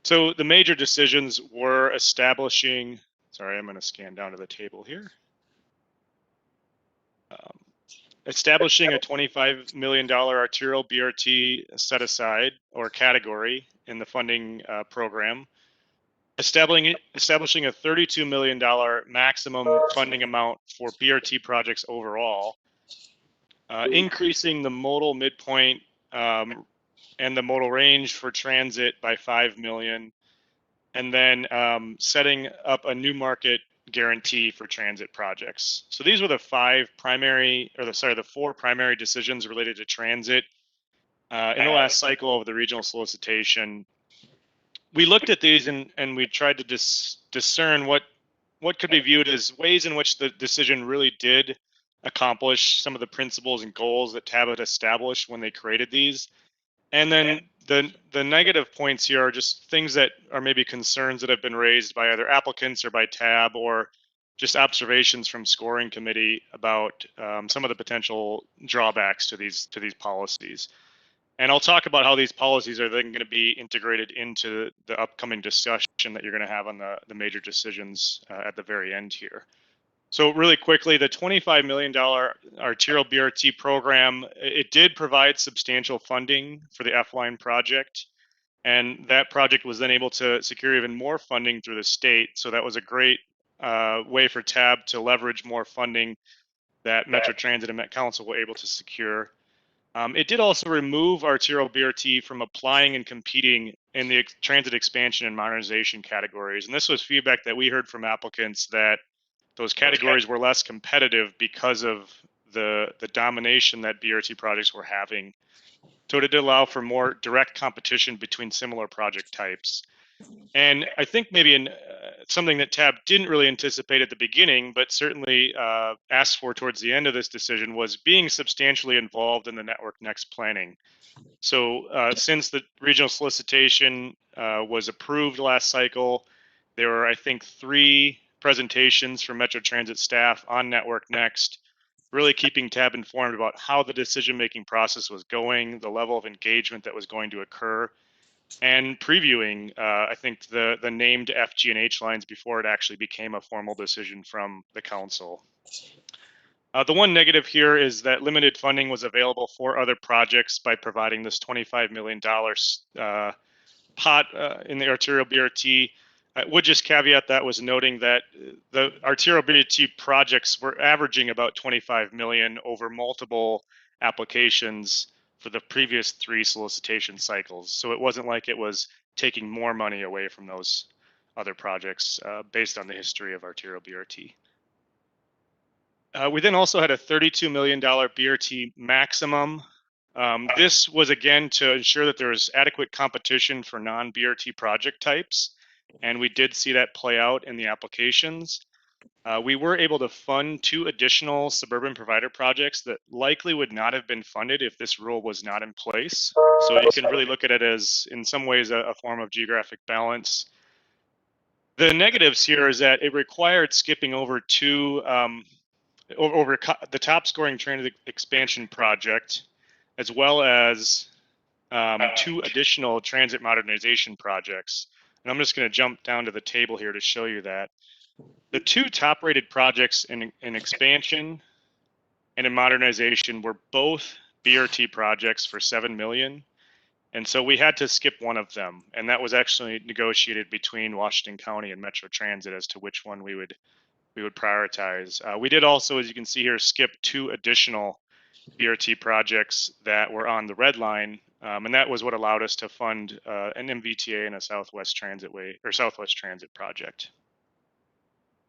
S20: So the major decisions were establishing, sorry, I'm going to scan down to the table here. establishing a $25 million arterial BRT set aside or category in the funding program, establishing a $32 million maximum funding amount for BRT projects overall, increasing the modal midpoint and the modal range for transit by 5 million, and then setting up a new market guarantee for transit projects. So these were the the four primary decisions related to transit in the last cycle of the regional solicitation. We looked at these and we tried to discern what could be viewed as ways in which the decision really did accomplish some of the principles and goals that TAB had established when they created these. And then the negative points here are just things that are maybe concerns that have been raised by either applicants or by TAB, or just observations from scoring committee about some of the potential drawbacks to these policies. And I'll talk about how these policies are then going to be integrated into the upcoming discussion that you're going to have on the major decisions at the very end here. So really quickly, the $25 million arterial BRT program, it did provide substantial funding for the F-line project. And that project was then able to secure even more funding through the state. So that was a great way for TAB to leverage more funding that Metro Transit and Met Council were able to secure. It did also remove arterial BRT from applying and competing in the transit expansion and modernization categories. And this was feedback that we heard from applicants, that those categories were less competitive because of the domination that BRT projects were having. So it did allow for more direct competition between similar project types. And I think maybe something that TAB didn't really anticipate at the beginning, but certainly asked for towards the end of this decision, was being substantially involved in the Network Next planning. So since the regional solicitation was approved last cycle, there were, I think, 3 presentations from Metro Transit staff on Network Next, really keeping TAB informed about how the decision-making process was going, the level of engagement that was going to occur, and previewing, I think, the named FG and H lines before it actually became a formal decision from the council. The one negative here is that limited funding was available for other projects by providing this $25 million pot in the arterial BRT. I would just caveat that was noting that the arterial BRT projects were averaging about 25 million over multiple applications for the previous 3 solicitation cycles. So it wasn't like it was taking more money away from those other projects based on the history of arterial BRT. We then also had a $32 million BRT maximum. This was again to ensure that there was adequate competition for non-BRT project types. And we did see that play out in the applications. We were able to fund 2 additional suburban provider projects that likely would not have been funded if this rule was not in place. So you can really look at it as, in some ways, a form of geographic balance. The negatives here is that it required skipping over 2, over the top scoring transit expansion project, as well as 2 additional transit modernization projects. And I'm just going to jump down to the table here to show you that. The 2 top rated projects in expansion and in modernization were both BRT projects for 7 million. And so we had to skip one of them. And that was actually negotiated between Washington County and Metro Transit as to which one we would prioritize. We did also, as you can see here, skip 2 additional BRT projects that were on the red line. And that was what allowed us to fund an MVTA and a Southwest Transit project.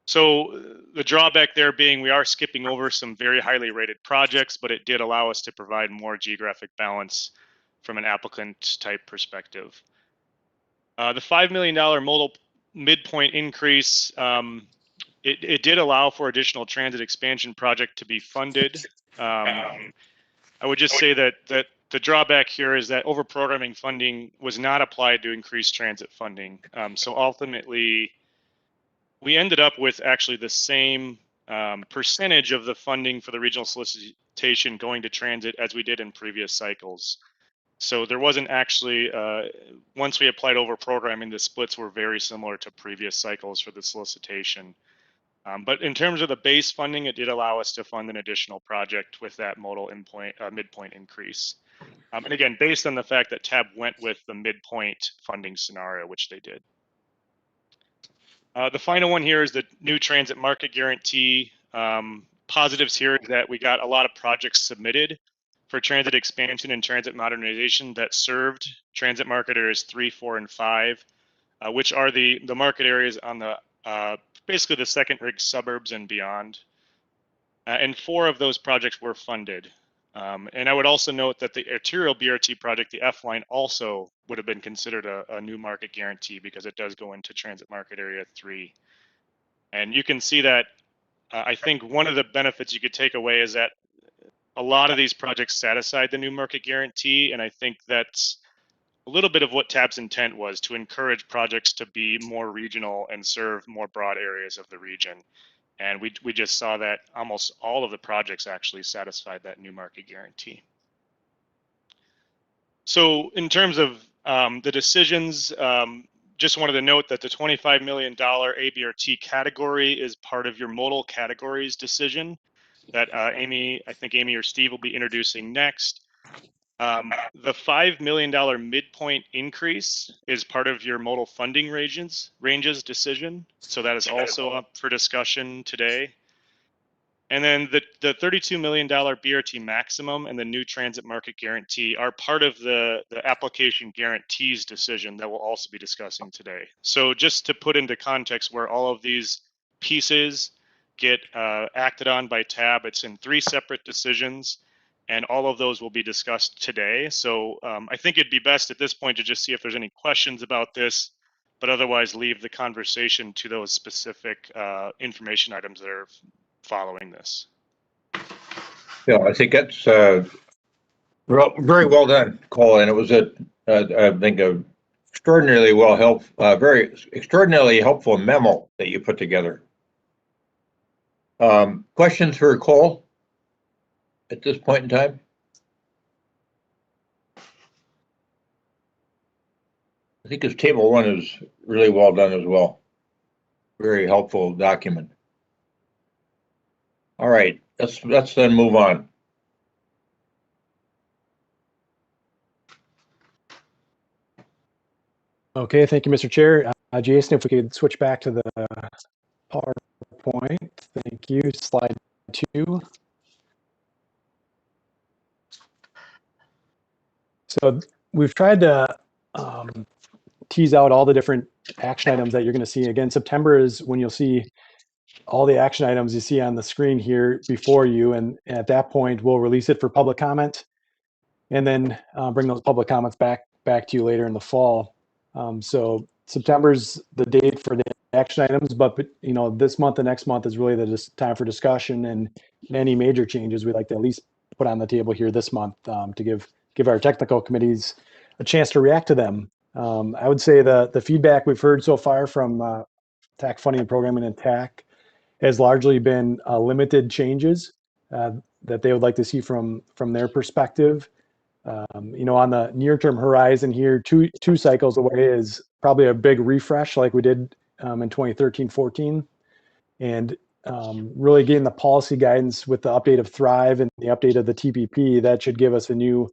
S20: So the drawback there being we are skipping over some very highly rated projects, but it did allow us to provide more geographic balance from an applicant type perspective. The $5 million modal midpoint increase, it did allow for additional transit expansion project to be funded. I would just say that the drawback here is that overprogramming funding was not applied to increase transit funding. So ultimately, we ended up with actually the same percentage of the funding for the regional solicitation going to transit as we did in previous cycles. So there wasn't actually, once we applied overprogramming, the splits were very similar to previous cycles for the solicitation. But in terms of the base funding, it did allow us to fund an additional project with that modal midpoint increase. And again, based on the fact that TAB went with the midpoint funding scenario, which they did. The final one here is the new transit market guarantee. Positives here is that we got a lot of projects submitted for transit expansion and transit modernization that served transit market areas 3, 4, and 5, which are the market areas on the basically the second rig suburbs and beyond. And 4 of those projects were funded. And I would also note that the arterial BRT project, the F line, also would have been considered a new market guarantee because it does go into transit market area 3. And you can see that I think one of the benefits you could take away is that a lot of these projects satisfied the new market guarantee. And I think that's a little bit of what TAB's intent was, to encourage projects to be more regional and serve more broad areas of the region. And we just saw that almost all of the projects actually satisfied that new market guarantee. So in terms of the decisions, just wanted to note that the $25 million ABRT category is part of your modal categories decision that I think Amy or Steve will be introducing next. The $5 million midpoint increase is part of your modal funding ranges decision. So that is also up for discussion today. And then the $32 million BRT maximum and the new transit market guarantee are part of the application guarantees decision that we'll also be discussing today. So just to put into context where all of these pieces get acted on by TAB, it's in 3 separate decisions, and all of those will be discussed today. So I think it'd be best at this point to just see if there's any questions about this, but otherwise leave the conversation to those specific information items that are following this.
S1: Yeah, I think that's very well done, Cole, and it was I think a extraordinarily very extraordinarily helpful memo that you put together. Questions for Cole at this point in time? I think his table 1 is really well done as well. Very helpful document. All right, let's then move on.
S21: Okay, thank you, Mr. Chair. Jason, if we could switch back to the PowerPoint. Thank you. Slide 2. So we've tried to tease out all the different action items that you're going to see. Again, September is when you'll see all the action items you see on the screen here before you, and at that point we'll release it for public comment, and then bring those public comments back to you later in the fall. So September's the date for the action items, but you know, this month and next month is really the time for discussion, and any major changes we'd like to at least put on the table here this month to give our technical committees a chance to react to them. I would say the feedback we've heard so far from TAC funding and programming and TAC has largely been limited changes that they would like to see from their perspective. You know, on the near-term horizon here, two cycles away is probably a big refresh like we did in 2013-14, and really getting the policy guidance with the update of Thrive and the update of the TPP. That should give us some new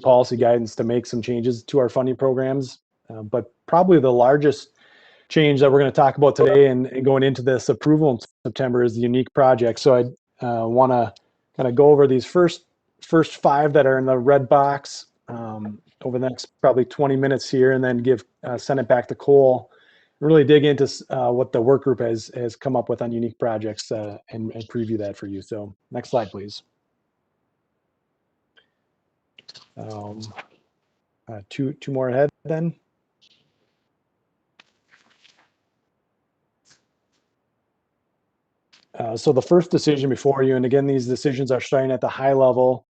S21: policy guidance to make some changes to our funding programs. But probably the largest change that we're going to talk about today and going into this approval in September is the unique project. So I want to kind of go over these first 5 that are in the red box over the next probably 20 minutes here, and then send it back to Cole, really dig into what the work group has come up with on unique projects and preview that for you. So next slide, please. Two more ahead then. So the first decision before you, and again, these decisions are starting at the high level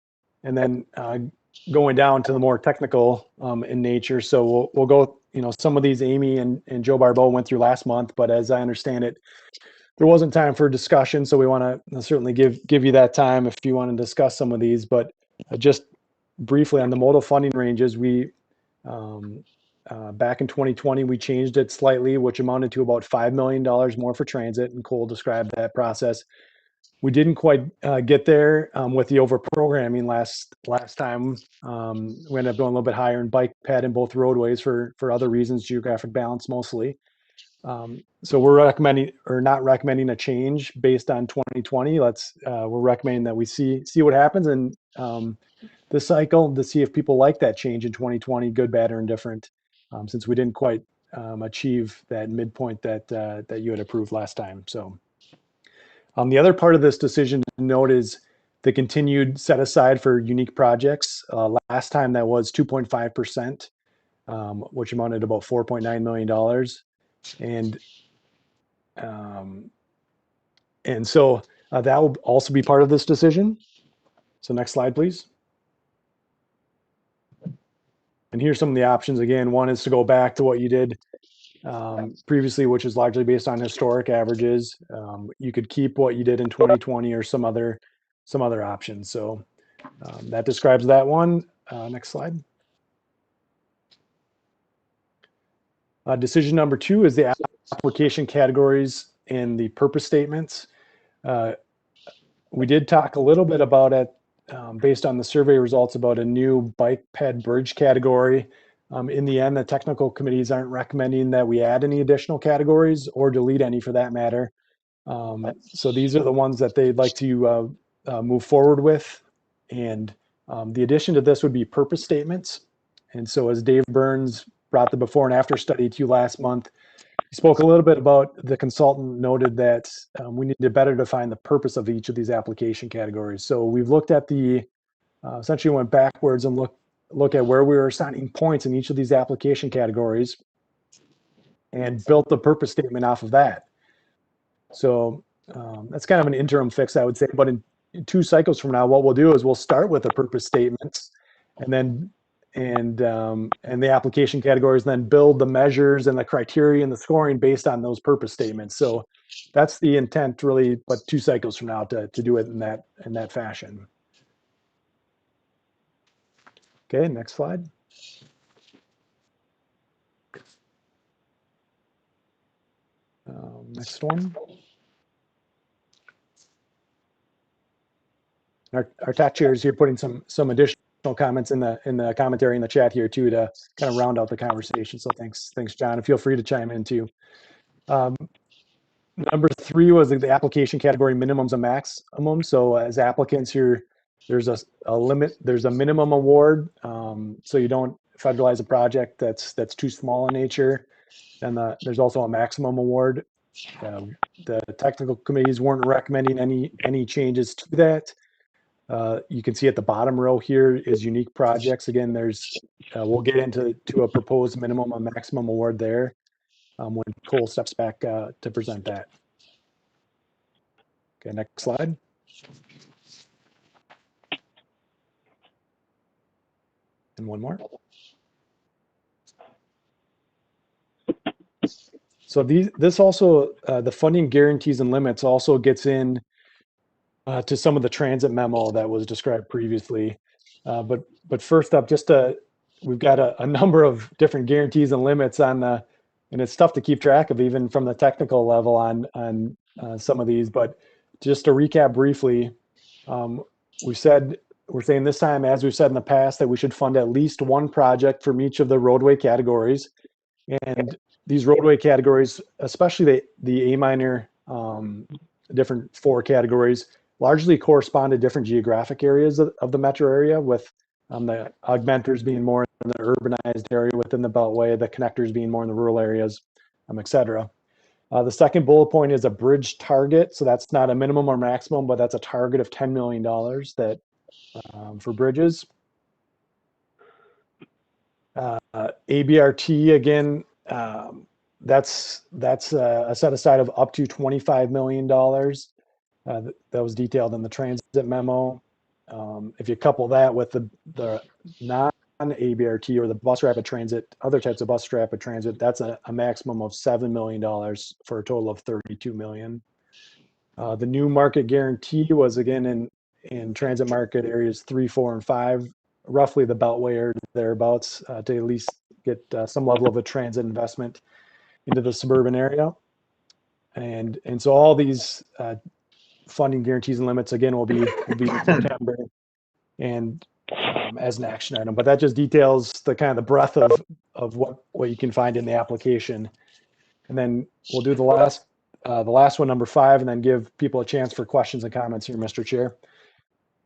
S21: and then going down to the more technical in nature. So we'll go, you know, some of these Amy and Joe Barbeau went through last month, but as I understand it, there wasn't time for discussion. So we want to certainly give you that time if you want to discuss some of these. But just briefly on the modal funding ranges, we back in 2020, we changed it slightly, which amounted to about $5 million more for transit, and Cole described that process. We didn't quite get there with the over programming last time. We ended up going a little bit higher in bike ped in both roadways for other reasons, geographic balance mostly. So we're recommending or not recommending a change based on 2020. We're recommending that we see what happens in this cycle to see if people like that change in 2020, good, bad, or indifferent, since we didn't quite achieve that midpoint that you had approved last time. So. The other part of this decision to note is the continued set aside for unique projects. Last time that was 2.5%, which amounted to about $4.9 million. And so that will also be part of this decision. So next slide, please. And here's some of the options. Again, one is to go back to what you did previously, which is largely based on historic averages. You could keep what you did in 2020 or some other options. So that describes that one. Next slide. Decision number 2 is the application categories and the purpose statements. We did talk a little bit about it based on the survey results about a new bike ped bridge category. In the end, the technical committees aren't recommending that we add any additional categories or delete any for that matter. So these are the ones that they'd like to move forward with. And the addition to this would be purpose statements. And so as Dave Burns brought the before and after study to you last month, he spoke a little bit about the consultant noted that we need to better define the purpose of each of these application categories. So we've looked at essentially went backwards and look at where we were assigning points in each of these application categories and built the purpose statement off of that. So that's kind of an interim fix, I would say. But in 2 cycles from now, what we'll do is we'll start with the purpose statements and then and the application categories, then build the measures and the criteria and the scoring based on those purpose statements. So that's the intent, really, but 2 cycles from now to do it in that fashion. Okay, next slide. Next one. Our tech chair is here putting some additional comments in the commentary in the chat here too to kind of round out the conversation. So thanks, John. And feel free to chime in too. Number 3 was the application category minimums and maximums. So as applicants here, there's a limit, there's a minimum award. So you don't federalize a project that's too small in nature. And there's also a maximum award. The technical committees weren't recommending any changes to that. You can see at the bottom row here is unique projects. Again, we'll get into a proposed minimum and maximum award there when Cole steps back to present that. Okay, next slide. And one more. So this also, the funding guarantees and limits also gets in to some of the transit memo that was described previously. But first up, we've got a number of different guarantees and limits and it's tough to keep track of even from the technical level on some of these. But just to recap briefly, we're saying this time, as we've said in the past, that we should fund at least 1 project from each of the roadway categories. And these roadway categories, especially the A minor, different 4 categories, largely correspond to different geographic areas of the metro area, with the augmenters being more in the urbanized area within the Beltway, the connectors being more in the rural areas, et cetera. The second bullet point is a bridge target. So that's not a minimum or maximum, but that's a target of $10 million that for bridges. ABRT, again, that's a set aside of up to $25 million. That was detailed in the transit memo. If you couple that with the non-ABRT or the bus rapid transit, other types of bus rapid transit, that's a maximum of $7 million for a total of $32 million. The new market guarantee was again in transit market areas 3, 4, and 5, roughly the Beltway or thereabouts, to at least get some level of a transit investment into the suburban area. And so all these funding guarantees and limits, again, will be in September and as an action item. But that just details the kind of the breadth of what you can find in the application. And then we'll do the last one, number 5, and then give people a chance for questions and comments here, Mr. Chair.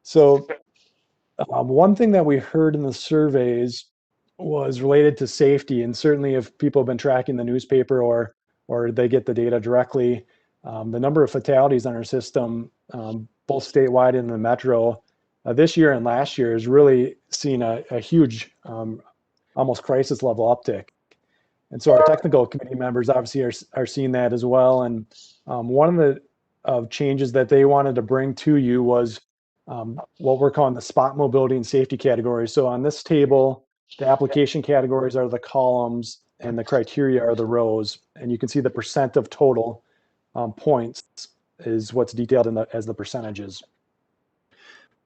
S21: So one thing that we heard in the surveys was related to safety, and certainly if people have been tracking the newspaper or they get the data directly, the number of fatalities on our system, both statewide and in the metro, this year and last year has really seen a huge, almost crisis level uptick. And so our technical committee members obviously are seeing that as well. And one of the changes that they wanted to bring to you was what we're calling the spot mobility and safety categories. So on this table, the application categories are the columns and the criteria are the rows. And you can see the percent of total points is what's detailed as the percentages.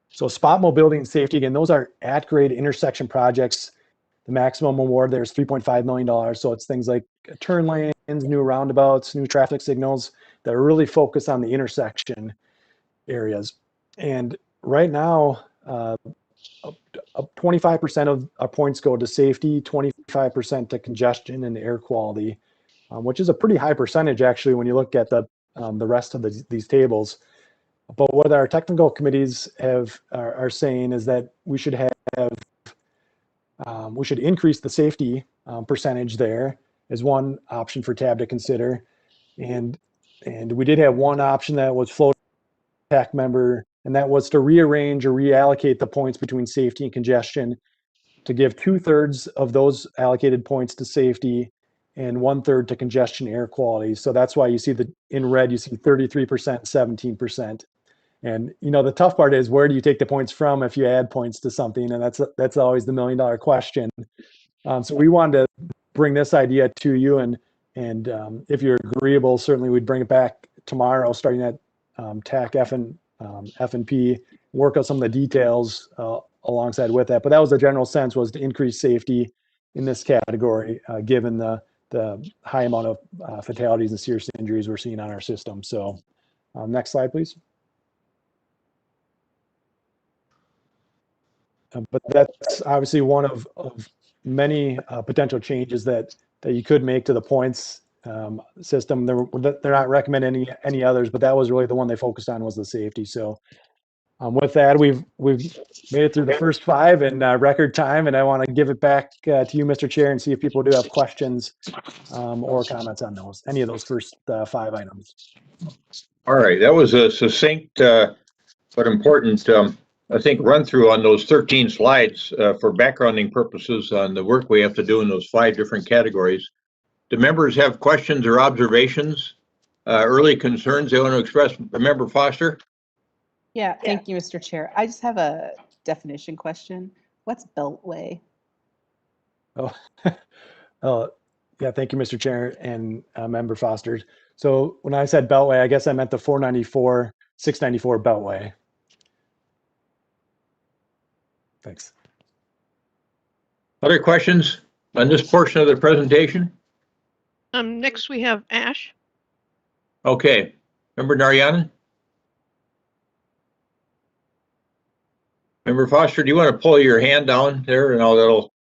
S21: So spot mobility and safety, again, those are at-grade intersection projects. The maximum award there is $3.5 million. So it's things like turn lanes, new roundabouts, new traffic signals that are really focused on the intersection areas. And right now, 25% of our points go to safety, 25% to congestion and air quality, which is a pretty high percentage actually when you look at the rest of these tables. But what our technical committees are saying is that we should we should increase the safety percentage there as one option for TAB to consider. And we did have one option that was floated by a TAC member, and that was to rearrange or reallocate the points between safety and congestion to give 2/3 of those allocated points to safety and 1/3 to congestion air quality. So that's why you see in red, you see 33%, 17%. And the tough part is, where do you take the points from if you add points to something? And that's always the $1 million question. So we wanted to bring this idea to you, and if you're agreeable, certainly we'd bring it back tomorrow, starting at TAC F and P, work out some of the details alongside with that. But that was the general sense, was to increase safety in this category, given the high amount of fatalities and serious injuries we're seeing on our system. So next slide, please. But that's obviously one of many potential changes that you could make to the points system. They're not recommending any others, but that was really the one they focused on, was the safety. So with that, we've made it through the first 5 in record time, and I want to give it back to you, Mr. Chair, and see if people do have questions or comments on any of those first 5 items.
S1: All right, that was a succinct but important I think run through on those 13 slides for backgrounding purposes on the work we have to do in those 5 different categories. Do members have questions or observations, early concerns they want to express? Member Foster?
S15: Yeah, thank you, Mr. Chair. I just have a definition question. What's Beltway?
S21: Oh, yeah, thank you, Mr. Chair and Member Foster. So when I said Beltway, I guess I meant the 494, 694 Beltway. Thanks.
S1: Other questions on this portion of the presentation?
S13: Next we have Ash.
S1: Okay, Member Naryanan? Member Foster, do you want to pull your hand down there, and that'll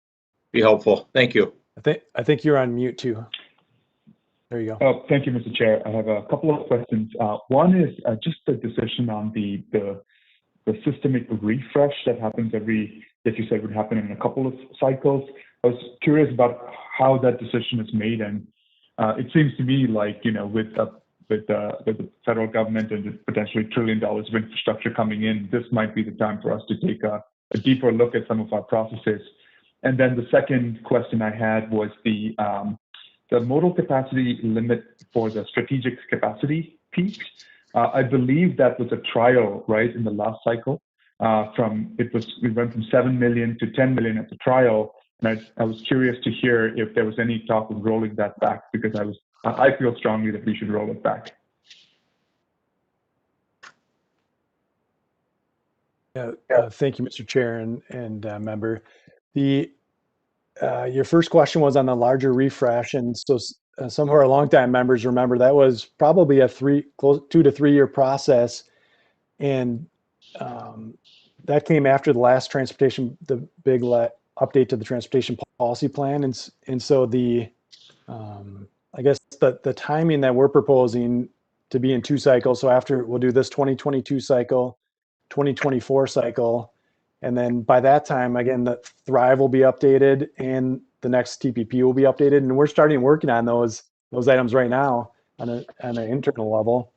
S1: be helpful? Thank you.
S21: I think you're on mute too. There you go.
S11: Oh, thank you, Mr. Chair. I have a couple of questions. One is just the decision on the systemic refresh that happens that you said would happen in a couple of cycles. I was curious about how that decision is made, and it seems to me like, with the federal government and potentially $1 trillion of infrastructure coming in, this might be the time for us to take a deeper look at some of our processes. And then the second question I had was the modal capacity limit for the strategic capacity piece. I believe that was a trial, right, in the last cycle. We went from 7 million to 10 million at the trial, and I was curious to hear if there was any talk of rolling that back, because I feel strongly that we should roll it back.
S21: Thank you, Mr. Chair and member. your first question was on the larger refresh, and so some of our longtime members remember that was probably a 2 to 3 year process, and that came after the last the big update to the transportation policy plan, and so the I guess the timing that we're proposing to be in 2 cycles. So after we'll do this 2022 cycle, 2024 cycle, and then by that time, again, the Thrive will be updated and the next TPP will be updated. And we're starting working on those items right now on an internal level.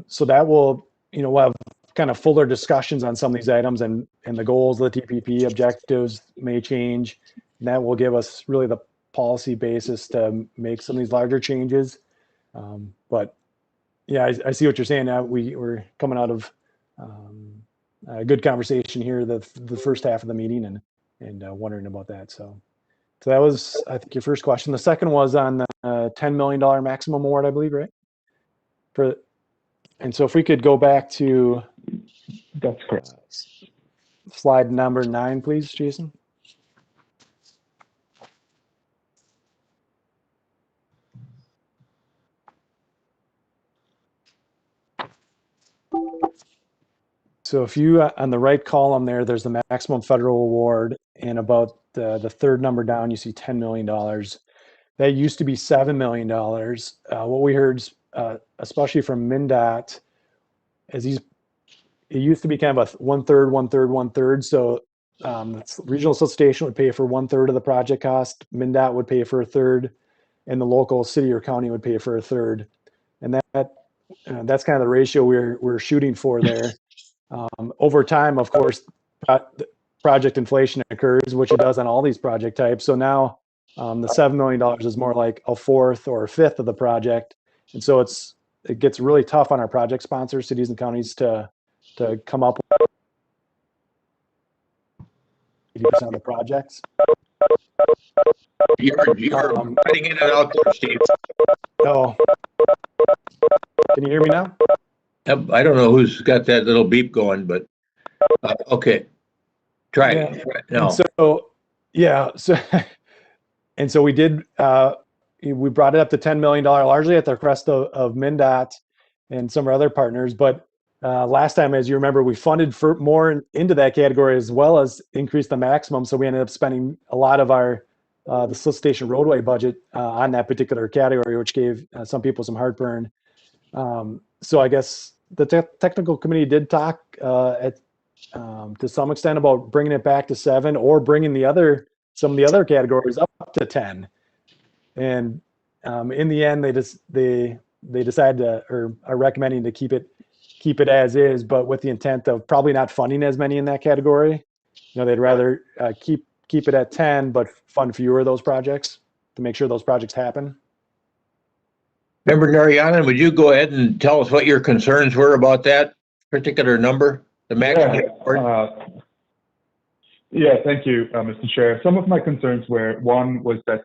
S21: So that will, we'll have kind of fuller discussions on some of these items, and the goals of the TPP objectives may change. And that will give us really the policy basis to make some of these larger changes. But yeah, I see what you're saying. Now we're coming out of a good conversation here, the first half of the meeting, and wondering about that. So that was, I think, your first question. The second was on the $10 million maximum award, I believe, right? And so if we could go back to
S11: that's correct.
S21: Slide number 9, please, Jason. So if you, on the right column there's the maximum federal award, and about the third number down, you see $10 million. That used to be $7 million. What we heard, especially from MnDOT, is it used to be kind of a 1/3, 1/3, 1/3. So Regional Solicitation would pay for 1/3 of the project cost, MnDOT would pay for 1/3, and the local city or county would pay for 1/3. And that's kind of the ratio we're shooting for there. Over time, of course, project inflation occurs, which it does on all these project types. So now the $7 million is more like 1/4 or 1/5 of the project. And so it gets really tough on our project sponsors, cities and counties, to come up with 80% of the projects.
S1: You're cutting in and out there, Steve.
S21: Oh, can you hear me now?
S1: I don't know who's got that little beep going, but okay. Try it. No.
S21: And so we did, we brought it up to $10 million, largely at the request of MnDOT and some of our other partners. But last time, as you remember, we funded for more into that category, as well as increased the maximum. So we ended up spending a lot of the solicitation roadway budget on that particular category, which gave some people some heartburn. So I guess the technical committee did talk to some extent about bringing it back to 7, or bringing some of the other categories up to 10. And in the end, they decided to, or are recommending to keep it as is, but with the intent of probably not funding as many in that category. They'd rather keep it at 10, but fund fewer of those projects to make sure those projects happen.
S1: Member Narayanan, would you go ahead and tell us what your concerns were about that particular number, the maximum?
S11: Yeah, thank you, Mr. Chair. Some of my concerns were, one was that,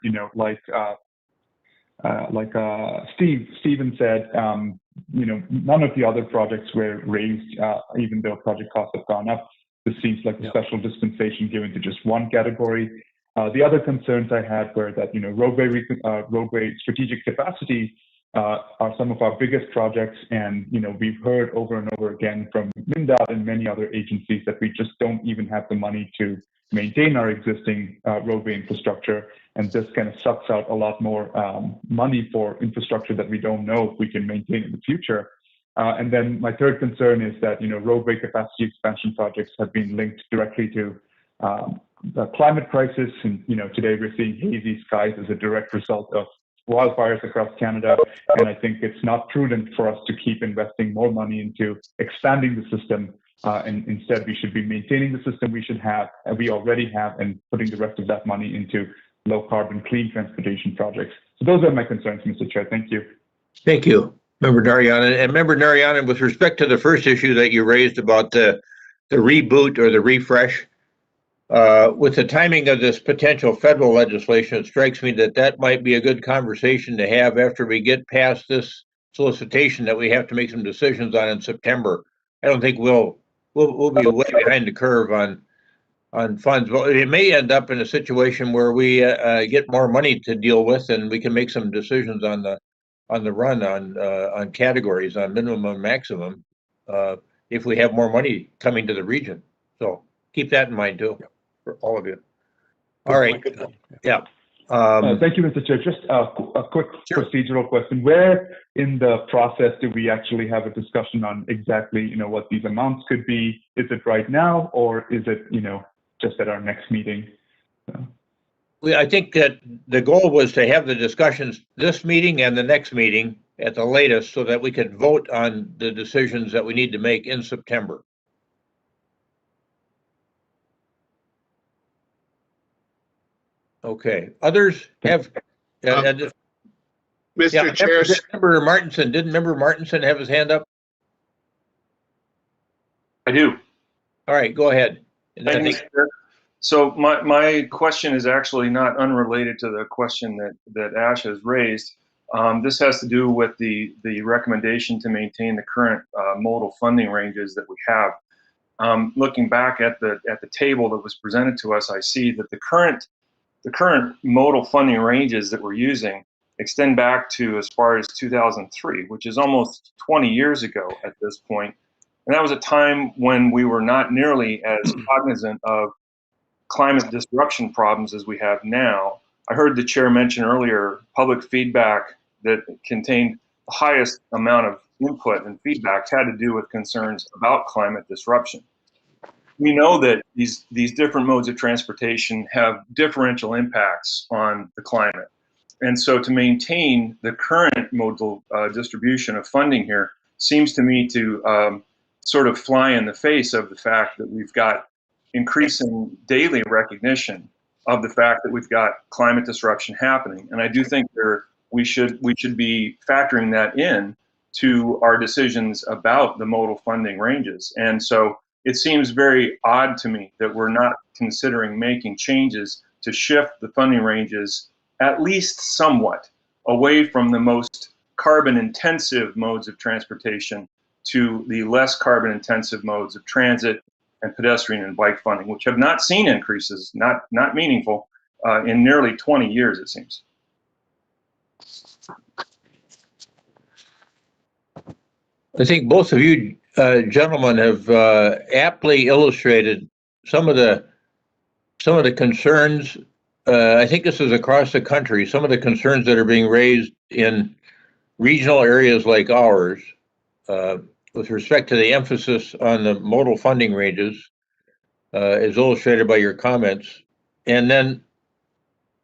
S11: Stephen said, none of the other projects were raised, even though project costs have gone up. This seems like a special dispensation given to just one category. The other concerns I had were that, roadway strategic capacity are some of our biggest projects. And, we've heard over and over again from MnDOT and many other agencies that we just don't even have the money to maintain our existing roadway infrastructure. And this kind of sucks out a lot more money for infrastructure that we don't know if we can maintain in the future. And then my third concern is that, roadway capacity expansion projects have been linked directly to the climate crisis. And, today we're seeing hazy skies as a direct result of wildfires across Canada. And I think it's not prudent for us to keep investing more money into expanding the system. And instead, we should be maintaining the system we already have, and putting the rest of that money into low carbon, clean transportation projects. So those are my concerns, Mr. Chair. Thank you.
S1: Thank you, Member Narayanan. And Member Narayanan, with respect to the first issue that you raised about the reboot or the refresh, with the timing of this potential federal legislation, it strikes me that might be a good conversation to have after we get past this solicitation that we have to make some decisions on in September. I don't think we'll be way behind the curve on funds. Well, it may end up in a situation where we get more money to deal with, and we can make some decisions on the run on categories, on minimum and maximum, if we have more money coming to the region. So keep that in mind too, for all of you. All right. Yeah.
S11: Thank you, Mr. Chair. Just a quick procedural question. Where in the process do we actually have a discussion on exactly, what these amounts could be? Is it right now, or is it, just at our next meeting?
S1: I think that the goal was to have the discussions this meeting and the next meeting at the latest, so that we could vote on the decisions that we need to make in September. Okay, others have.
S4: Mr.
S1: Chair, didn't Member Martinson have his hand up?
S3: I do.
S1: All right, go ahead.
S3: Thank you, Mr. Chair. So my question is actually not unrelated to the question that Ash has raised. This has to do with the recommendation to maintain the current modal funding ranges that we have. Looking back at the table that was presented to us, I see that the current modal funding ranges that we're using extend back to as far as 2003, which is almost 20 years ago at this point. And that was a time when we were not nearly as cognizant of climate disruption problems as we have now. I heard the chair mention earlier public feedback that contained the highest amount of input and feedback had to do with concerns about climate disruption. We know that these different modes of transportation have differential impacts on the climate. And so to maintain the current modal distribution of funding here seems to me to sort of fly in the face of the fact that we've got increasing daily recognition of the fact that we've got climate disruption happening. And I do think we should be factoring that in to our decisions about the modal funding ranges. And so it seems very odd to me that we're not considering making changes to shift the funding ranges at least somewhat away from the most carbon intensive modes of transportation to the less carbon intensive modes of transit and pedestrian and bike funding, which have not seen increases, not meaningful, in nearly 20 years, it seems.
S1: I think both of you gentlemen have aptly illustrated some of the concerns. I think this is across the country. Some of the concerns that are being raised in regional areas like ours, with respect to the emphasis on the modal funding ranges, is illustrated by your comments. And then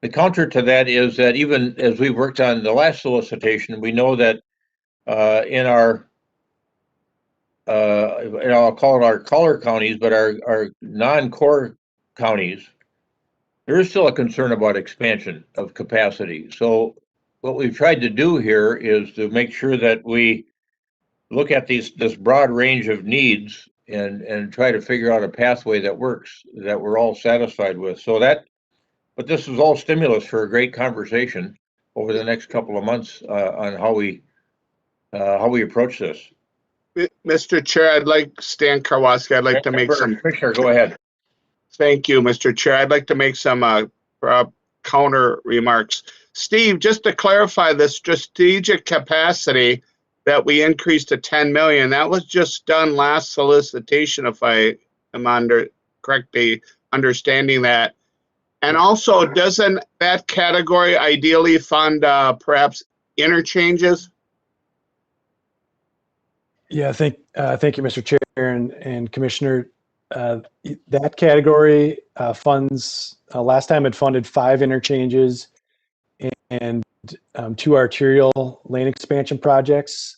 S1: the counter to that is that even as we've worked on the last solicitation, we know that in our I'll call it our color counties, but our non-core counties, there is still a concern about expansion of capacity. So what we've tried to do here is to make sure that we look at this broad range of needs and try to figure out a pathway that works, that we're all satisfied with. But this is all stimulus for a great conversation over the next couple of months on how we approach this.
S4: Mr. Chair, Stan Karwoski, I'd like to make some.
S1: Commissioner, go ahead.
S4: Thank you, Mr. Chair. I'd like to make some counter remarks. Steve, just to clarify the strategic capacity that we increased to 10 million, that was just done last solicitation, if I am correctly understanding that. And also, doesn't that category ideally fund perhaps interchanges?
S21: Yeah, thank you, Mr. Chair and Commissioner. That category funds, last time it funded 5 interchanges and 2 arterial lane expansion projects.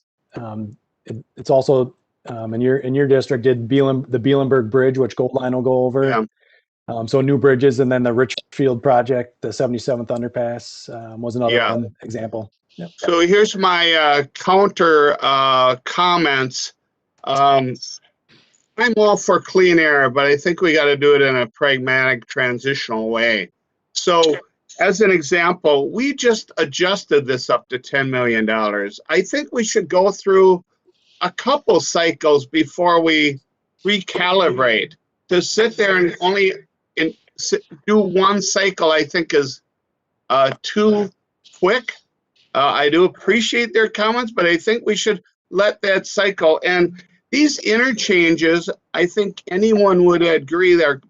S21: It's also in your district did the Bielenberg Bridge, which Gold Line will go over. Yeah. So new bridges, and then the Richfield project, the 77th underpass was another example. Yep.
S4: So here's my counter comments. I'm all for clean air, but I think we got to do it in a pragmatic, transitional way. So as an example, we just adjusted this up to $10 million. I think we should go through a couple cycles before we recalibrate. To sit there and only do one cycle, I think, is too quick. I do appreciate their comments, but I think we should let that cycle. And these interchanges, I think anyone would agree, they're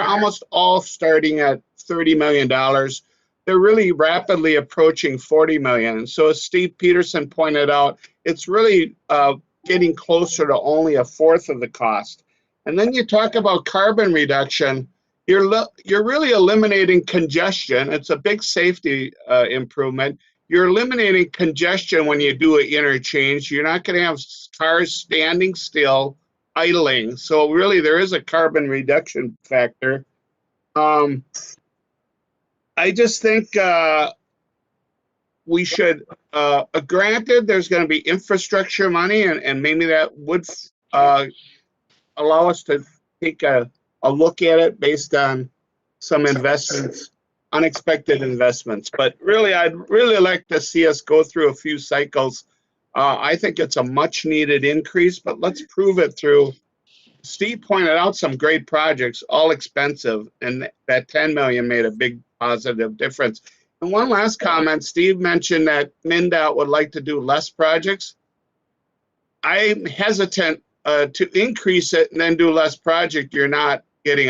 S4: almost all starting at $30 million. They're really rapidly approaching 40 million. So as Steve Peterson pointed out, it's really getting closer to only a fourth of the cost. And then you talk about carbon reduction, you're really eliminating congestion. It's a big safety improvement. You're eliminating congestion when you do an interchange. You're not going to have cars standing still, idling. So really, there is a carbon reduction factor. I just think we should, granted, there's going to be infrastructure money, and maybe that would allow us to take a look at it based on some investments, unexpected investments. But really, I'd really like to see us go through a few cycles. I think it's a much needed increase, but let's prove it through. Steve pointed out some great projects, all expensive, and that 10 million made a big positive difference. And one last comment, Steve mentioned that MnDOT would like to do less projects. I'm hesitant to increase it and then do less project. You're not getting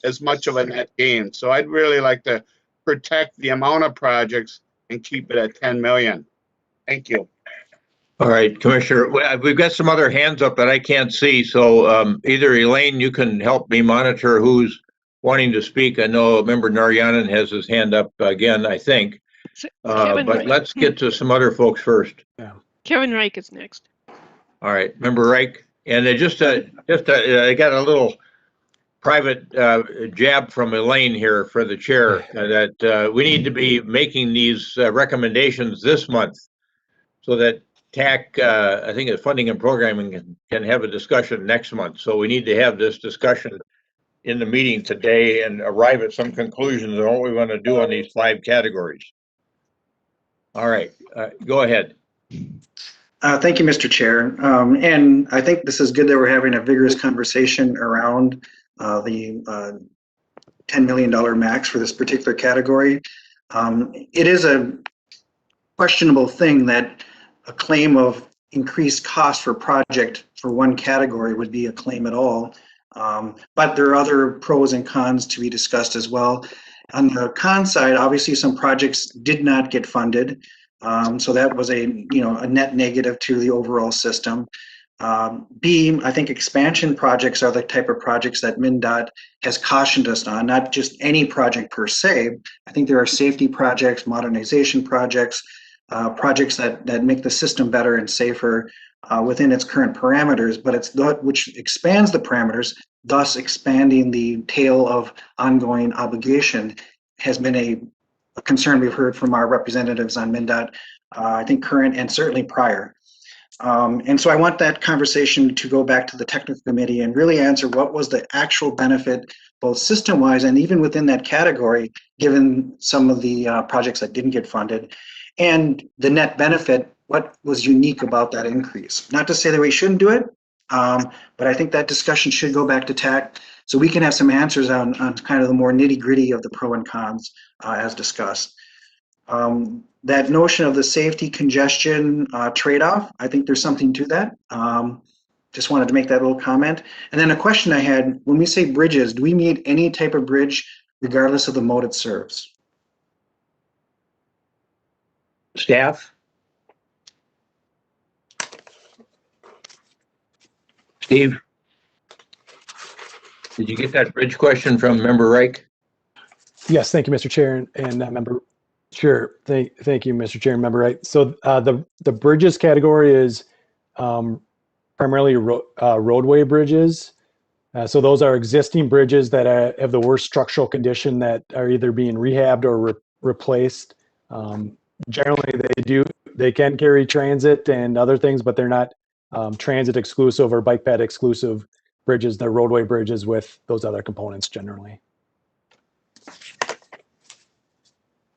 S4: as much of a net gain. So I'd really like to protect the amount of projects and keep it at 10 million. Thank you.
S1: All right, Commissioner, we've got some other hands up that I can't see. So either Elaine, you can help me monitor who's wanting to speak. I know Member Naryanan has his hand up again, I think. But let's get to some other folks first.
S21: Yeah.
S13: Kevin Reich is next.
S1: All right, Member Reich. And I got a little private jab from Elaine here for the chair that we need to be making these recommendations this month so that TAC, I think it's Funding and Programming, can have a discussion next month. So we need to have this discussion in the meeting today and arrive at some conclusions on what we want to do on these 5 categories. All right, go ahead.
S12: Thank you, Mr. Chair. And I think this is good that we're having a vigorous conversation around the $10 million max for this particular category. It is a questionable thing that a claim of increased cost for project for one category would be a claim at all. But there are other pros and cons to be discussed as well. On the con side, obviously some projects did not get funded. So that was a net negative to the overall system. B, I think expansion projects are the type of projects that MnDOT has cautioned us on, not just any project per se. I think there are safety projects, modernization projects, projects that make the system better and safer within its current parameters, but it's that which expands the parameters, thus expanding the tail of ongoing obligation has been a concern we've heard from our representatives on MnDOT, I think current and certainly prior. And so I want that conversation to go back to the technical committee and really answer what was the actual benefit, both system-wise and even within that category, given some of the projects that didn't get funded, and the net benefit, what was unique about that increase. Not to say that we shouldn't do it, but I think that discussion should go back to TAC so we can have some answers on kind of the more nitty-gritty of the pro and cons as discussed. That notion of the safety congestion trade-off, I think there's something to that. Just wanted to make that little comment. And then a question I had, when we say bridges, do we mean any type of bridge regardless of the mode it serves?
S1: Staff? Steve? Did you get that bridge question from Member Reich?
S21: Yes, thank you, Mr. Chair, and that member. Sure, thank you, Mr. Chair and Member Reich. So the bridges category is primarily roadway bridges. So those are existing bridges that have the worst structural condition that are either being rehabbed or replaced. Generally, they can carry transit and other things, but they're not transit exclusive or bike ped exclusive bridges. They're roadway bridges with those other components generally.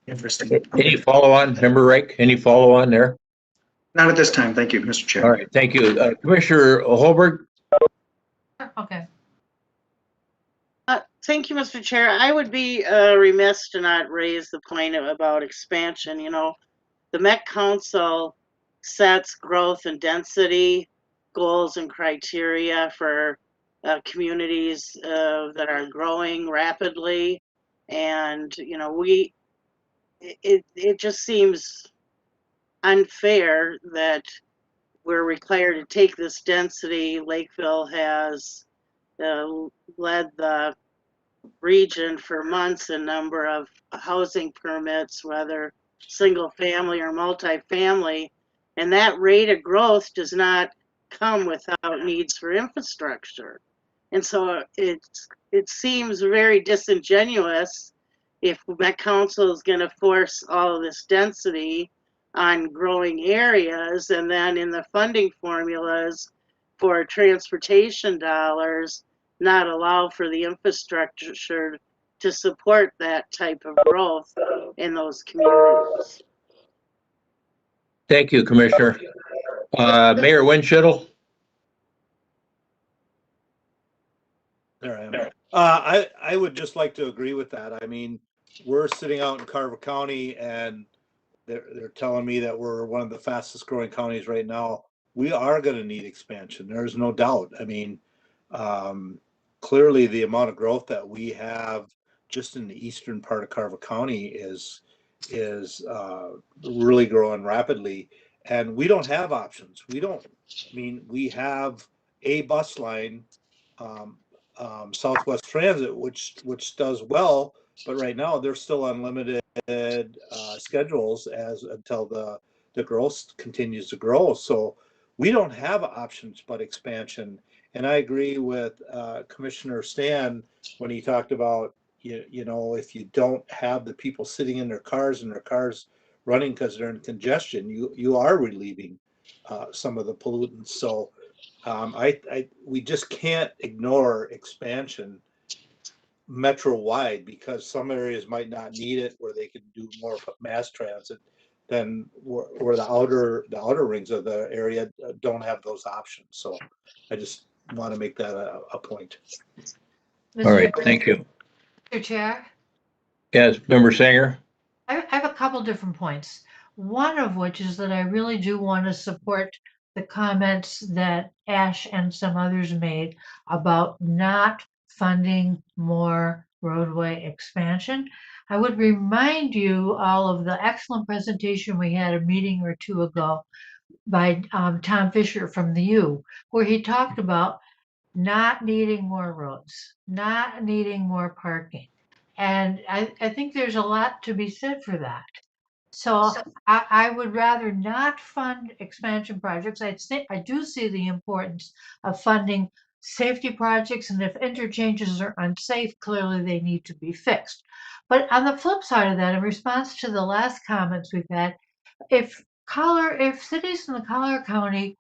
S12: Interesting.
S1: Any follow-on, Member Reich? Any follow-on there?
S12: Not at this time. Thank you, Mr. Chair.
S1: All right, thank you. Commissioner Holberg?
S17: Okay.
S14: Thank you, Mr. Chair. I would be remiss to not raise the point about expansion. You know, the Met Council sets growth and density goals and criteria for communities that are growing rapidly. And, you know, it just seems unfair that we're required to take this density. Lakeville has led the region for months in number of housing permits, whether single family or multifamily, and that rate of growth does not come without needs for infrastructure. And so it seems very disingenuous if Met Council is going to force all of this density on growing areas, and then in the funding formulas for transportation dollars, not allow for the infrastructure to support that type of growth in those communities.
S1: Thank you, Commissioner. Mayor Winchittle?
S22: There I am. I would just like to agree with that. I mean, we're sitting out in Carver County and they're telling me that we're one of the fastest growing counties right now. We are going to need expansion. There's no doubt. I mean, clearly the amount of growth that we have just in the eastern part of Carver County is really growing rapidly, and we don't have options. We have a bus line, Southwest Transit, which does well, but right now they're still on limited schedules until the growth continues to grow. So we don't have options but expansion. And I agree with Commissioner Stan when he talked about, you know, if you don't have the people sitting in their cars and their cars running because they're in congestion, you are relieving some of the pollutants. So we just can't ignore expansion metro-wide because some areas might not need it where they can do more mass transit than where the outer rings of the area don't have those options. So I just want to make that a point.
S1: All right, thank you.
S17: Mr. Chair,
S1: Yes, Member Sanger?
S17: I have a couple different points. One of which is that I really do want to support the comments that Ash and some others made about not funding more roadway expansion. I would remind you all of the excellent presentation we had a meeting or two ago by Tom Fisher from the U, where he talked about not needing more roads, not needing more parking. And I think there's a lot to be said for that. So I would rather not fund expansion projects. I do see the importance of funding safety projects, and if interchanges are unsafe, clearly they need to be fixed. But on the flip side of that, in response to the last comments we've had, if cities in the Collier County,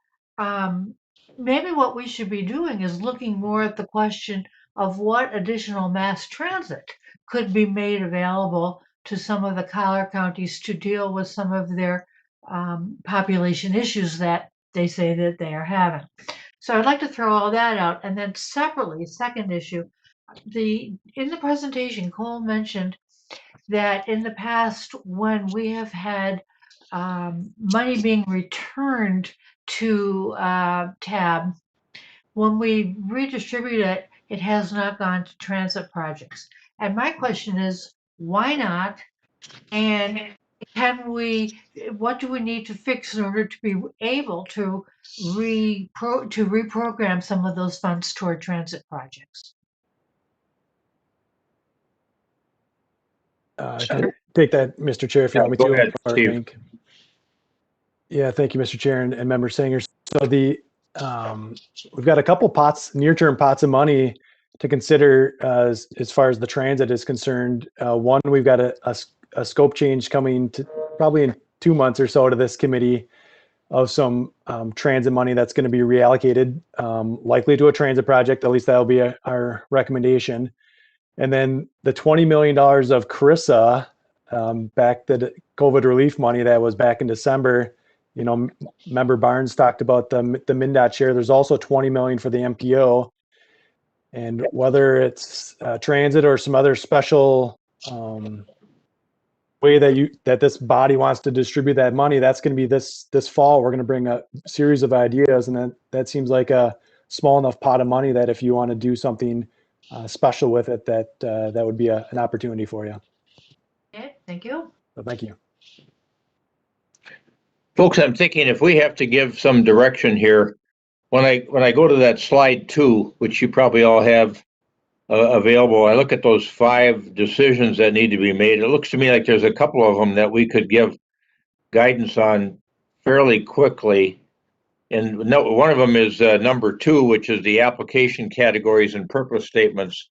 S17: maybe what we should be doing is looking more at the question of what additional mass transit could be made available to some of the Collier counties to deal with some of their population issues that they say that they are having. So I'd like to throw all that out. And then separately, second issue, in the presentation, Cole mentioned that in the past, when we have had money being returned to TAB, when we redistribute it, it has not gone to transit projects. And my question is, why not? And what do we need to fix in order to be able to reprogram some of those funds toward transit projects?
S21: I can take that, Mr. Chair, if you want me to.
S1: Go ahead,
S21: or
S1: Steve.
S21: Hank. Yeah, thank you, Mr. Chair and Member Sanger. So we've got a couple near-term pots of money to consider as far as the transit is concerned. One, we've got a scope change coming to probably in 2 months or so to this committee of some transit money that's going to be reallocated, likely to a transit project. At least that'll be our recommendation. And then the $20 million of CRISA, back the COVID relief money that was back in December. You know, Member Barnes talked about the MnDOT share. There's also $20 million for the MPO. And whether it's transit or some other special way that this body wants to distribute that money, that's going to be this fall. We're going to bring a series of ideas, and that seems like a small enough pot of money that if you want to do something special with it, that would be an opportunity for you.
S17: Okay, thank you.
S21: So thank you.
S1: Folks, I'm thinking if we have to give some direction here, when I go to that slide 2, which you probably all have available, I look at those 5 decisions that need to be made. It looks to me like there's a couple of them that we could give guidance on fairly quickly. And one of them is number 2, which is the application categories and purpose statements,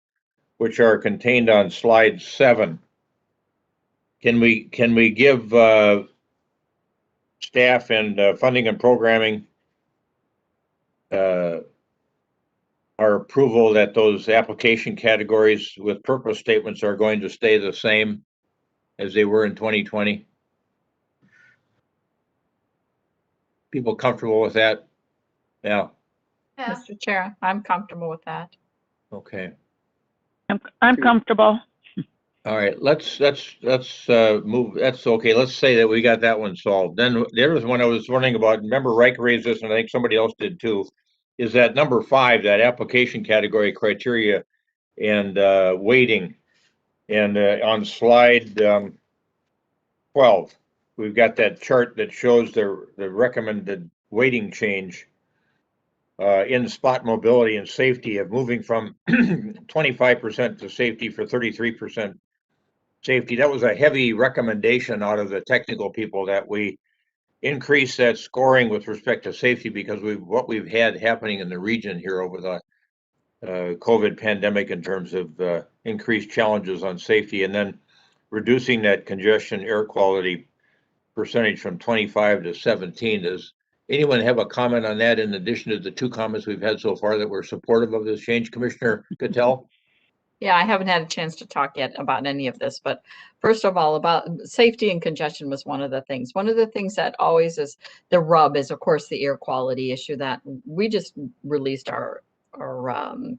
S1: which are contained on slide 7. Can we give staff and funding and programming our approval that those application categories with purpose statements are going to stay the same as they were in 2020? People comfortable with that? Yeah.
S10: Mr. Chair, I'm comfortable with that.
S1: Okay.
S5: I'm comfortable.
S1: All right. Let's move. That's okay. Let's say that we got that one solved. Then there was one I was wondering about. Remember, Reich raised this, and I think somebody else did too. Is that number 5, that application category criteria and weighting, and on slide 12, we've got that chart that shows the recommended weighting change in spot mobility and safety of moving from 25% to safety for 33% safety. That was a heavy recommendation out of the technical people that we increase that scoring with respect to safety, because what we've had happening in the region here over the COVID pandemic in terms of increased challenges on safety, and then reducing that congestion air quality percentage from 25 to 17. Does anyone have a comment on that in addition to the 2 comments we've had so far that were supportive of this change? Commissioner Cattell?
S10: Yeah, I haven't had a chance to talk yet about any of this, but first of all, about safety and congestion was one of the things. One of the things that always is the rub is, of course, the air quality issue that we just released our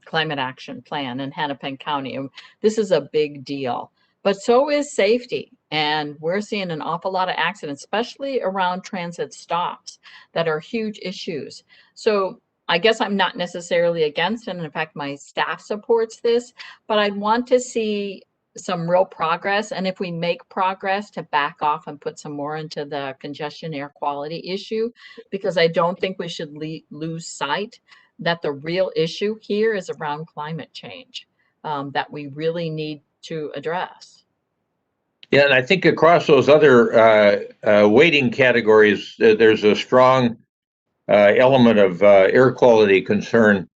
S10: climate action plan in Hennepin County. And this is a big deal, but so is safety. And we're seeing an awful lot of accidents, especially around transit stops, that are huge issues. So I guess I'm not necessarily against it, and in fact, my staff supports this, but I'd want to see some real progress. And if we make progress, to back off and put some more into the congestion air quality issue, because I don't think we should lose sight that the real issue here is around climate change that we really need to address.
S1: Yeah, and I think across those other weighting categories, there's a strong element of air quality concern,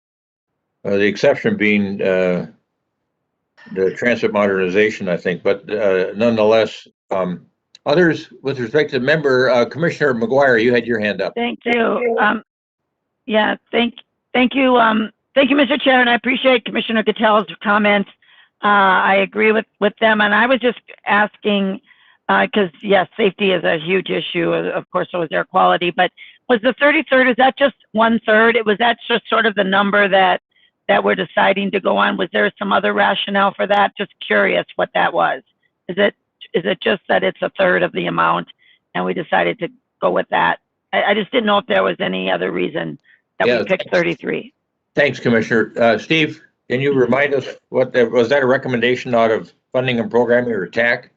S1: the exception being the transit modernization, I think. But nonetheless, others, with respect to member, Commissioner McGuire, you had your hand up.
S5: Thank you. Yeah, thank you. Thank you, Mr. Chair, and I appreciate Commissioner Cattell's comments. I agree with them, and I was just asking, because yes, safety is a huge issue, of course, so is air quality, but was the 33rd, is that just 1/3? Was that just sort of the number that we're deciding to go on? Was there some other rationale for that? Just curious what that was. Is it just that it's 1/3 of the amount and we decided to go with that? I just didn't know if there was any other reason that we picked 33.
S1: Thanks, Commissioner. Steve, can you remind us was that a recommendation out of funding and programming or TAC?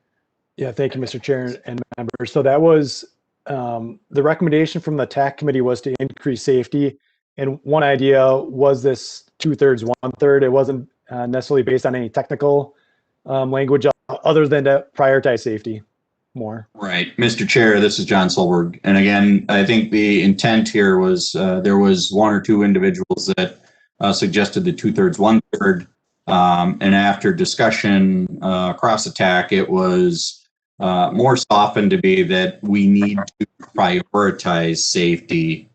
S21: Yeah, thank you, Mr. Chair and members. So that was the recommendation from the TAC committee was to increase safety. And one idea was this 2/3, 1/3. It wasn't necessarily based on any technical language other than to prioritize safety more.
S7: Right. Mr. Chair, this is John Solberg. And again, I think the intent here was there was 1 or 2 individuals that suggested the 2/3, 1/3. And after discussion across the TAC, it was more softened to be that we need to prioritize safety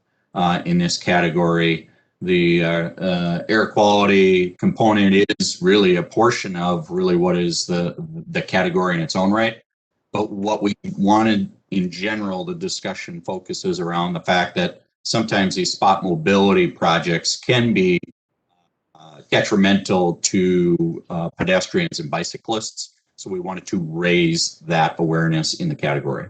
S7: in this category. The air quality component is really a portion of really what is the category in its own right. But what we wanted in general, the discussion focuses around the fact that sometimes these spot mobility projects can be detrimental to pedestrians and bicyclists. So we wanted to raise that awareness in the category.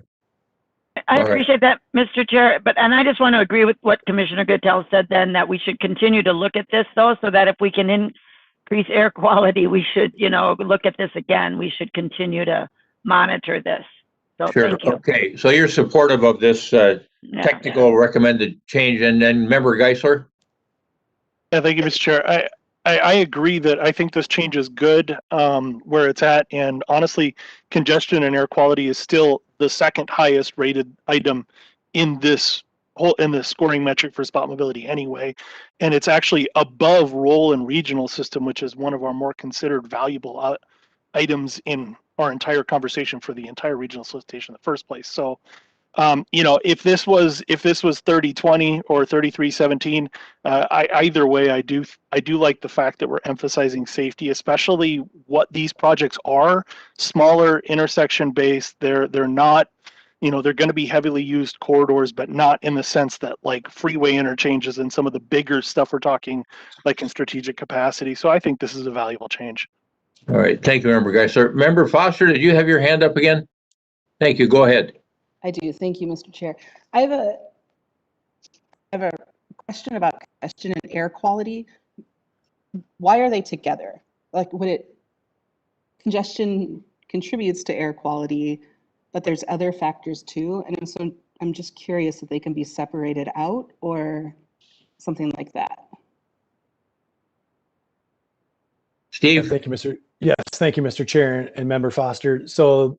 S5: I
S1: All right.
S5: appreciate that, Mr. Chair, and I just want to agree with what Commissioner Goodell said then, that we should continue to look at this though, so that if we can increase air quality, we should, look at this again. We should continue to monitor this. So
S1: Sure.
S5: thank you.
S1: Okay. So you're supportive of this technical recommended change, and then Member Geisler?
S8: Yeah, thank you, Mr. Chair. I agree that I think this change is good where it's at, and honestly, congestion and air quality is still the second highest rated item in this scoring metric for spot mobility anyway, and it's actually above roll and regional system, which is one of our more considered valuable items in our entire conversation for the entire regional solicitation in the first place. So if this was 30-20 or 33-17, either way, I do like the fact that we're emphasizing safety, especially what these projects are, smaller intersection based. They're not, they're going to be heavily used corridors, but not in the sense that like freeway interchanges and some of the bigger stuff we're talking like in strategic capacity. So I think this is a valuable change.
S1: All right. Thank you, Member Geisler. Member Foster, did you have your hand up again? Thank you. Go ahead.
S15: I do. Thank you, Mr. Chair. I have a question about congestion and air quality. Why are they together? Like, congestion contributes to air quality, but there's other factors too. And so I'm just curious if they can be separated out or something like that.
S1: Steve?
S21: Thank you, Mr. Chair and Member Foster. So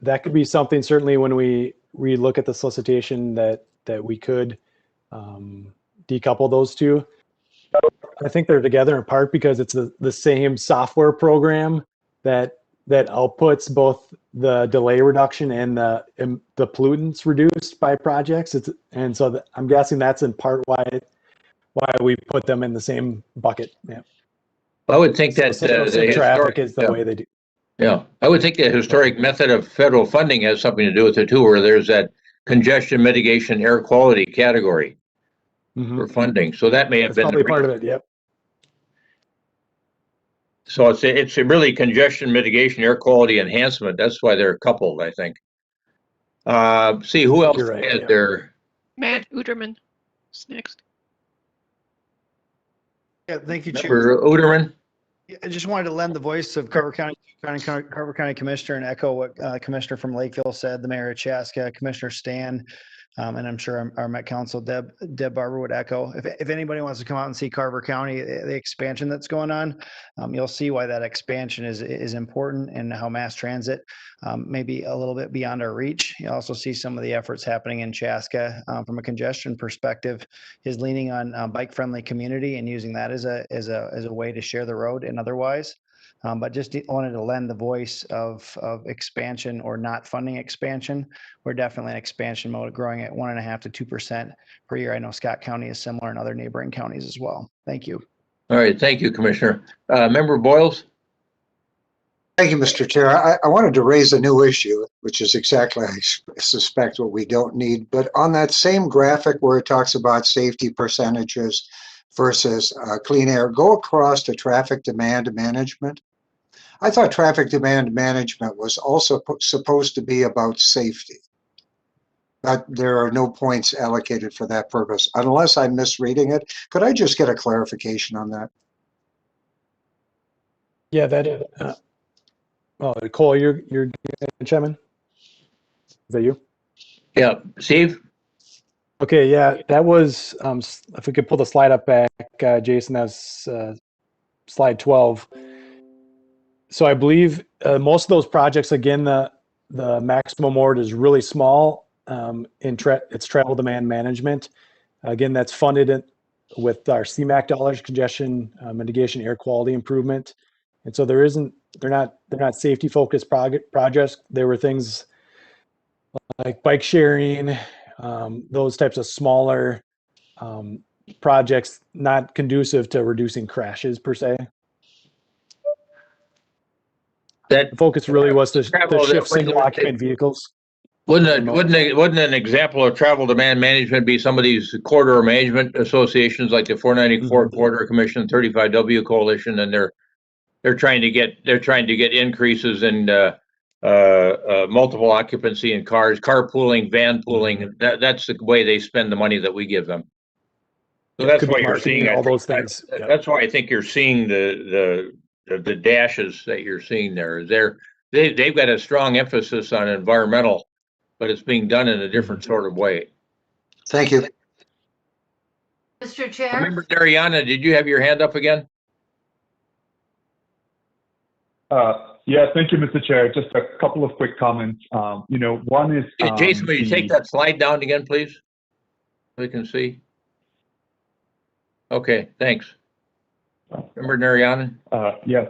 S21: that could be something certainly when we look at the solicitation that we could decouple those two. I think they're together in part because it's the same software program that outputs both the delay reduction and the pollutants reduced by projects. And so I'm guessing that's in part why we put them in the same bucket. Yeah.
S1: I would think that
S21: the traffic is the way they do.
S1: Yeah, I would think the historic method of federal funding has something to do with it too, where there's that congestion mitigation air quality category for funding. So that may have been
S21: probably part of it. Yep.
S1: So it's really congestion mitigation air quality enhancement. That's why they're coupled, I think. See who else is there?
S13: Matt Uderman is next.
S9: Yeah, thank you, Chair.
S1: Member Uderman.
S9: I just wanted to lend the voice of Carver County Commissioner and echo what Commissioner from Lakeville said, the Mayor of Chaska, Commissioner Stan, and I'm sure our Met Council Deb Barber would echo. If anybody wants to come out and see Carver County, the expansion that's going on, you'll see why that expansion is important and how mass transit may be a little bit beyond our reach. You also see some of the efforts happening in Chaska from a congestion perspective, is leaning on bike-friendly community and using that as a way to share the road and otherwise. But just wanted to lend the voice of expansion or not funding expansion. We're definitely in expansion mode, growing at 1.5% to 2% per year. I know Scott County is similar in other neighboring counties as well. Thank you.
S1: All right, thank you, Commissioner. Member Boyles?
S23: Thank you, Mr. Chair. I wanted to raise a new issue, which is exactly, I suspect, what we don't need. But on that same graphic where it talks about safety percentages versus clean air, go across to traffic demand management. I thought traffic demand management was also supposed to be about safety. But there are no points allocated for that purpose, unless I'm misreading it. Could I just get a clarification on that?
S21: Yeah, that is. Cole, you're Chairman? Is that you?
S1: Yeah, Steve?
S21: Okay, yeah, that was, if we could pull the slide up back, Jason, that's slide 12. So I believe most of those projects, again, the maximum award is really small it's travel demand management. Again, that's funded with our CMAQ dollars, congestion mitigation, air quality improvement. And so they're not safety focused projects. There were things like bike sharing, those types of smaller projects, not conducive to reducing crashes per se.
S1: That
S21: the focus really was to shift single occupant vehicles.
S1: Wouldn't an example of travel demand management be some of these corridor management associations like the 494 Corridor Commission, 35W Coalition, and they're trying to get increases in multiple occupancy in cars, carpooling, van pooling. That's the way they spend the money that we give them. So that's why you're seeing
S21: all those things. Yep.
S1: That's why I think you're seeing the dashes that you're seeing there. They've got a strong emphasis on environmental, but it's being done in a different sort of way.
S23: Thank you.
S17: Mr. Chair?
S1: Remember, Dariana, did you have your hand up again?
S11: Yeah, thank you, Mr. Chair. Just a couple of quick comments. One is
S1: Jason, will you take that slide down again, please? So we can see. Okay, thanks. Remember, Narayanan?
S11: Yes.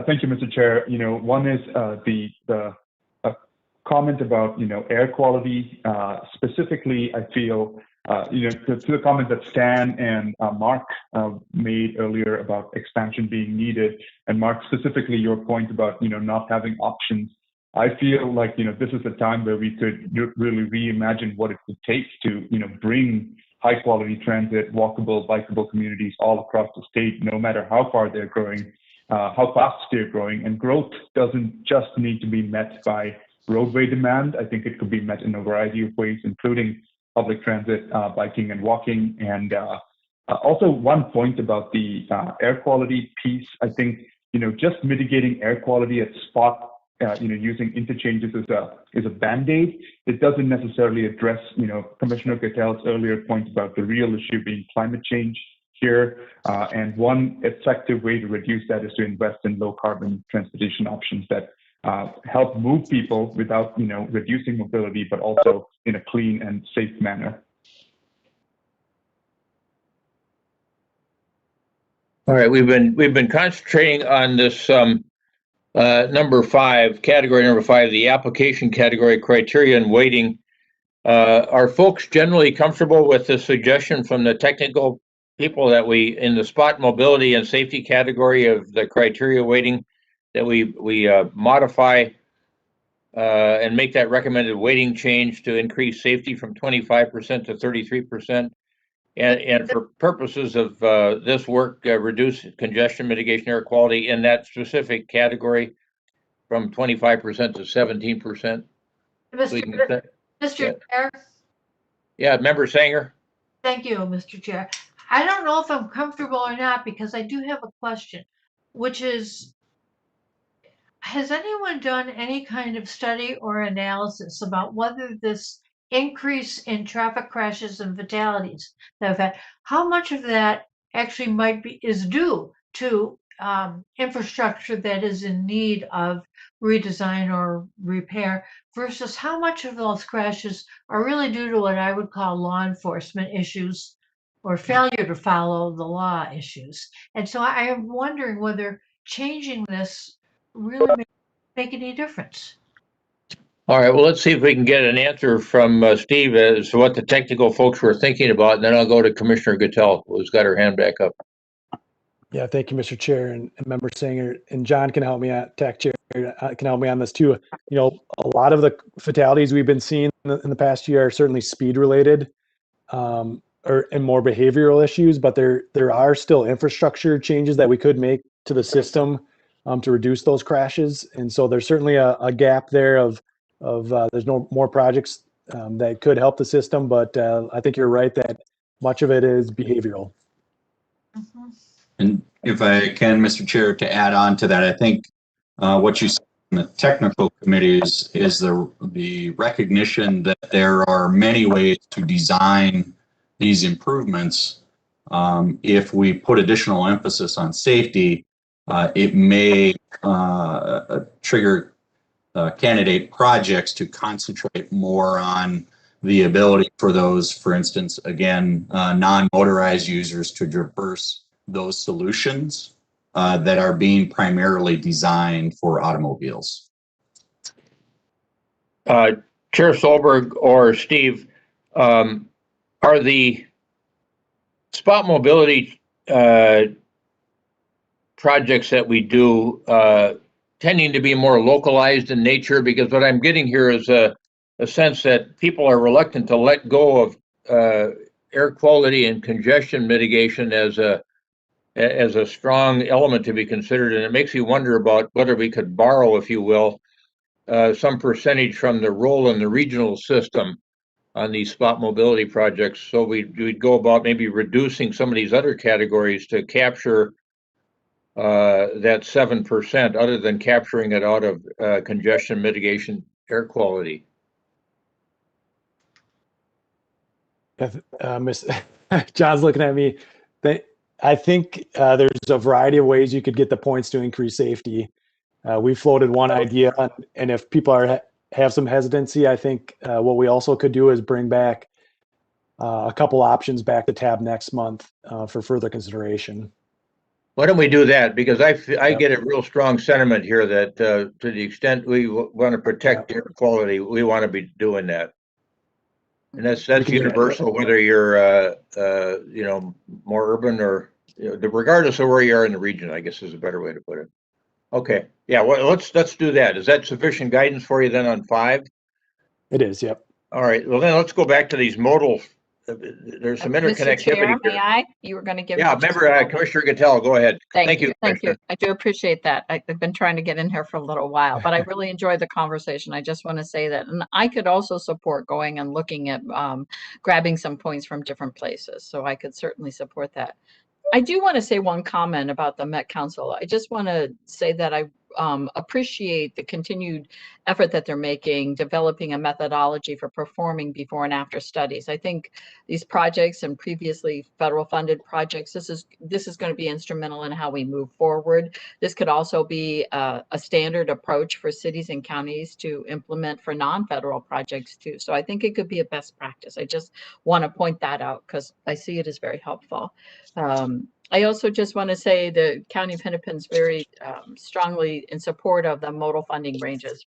S11: Thank you, Mr. Chair. One is the comment about air quality. Specifically, I feel to the comment that Stan and Mark made earlier about expansion being needed, and Mark, specifically your point about not having options. I feel like this is a time where we could really reimagine what it would take to bring high quality transit, walkable, bikeable communities all across the state, no matter how far they're growing, how fast they're growing. And growth doesn't just need to be met by roadway demand. I think it could be met in a variety of ways, including public transit, biking and walking. And also one point about the air quality piece, I think, just mitigating air quality at spot, using interchanges is a Band-Aid. It doesn't necessarily address, Commissioner Gattel's earlier point about the real issue being climate change here. And one effective way to reduce that is to invest in low carbon transportation options that help move people without, reducing mobility, but also in a clean and safe manner.
S1: All right, we've been concentrating on this number 5, category number 5, the application category criteria and weighting. Are folks generally comfortable with the suggestion from the technical people that we, in the spot mobility and safety category of the criteria weighting, that we modify and make that recommended weighting change to increase safety from 25% to 33%? And for purposes of this work, reduce congestion mitigation air quality in that specific category from 25% to 17%.
S17: Mr. Chair?
S1: Yeah, Member Sanger?
S17: Thank you, Mr. Chair. I don't know if I'm comfortable or not, because I do have a question, which is, has anyone done any kind of study or analysis about whether this increase in traffic crashes and fatalities that have had, how much of that actually is due to infrastructure that is in need of redesign or repair, versus how much of those crashes are really due to what I would call law enforcement issues or failure to follow the law issues? And so I am wondering whether changing this really make any difference.
S1: All right, well, let's see if we can get an answer from Steve as to what the technical folks were thinking about, and then I'll go to Commissioner Gattel, who's got her hand back up.
S21: Yeah, thank you, Mr. Chair, and Member Sanger, and John can help me out, Tech Chair can help me on this too. A lot of the fatalities we've been seeing in the past year are certainly speed related, and more behavioral issues, but there are still infrastructure changes that we could make to the system to reduce those crashes. And so there's certainly a gap there of there's no more projects that could help the system, but I think you're right that much of it is behavioral.
S17: Mm-hmm.
S7: And if I can, Mr. Chair, to add on to that, I think what you said in the technical committee is the recognition that there are many ways to design these improvements. If we put additional emphasis on safety, it may trigger candidate projects to concentrate more on the ability for those, for instance, again, non-motorized users to traverse those solutions that are being primarily designed for automobiles.
S1: Chair Solberg or Steve, are the spot mobility projects that we do tending to be more localized in nature? Because what I'm getting here is a sense that people are reluctant to let go of air quality and congestion mitigation as a strong element to be considered. And it makes you wonder about whether we could borrow, if you will, some percentage from the role in the regional system on these spot mobility projects. So we'd go about maybe reducing some of these other categories to capture that 7%, other than capturing it out of congestion mitigation air quality.
S21: Miss John's looking at me. I think there's a variety of ways you could get the points to increase safety. We floated one idea, and if people have some hesitancy, I think what we also could do is bring back a couple options back to tab next month for further consideration.
S1: Why don't we do that? Because I get a real strong sentiment here that to the extent we want to protect air quality, we want to be doing that. And that's universal, whether you're more urban or regardless of where you are in the region, I guess is a better way to put it. Okay, yeah, well, let's do that. Is that sufficient guidance for you then on 5?
S21: It is, yep.
S1: All right, well then let's go back to these modal. There's some interconnectivity.
S10: Mr. Chair,
S1: here.
S10: may I? You were going to give.
S1: Yeah, member Commissioner Gattell, go ahead.
S10: Thank you. Thank you. I do appreciate that. I've been trying to get in here for a little while, but I really enjoyed the conversation. I just want to say that, and I could also support going and looking at grabbing some points from different places. So I could certainly support that. I do want to say one comment about the Met Council. I just want to say that I appreciate the continued effort that they're making, developing a methodology for performing before and after studies. I think these projects and previously federal funded projects, this is going to be instrumental in how we move forward. This could also be a standard approach for cities and counties to implement for non-federal projects too. So I think it could be a best practice. I just want to point that out because I see it as very helpful. I also just want to say the County of Hennepin is very strongly in support of the modal funding ranges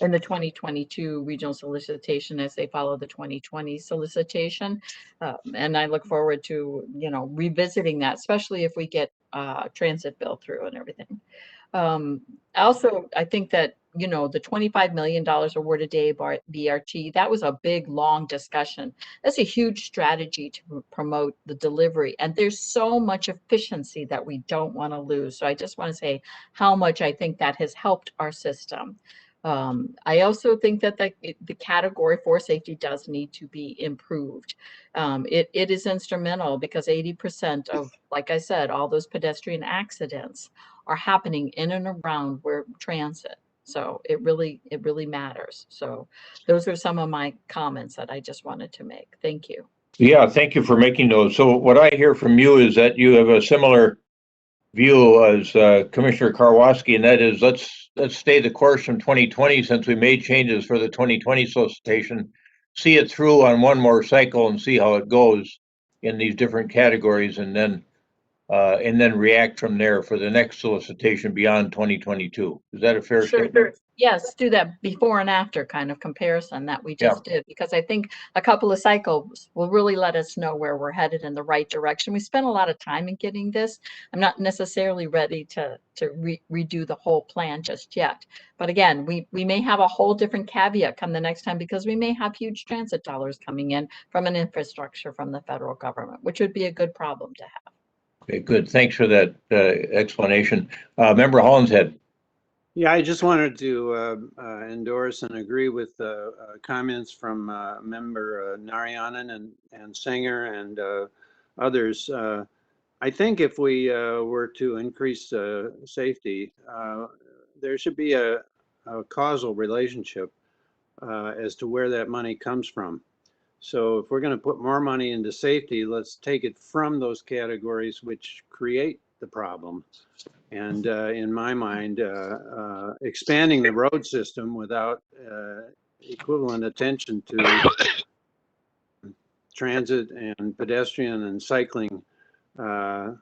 S10: in the 2022 regional solicitation as they follow the 2020 solicitation. And I look forward to, revisiting that, especially if we get transit bill through and everything. Also, I think that, the $25 million awarded to BRT, that was a big, long discussion. That's a huge strategy to promote the delivery. And there's so much efficiency that we don't want to lose. So I just want to say how much I think that has helped our system. I also think that the category 4 safety does need to be improved. It is instrumental because 80% of, like I said, all those pedestrian accidents are happening in and around where transit. So it really matters. So those are some of my comments that I just wanted to make. Thank you.
S1: Yeah, thank you for making those. So what I hear from you is that you have a similar view as Commissioner Karwoski, and that is let's stay the course from 2020 since we made changes for the 2020 solicitation, see it through on one more cycle and see how it goes in these different categories, and then react from there for the next solicitation beyond 2022. Is that a fair statement?
S10: Sure. Yes, do that before and after kind of comparison that we just did, because I think a couple of cycles will really let us know where we're headed in the right direction. We spent a lot of time in getting this. I'm not necessarily ready to redo the whole plan just yet. But again, we may have a whole different caveat come the next time because we may have huge transit dollars coming in from an infrastructure from the federal government, which would be a good problem to have.
S1: Okay, good. Thanks for that explanation. Member Hollinshead.
S2: Yeah, I just wanted to endorse and agree with comments from Member Narayanan and Sanger and others. I think if we were to increase safety, there should be a causal relationship as to where that money comes from. So if we're going to put more money into safety, let's take it from those categories which create the problem. And in my mind, expanding the road system without equivalent attention to transit and pedestrian and cycling can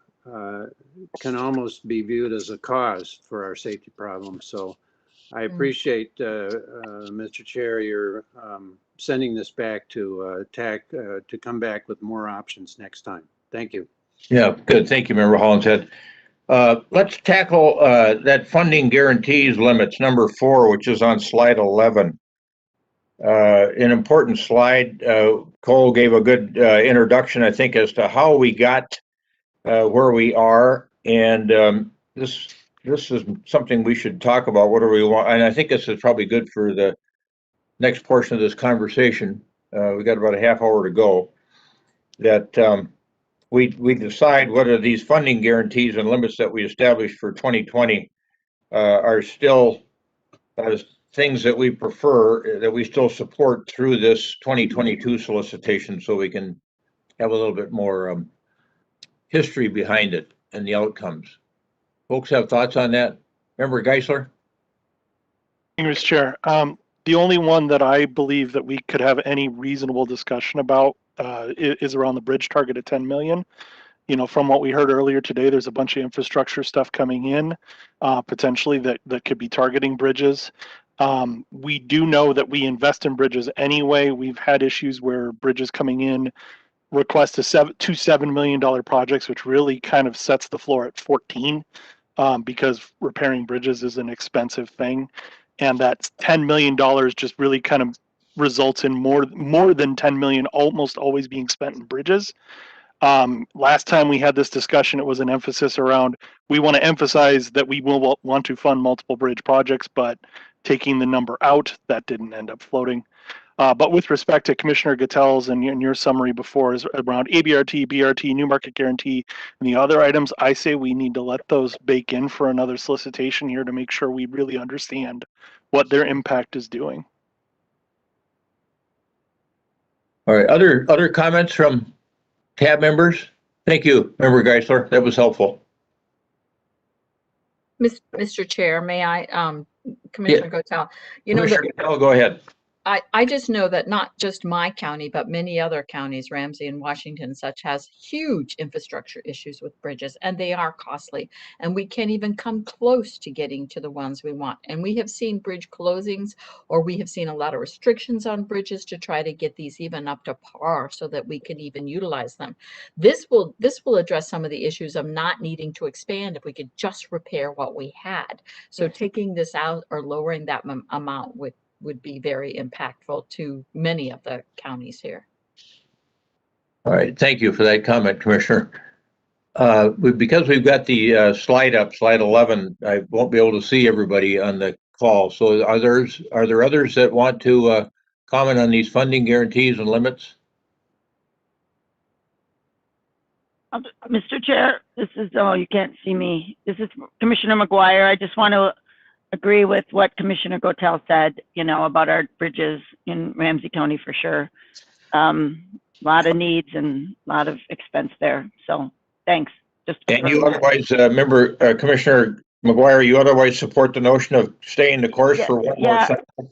S2: almost be viewed as a cause for our safety problems. So I appreciate, Mr. Chair, your sending this back to TAC to come back with more options next time. Thank you.
S1: Yeah, good. Thank you, Member Hollinshead. Let's tackle that funding guarantees limits, number 4, which is on slide 11. an important slide. Cole gave a good introduction, I think, as to how we got where we are. And this is something we should talk about. What do we want? And I think this is probably good for the next portion of this conversation. We got about a half hour to go. That we decide whether these funding guarantees and limits that we established for 2020 are still things that we prefer, that we still support through this 2022 solicitation, so we can have a little bit more history behind it and the outcomes. Folks have thoughts on that? Member Geisler?
S8: Mr. Chair, the only one that I believe that we could have any reasonable discussion about is around the bridge target of 10 million. You know, from what we heard earlier today, there's a bunch of infrastructure stuff coming in, potentially that could be targeting bridges. We do know that we invest in bridges anyway. We've had issues where bridges coming in request two $7 million projects, which really kind of sets the floor at 14, because repairing bridges is an expensive thing. And that $10 million just really kind of results in more than 10 million almost always being spent in bridges. Last time we had this discussion, it was an emphasis around, we want to emphasize that we will want to fund multiple bridge projects, but taking the number out, that didn't end up floating. But with respect to Commissioner Gattel's and your summary before is around ABRT, BRT, new market guarantee, and the other items, I say we need to let those bake in for another solicitation here to make sure we really understand what their impact is doing.
S1: All right, other comments from tab members? Thank you, Member Geisler. That was helpful.
S10: Mr. Chair, may I, Commissioner Gotell, you know,
S1: Commissioner Gotell, go ahead.
S10: I just know that not just my county, but many other counties, Ramsey and Washington such, has huge infrastructure issues with bridges, and they are costly. And we can't even come close to getting to the ones we want. And we have seen bridge closings, or we have seen a lot of restrictions on bridges to try to get these even up to par so that we can even utilize them. This will address some of the issues of not needing to expand if we could just repair what we had. So taking this out or lowering that amount would be very impactful to many of the counties here.
S1: All right, thank you for that comment, Commissioner. Because we've got the slide up, slide 11, I won't be able to see everybody on the call. So are there others that want to comment on these funding guarantees and limits?
S5: Mr. Chair, this is, oh, you can't see me. This is Commissioner McGuire. I just want to agree with what Commissioner Gotell said, you know, about our bridges in Ramsey County for sure. A lot of needs and a lot of expense there. So thanks.
S1: And you otherwise, Commissioner McGuire, you otherwise support the notion of staying the course for one more cycle?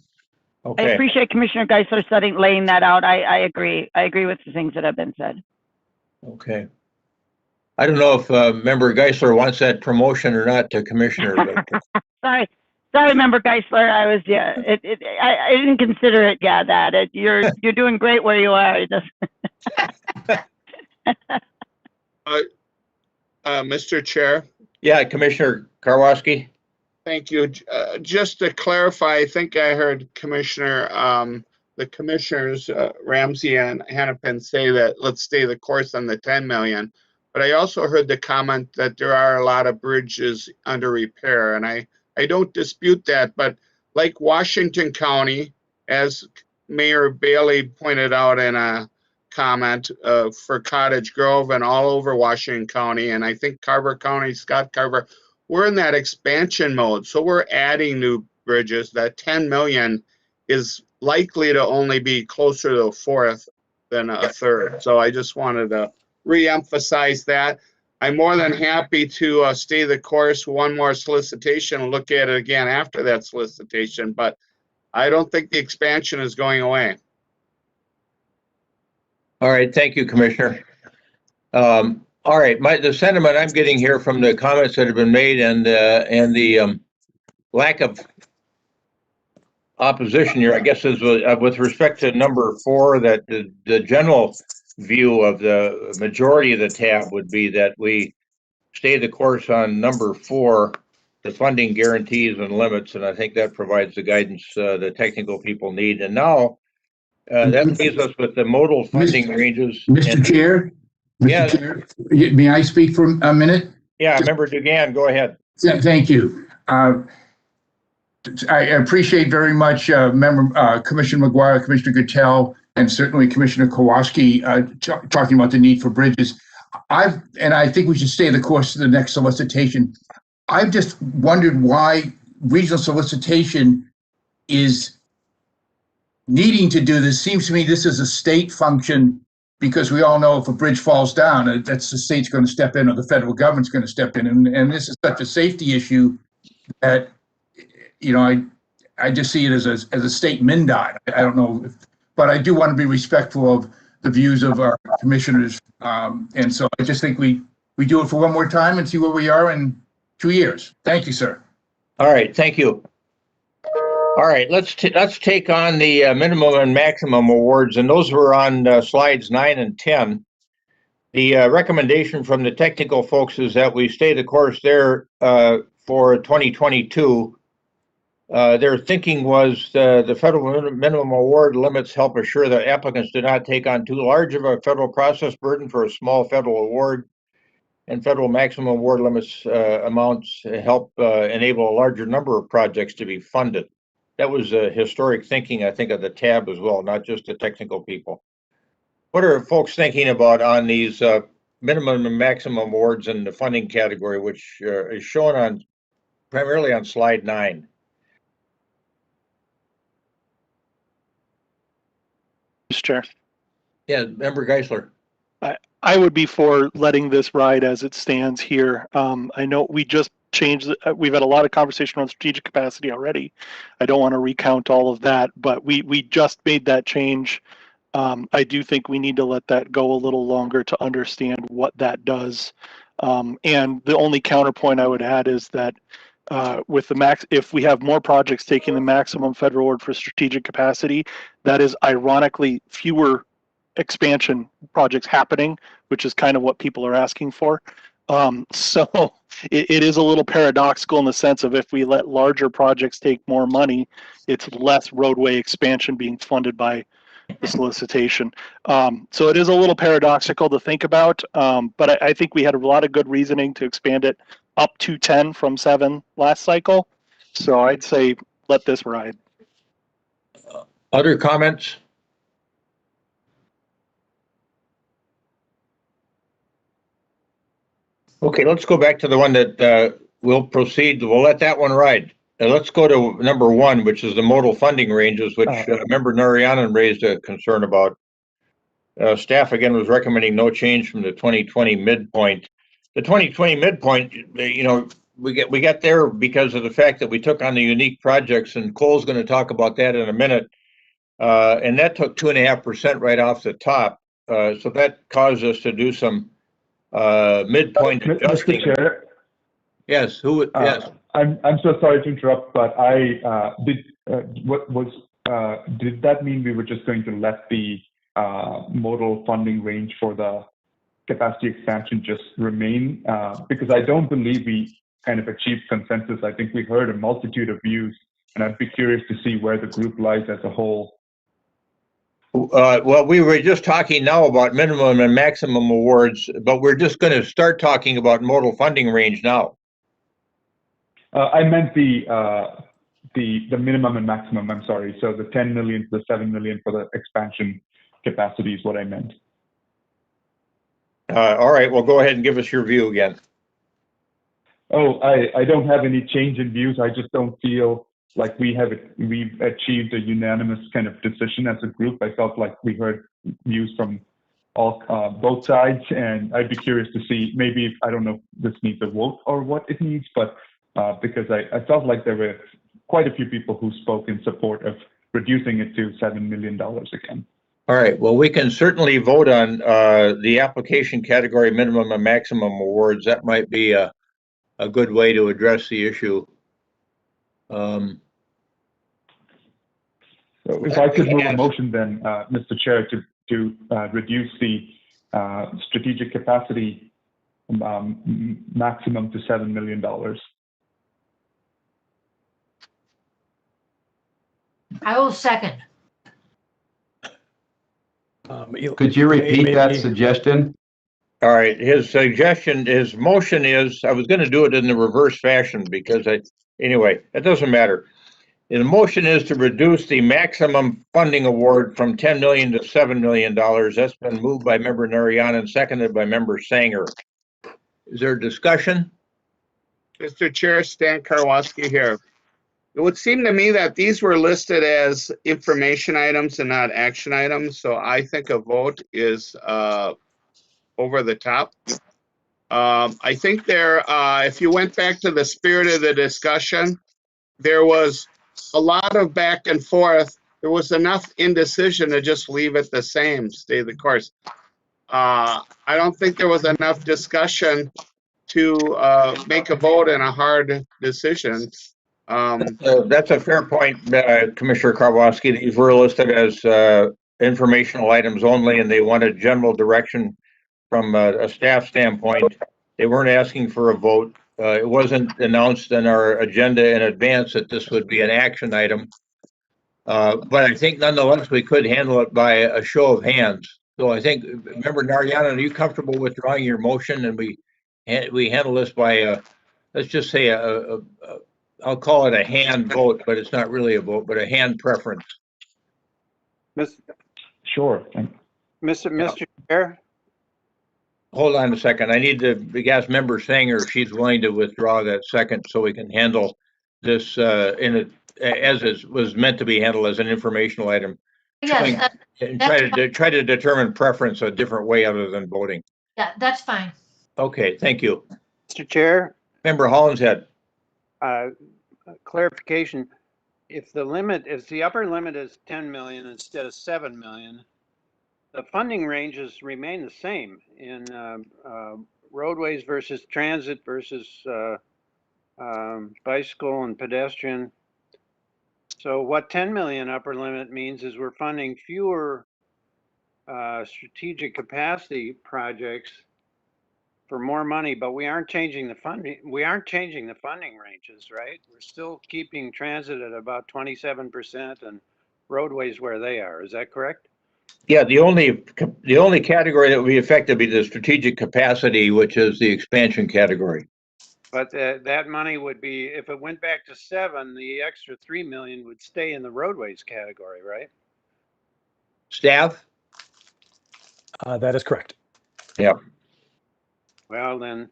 S1: Okay.
S5: I appreciate Commissioner Geisler laying that out. I agree. I agree with the things that have been said.
S1: Okay. I don't know if Member Geisler wants that promotion or not to Commissioner. But
S5: Sorry, Member Geisler. I was, I didn't consider it. Yeah, that you're doing great where you are.
S4: Mr. Chair.
S1: Yeah, Commissioner Karwoski.
S4: Thank you. Just to clarify, I think I heard the commissioners, Ramsey and Hennepin, say that let's stay the course on the 10 million. But I also heard the comment that there are a lot of bridges under repair, and I don't dispute that. But like Washington County, as Mayor Bailey pointed out in a comment for Cottage Grove and all over Washington County, and I think Carver County, Scott Carver, we're in that expansion mode. So we're adding new bridges. That 10 million is likely to only be closer to a fourth than a third. So I just wanted to re-emphasize that. I'm more than happy to stay the course, one more solicitation, and look at it again after that solicitation, but I don't think the expansion is going away.
S1: All right, thank you, Commissioner. All right, the sentiment I'm getting here from the comments that have been made and the lack of opposition here, I guess, is with respect to number 4, that the general view of the majority of the tab would be that we stay the course on number 4, the funding guarantees and limits, and I think that provides the guidance the technical people need. And now that leaves us with the modal funding ranges.
S6: Mr. Chair?
S1: Yeah.
S6: Mr. Chair, may I speak for a minute?
S1: Yeah, Member Dugan, go ahead.
S6: Thank you. I appreciate very much Commissioner McGuire, Commissioner Guttel, and certainly Commissioner Kowalski talking about the need for bridges. And I think we should stay the course to the next solicitation. I've just wondered why Regional Solicitation is needing to do this. Seems to me this is a state function, because we all know if a bridge falls down, that's the state's going to step in or the federal government's going to step in. And this is such a safety issue that, you know, I just see it as a state MnDOT. I don't know, but I do want to be respectful of the views of our commissioners. And so I just think we do it for one more time and see where we are in 2 years. Thank you, sir.
S1: All right, thank you. All right, let's take on the minimum and maximum awards, and those were on slides 9 and 10. The recommendation from the technical folks is that we stay the course there for 2022. Their thinking was the federal minimum award limits help assure that applicants do not take on too large of a federal process burden for a small federal award, and federal maximum award limits amounts help enable a larger number of projects to be funded. That was historic thinking, I think, of the TAB as well, not just the technical people. What are folks thinking about on these minimum and maximum awards in the funding category, which is shown primarily on slide 9?
S8: Mr. Chair.
S1: Yeah, Member Geisler.
S8: I would be for letting this ride as it stands here. I know we just changed, we've had a lot of conversation on strategic capacity already. I don't want to recount all of that, but we just made that change. I do think we need to let that go a little longer to understand what that does. And the only counterpoint I would add is that with the if we have more projects taking the maximum federal award for strategic capacity, that is ironically fewer expansion projects happening, which is kind of what people are asking for. So it is a little paradoxical in the sense of if we let larger projects take more money, it's less roadway expansion being funded by the solicitation. So it is a little paradoxical to think about, but I think we had a lot of good reasoning to expand it up to 10 from 7 last cycle. So I'd say let this ride.
S1: Other comments? Okay, let's go back to the one that we'll proceed. We'll let that one ride. Let's go to number 1, which is the modal funding ranges, which Member Narayanan raised a concern about. Staff again was recommending no change from the 2020 midpoint. The 2020 midpoint, you know, we got there because of the fact that we took on the unique projects, and Cole's going to talk about that in a minute. And that took 2.5% right off the top. So that caused us to do some midpoint adjusting.
S11: Mr. Chair.
S1: Yes, yes.
S11: I'm so sorry to interrupt, but did that mean we were just going to let the modal funding range for the capacity expansion just remain? Because I don't believe we kind of achieved consensus. I think we heard a multitude of views, and I'd be curious to see where the group lies as a whole.
S1: Well, we were just talking now about minimum and maximum awards, but we're just going to start talking about modal funding range now.
S11: I meant the minimum and maximum. I'm sorry. So the 10 million to the 7 million for the expansion capacity is what I meant.
S1: All right. Well, go ahead and give us your view again.
S11: Oh, I don't have any change in views. I just don't feel like we've achieved a unanimous kind of decision as a group. I felt like we heard views from both sides, and I'd be curious to see maybe if, I don't know if this needs a vote or what it needs, but because I felt like there were quite a few people who spoke in support of reducing it to $7 million again.
S1: All right. Well, we can certainly vote on the application category minimum and maximum awards. That might be a good way to address the issue.
S11: So if I could move a motion then, Mr. Chair, to reduce the strategic capacity maximum to $7 million.
S17: I will second.
S16: Could you repeat that
S21: maybe-
S16: suggestion?
S1: All right, his motion is, I was gonna do it in the reverse fashion because anyway, it doesn't matter. The motion is to reduce the maximum funding award from 10 million to $7 million. That's been moved by member Narayana and seconded by member Sanger. Is there discussion?
S4: Mr. Chair, Stan Karwoski here. It would seem to me that these were listed as information items and not action items, so I think a vote is over the top. I think if you went back to the spirit of the discussion, there was a lot of back and forth. There was enough indecision to just leave it the same, stay the course. I don't think there was enough discussion to make a vote and a hard decision.
S1: That's a fair point, Commissioner Karwoski. These were listed as informational items only, and they wanted general direction from a staff standpoint. They weren't asking for a vote. It wasn't announced in our agenda in advance that this would be an action item. But I think nonetheless, we could handle it by a show of hands. So I think, member Narayana, are you comfortable withdrawing your motion and we handle this by, let's just say I'll call it a hand vote, but it's not really a vote, but a hand preference.
S11: Sure.
S2: Mr. Chair?
S1: Hold on a second. I need to ask member Sanger if she's willing to withdraw that second so we can handle this as it was meant to be handled as an informational item.
S17: Yes.
S1: And try to determine preference a different way other than voting.
S17: Yeah, that's fine.
S1: Okay, thank you.
S2: Mr. Chair?
S1: Member Hollinshead.
S2: Clarification. If the upper limit is 10 million instead of 7 million, the funding ranges remain the same in roadways versus transit versus bicycle and pedestrian. So what 10 million upper limit means is we're funding fewer strategic capacity projects for more money, but we aren't changing the funding. We aren't changing the funding ranges, right? We're still keeping transit at about 27% and roadways where they are. Is that correct?
S1: Yeah, the only category that would be affected would be the strategic capacity, which is the expansion category.
S2: But that money would be, if it went back to 7, the extra 3 million would stay in the roadways category, right?
S1: Staff?
S21: That is correct.
S1: Yeah.
S2: Well, then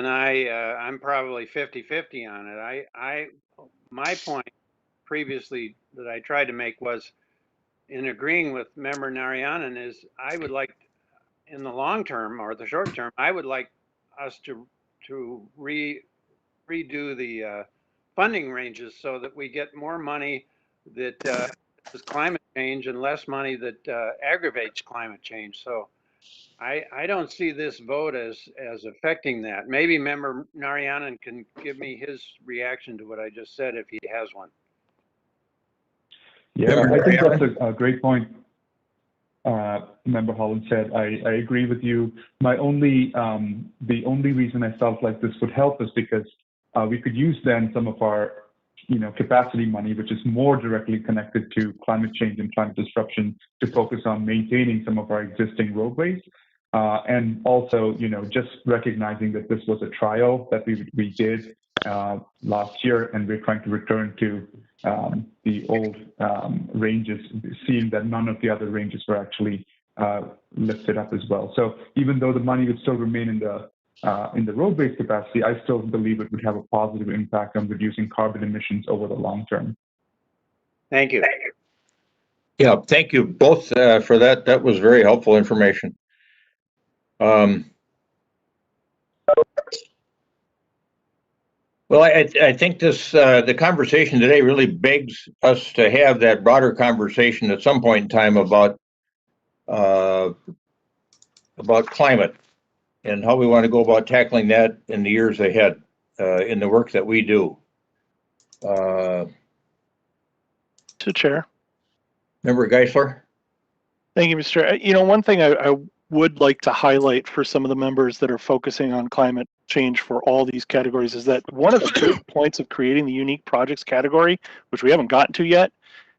S2: I'm probably 50-50 on it. My point previously that I tried to make was in agreeing with member Narayanan is I would like in the long term or the short term, I would like us to redo the funding ranges so that we get more money that is climate change and less money that aggravates climate change. So I don't see this vote as affecting that. Maybe member Narayanan can give me his reaction to what I just said if he has one.
S11: Yeah, I think that's a great point. Member Holland said, I agree with you. The only reason I felt like this would help is because we could use then some of our, capacity money, which is more directly connected to climate change and climate disruption, to focus on maintaining some of our existing roadways. And also, just recognizing that this was a trial that we did last year, and we're trying to return to the old ranges, seeing that none of the other ranges were actually lifted up as well. So even though the money would still remain in the road-based capacity, I still believe it would have a positive impact on reducing carbon emissions over the long term.
S2: Thank you.
S1: Yeah, thank you both for that. That was very helpful information. Well, I think the conversation today really begs us to have that broader conversation at some point in time about climate and how we want to go about tackling that in the years ahead in the work that we do.
S8: To Chair.
S1: Member Geisler?
S8: Thank you, Mr. Chair. One thing I would like to highlight for some of the members that are focusing on climate change for all these categories is that one of the big points of creating the unique projects category, which we haven't gotten to yet,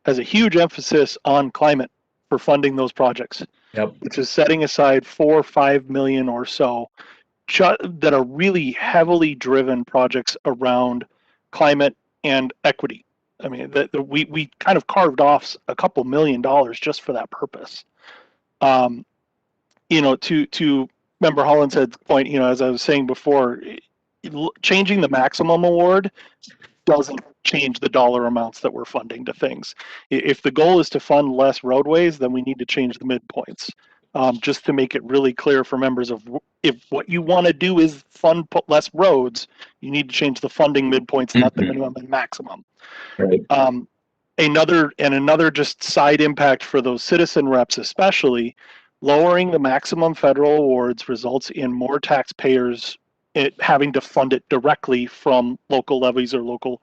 S8: has a huge emphasis on climate for funding those projects.
S1: Yep.
S8: Which is setting aside 4 or 5 million or so that are really heavily driven projects around climate and equity. I mean, we kind of carved off a couple $1 million just for that purpose. You know, to Member Hollinshead's point, you know, as I was saying before, changing the maximum award doesn't change the dollar amounts that we're funding to things. If the goal is to fund less roadways, then we need to change the midpoints. Just to make it really clear for members of, if what you want to do is fund less roads, you need to change the funding midpoints, not the minimum and maximum.
S1: Right.
S8: Another just side impact for those citizen reps, especially, lowering the maximum federal awards results in more taxpayers having to fund it directly from local levies or local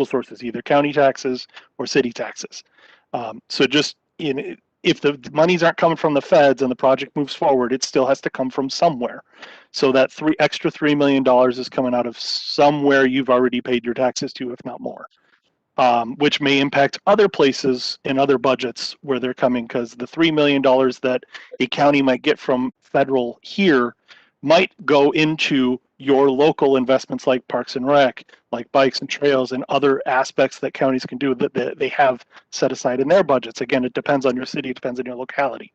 S8: sources, either county taxes or city taxes. So just if the monies aren't coming from the feds and the project moves forward, it still has to come from somewhere. So that extra $3 million is coming out of somewhere you've already paid your taxes to, if not more. Which may impact other places in other budgets where they're coming, because the $3 million that a county might get from federal here might go into your local investments like Parks and Rec, like bikes and trails, and other aspects that counties can do that they have set aside in their budgets. Again, it depends on your city, it depends on your locality.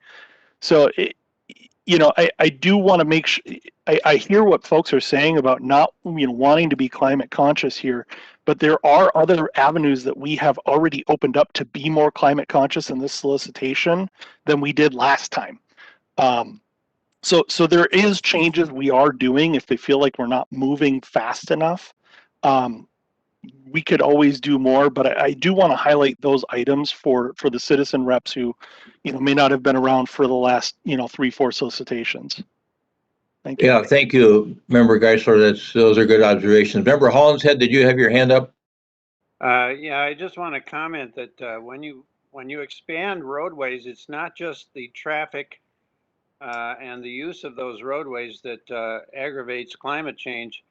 S8: So, I do want to make sure, I hear what folks are saying about not wanting to be climate conscious here, but there are other avenues that we have already opened up to be more climate conscious in this solicitation than we did last time. So there is changes we are doing if they feel like we're not moving fast enough. We could always do more, but I do want to highlight those items for the citizen reps who, may not have been around for the last, 3-4 solicitations. Thank you.
S1: Yeah, thank you, Member Geisler. Those are good observations. Member Hollinshead, did you have your hand up?
S2: Yeah, I just want to comment that when you expand roadways, it's not just the traffic and the use of those roadways that aggravates climate change.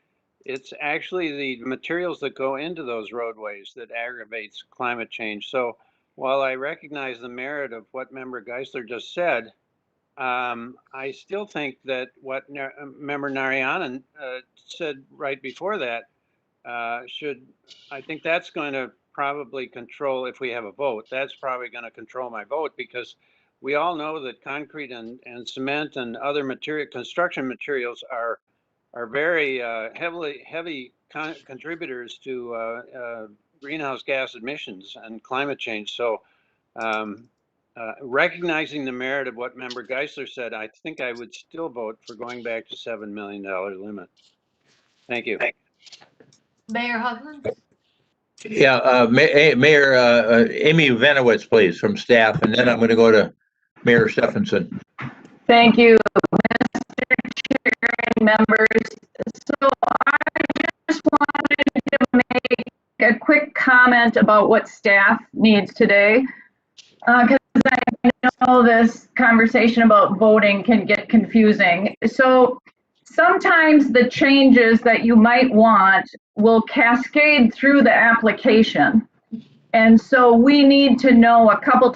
S2: It's actually the materials that go into those roadways that aggravates climate change. So while I recognize the merit of what Member Geisler just said, I still think that what Member Narayanan said right before that I think that's going to probably control, if we have a vote, that's probably going to control my vote, because we all know that concrete and cement and other construction materials are very heavy contributors to greenhouse gas emissions and climate change. So recognizing the merit of what Member Geisler said, I think I would still vote for going back to $7 million limit. Thank you.
S17: Mayor Hovland?
S1: Yeah, Mayor Amy Venowitz, please, from staff, and then I'm going to go to Mayor Stephenson.
S5: Thank you, Mr. Chair and members. So I just wanted to make a quick comment about what staff needs today, because I know this conversation about voting can get confusing. So sometimes the changes that you might want will cascade through the application. And so we need to know a couple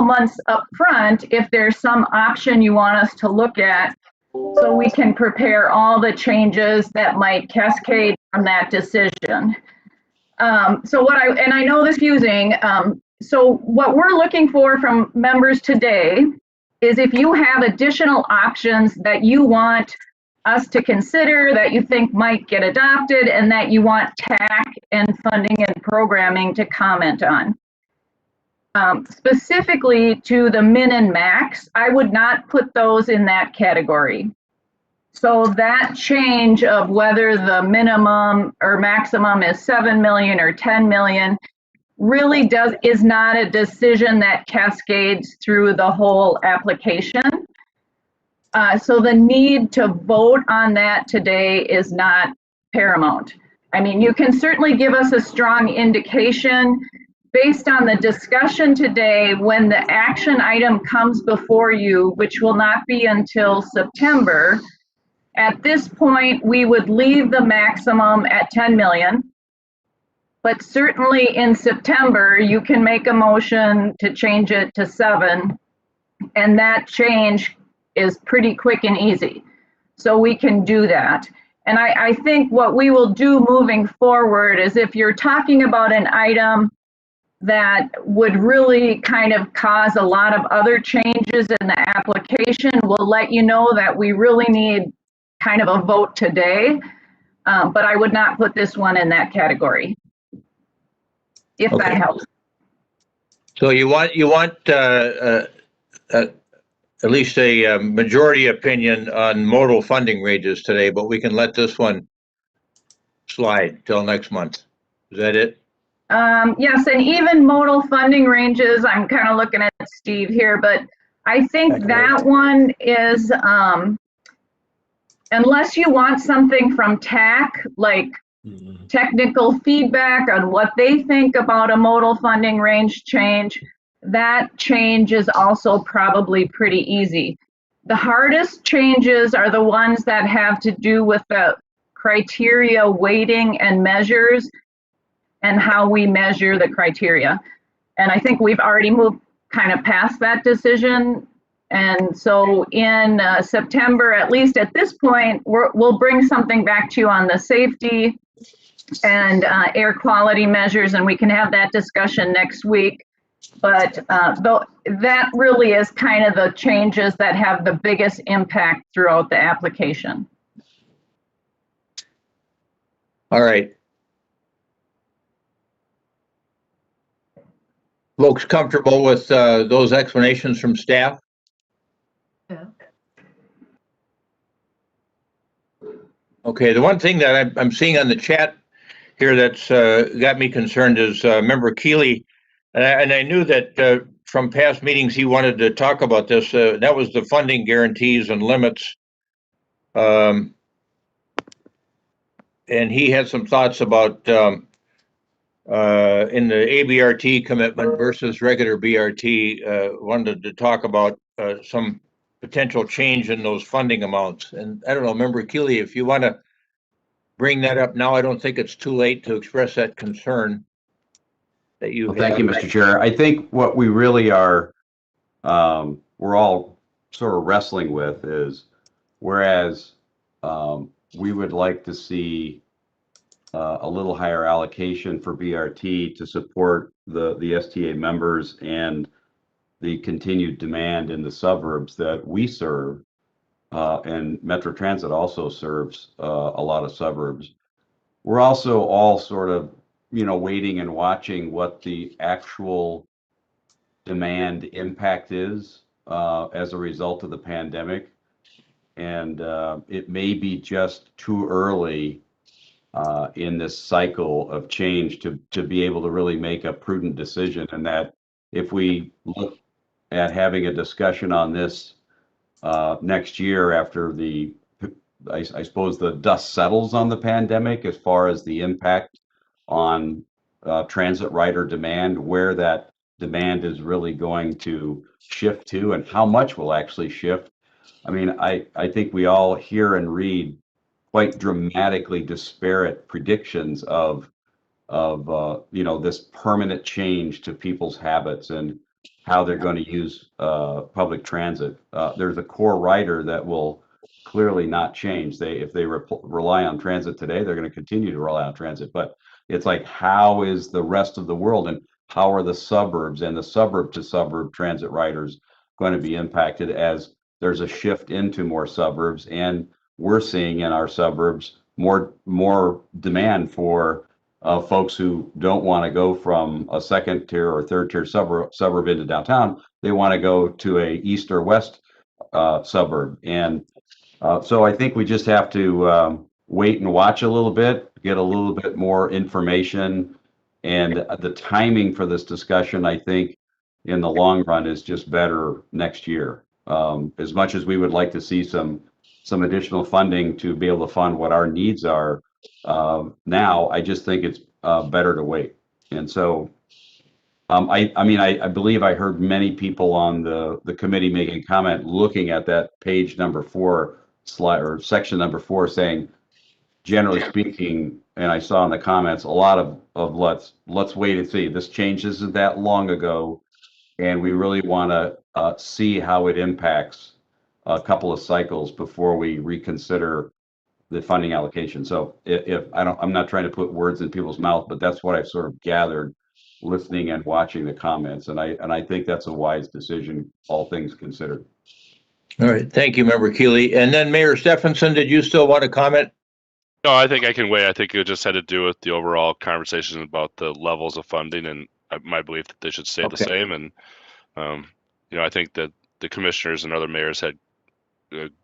S5: months up front if there's some option you want us to look at, so we can prepare all the changes that might cascade from that decision. And I know this is confusing. So what we're looking for from members today is if you have additional options that you want us to consider, that you think might get adopted, and that you want TAC and funding and programming to comment on. Specifically to the min and max, I would not put those in that category. So that change of whether the minimum or maximum is 7 million or 10 million really is not a decision that cascades through the whole application. So the need to vote on that today is not paramount. I mean, you can certainly give us a strong indication based on the discussion today when the action item comes before you, which will not be until September.
S18: At this point, we would leave the maximum at 10 million. But certainly in September, you can make a motion to change it to 7, and that change is pretty quick and easy. So we can do that. And I think what we will do moving forward is if you're talking about an item that would really kind of cause a lot of other changes in the application, we'll let you know that we really need kind of a vote today. But I would not put this one in that category, if that helps.
S1: So you want at least a majority opinion on modal funding ranges today, but we can let this one slide till next month. Is that it?
S18: Yes, and even modal funding ranges, I'm kind of looking at Steve here, but I think that one is, unless you want something from TAC, like technical feedback on what they think about a modal funding range change, that change is also probably pretty easy. The hardest changes are the ones that have to do with the criteria weighting and measures and how we measure the criteria. And I think we've already moved kind of past that decision. And so in September, at least at this point, we'll bring something back to you on the safety and air quality measures, and we can have that discussion next week. But that really is kind of the changes that have the biggest impact throughout the application.
S1: All right. Folks comfortable with those explanations from staff?
S17: Yeah.
S1: Okay, the one thing that I'm seeing on the chat here that's got me concerned is Member Keeley, and I knew that from past meetings he wanted to talk about this. That was the funding guarantees and limits. And he had some thoughts about in the ABRT commitment versus regular BRT, wanted to talk about some potential change in those funding amounts. And I don't know, Member Keeley, if you want to bring that up now, I don't think it's too late to express that concern that you have.
S19: Thank you, Mr. Chair. I think what we really are, we're all sort of wrestling with is, whereas we would like to see a little higher allocation for BRT to support the STA members and the continued demand in the suburbs that we serve, and Metro Transit also serves a lot of suburbs. We're also all sort of, waiting and watching what the actual demand impact is as a result of the pandemic. And it may be just too early in this cycle of change to be able to really make a prudent decision. And that if we look at having a discussion on this next year after I suppose the dust settles on the pandemic as far as the impact on transit rider demand, where that demand is really going to shift to and how much will actually shift. I mean, I think we all hear and read quite dramatically disparate predictions of this permanent change to people's habits and how they're going to use public transit. There's a core rider that will clearly not change. If they rely on transit today, they're going to continue to rely on transit. But it's like, how is the rest of the world, and how are the suburbs and the suburb to suburb transit riders going to be impacted as there's a shift into more suburbs? And we're seeing in our suburbs more demand for folks who don't want to go from a second tier or third tier suburb into downtown. They want to go to a east or west suburb. And so I think we just have to wait and watch a little bit, get a little bit more information. And the timing for this discussion, I think, in the long run is just better next year. As much as we would like to see some additional funding to be able to fund what our needs are now, I just think it's better to wait. And so, I believe I heard many people on the committee making comment looking at that page number 4 slide or section number 4 saying, generally speaking, and I saw in the comments, a lot of let's wait and see. This change isn't that long ago, and we really want to see how it impacts a couple of cycles before we reconsider the funding allocation. So if I'm not trying to put words in people's mouth, but that's what I've sort of gathered listening and watching the comments. And I think that's a wise decision, all things considered.
S1: All right, thank you, Member Keeley. And then Mayor Stephenson, did you still want to comment?
S3: No, I think I can wait. I think it just had to do with the overall conversation about the levels of funding, and my belief that they should stay the same. And I think that the commissioners and other mayors had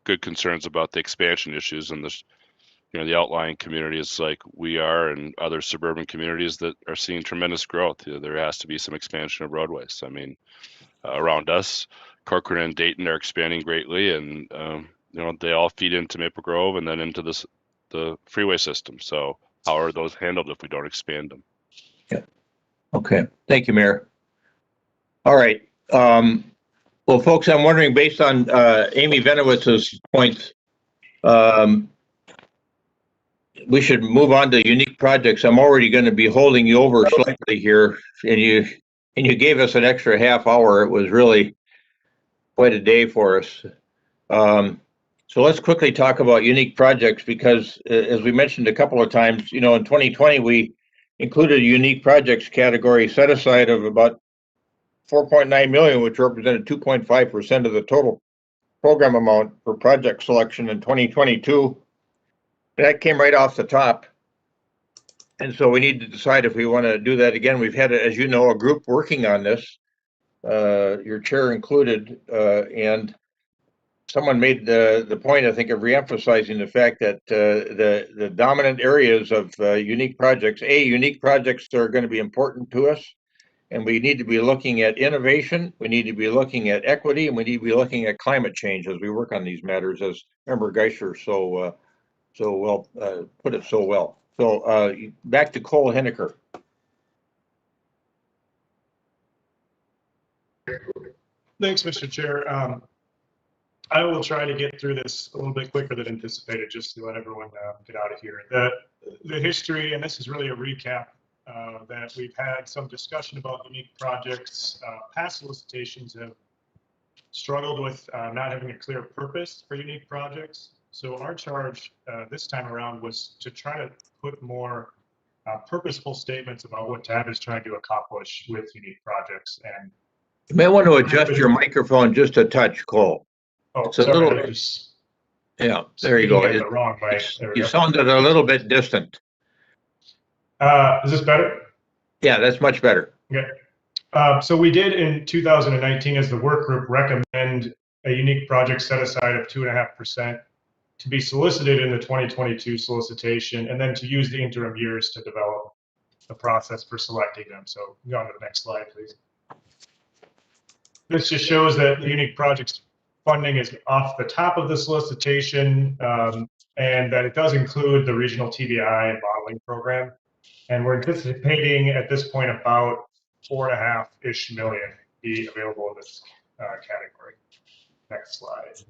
S3: good concerns about the expansion issues and the outlying communities like we are and other suburban communities that are seeing tremendous growth. There has to be some expansion of roadways. I mean, around us, Corcoran and Dayton are expanding greatly, and they all feed into Maple Grove and then into the freeway system. So how are those handled if we don't expand them?
S1: Yeah. Okay. Thank you, Mayor. All right. Well, folks, I'm wondering, based on Amy Benowitz's points, we should move on to unique projects. I'm already going to be holding you over slightly here, and you gave us an extra half hour. It was really quite a day for us. So let's quickly talk about unique projects, because as we mentioned a couple of times, in 2020, we included a unique projects category set aside of about 4.9 million, which represented 2.5% of the total program amount for project selection in 2022. That came right off the top. And so we need to decide if we want to do that again. We've had, as you know, a group working on this, your chair included, and someone made the point, I think, of reemphasizing the fact that the dominant areas of unique projects are going to be important to us. And we need to be looking at innovation, we need to be looking at equity, and we need to be looking at climate change as we work on these matters, as Member Geisler so well put it so well. So back to Cole Hiniker.
S12: Thanks, Mr. Chair. I will try to get through this a little bit quicker than anticipated, just to let everyone get out of here. The history, and this is really a recap, that we've had some discussion about unique projects. Past solicitations have struggled with not having a clear purpose for unique projects. So our charge this time around was to try to put more purposeful statements about what TAB is trying to accomplish with unique projects. And
S1: you may want to adjust your microphone just a touch, Cole.
S12: Oh,
S1: it's a
S12: sorry,
S1: little, yeah, there you go.
S12: The wrong mic.
S1: You sounded a little bit distant.
S12: Is this better?
S1: Yeah, that's much better.
S12: Okay. So we did in 2019, as the work group, recommend a unique project set aside of 2.5% to be solicited in the 2022 solicitation, and then to use the interim years to develop the process for selecting them. So go on to the next slide, please. This just shows that the unique projects funding is off the top of the solicitation, and that it does include the regional TBI and modeling program. And we're anticipating at this point about 4.5-ish million be available in this category. Next slide.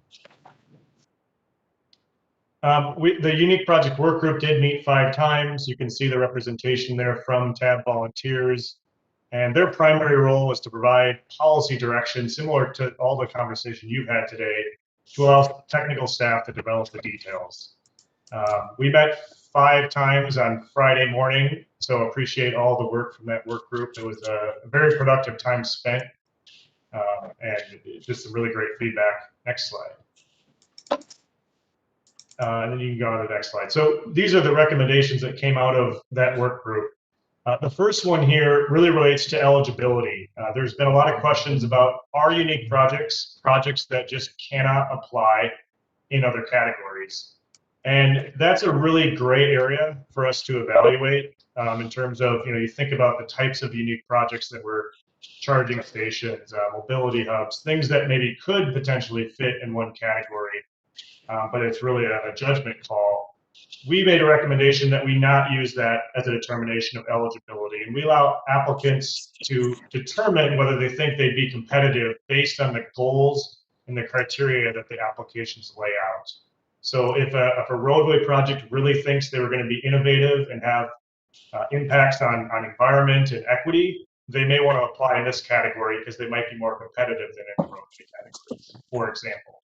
S12: The unique project work group did meet 5 times. You can see the representation there from TAB volunteers. And their primary role was to provide policy direction, similar to all the conversation you've had today, to allow technical staff to develop the details. We met 5 times on Friday morning, so appreciate all the work from that work group. It was a very productive time spent, and just some really great feedback. Next slide. And then you can go on to the next slide. So these are the recommendations that came out of that work group. The first one here really relates to eligibility. There's been a lot of questions about our unique projects that just cannot apply in other categories. And that's a really gray area for us to evaluate in terms of, you think about the types of unique projects that we're charging stations, mobility hubs, things that maybe could potentially fit in one category, but it's really a judgment call. We made a recommendation that we not use that as a determination of eligibility, and we allow applicants to determine whether they think they'd be competitive based on the goals and the criteria that the applications lay out. So if a roadway project really thinks they were going to be innovative and have impacts on environment and equity, they may want to apply in this category because they might be more competitive than in the roadway categories, for example.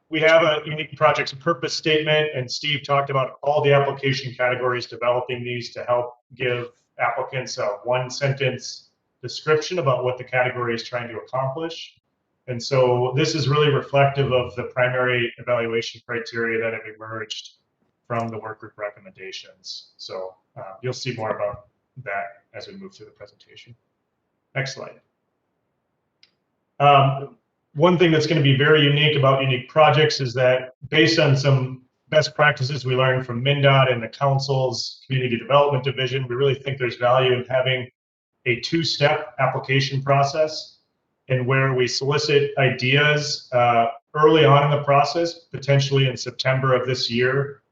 S12: We have a unique project's purpose statement, and Steve talked about all the application categories, developing these to help give applicants a one-sentence description about what the category is trying to accomplish. And so this is really reflective of the primary evaluation criteria that have emerged from the work group recommendations. So you'll see more about that as we move through the presentation. Next slide. One thing that's going to be very unique about unique projects is that based on some best practices we learned from MnDOT and the council's community development division, we really think there's value in having a two-step application process, and where we solicit ideas early on in the process, potentially in September of this year,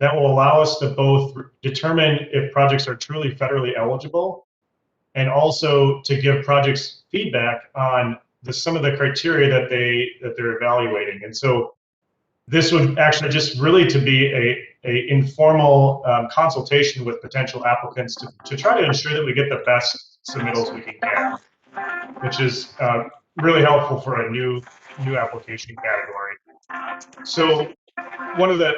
S12: that will allow us to both determine if projects are truly federally eligible, and also to give projects feedback on some of the criteria that they're evaluating. And so this would actually just really to be a informal consultation with potential applicants to try to ensure that we get the best submittals we can get, which is really helpful for a new application category. So one of the,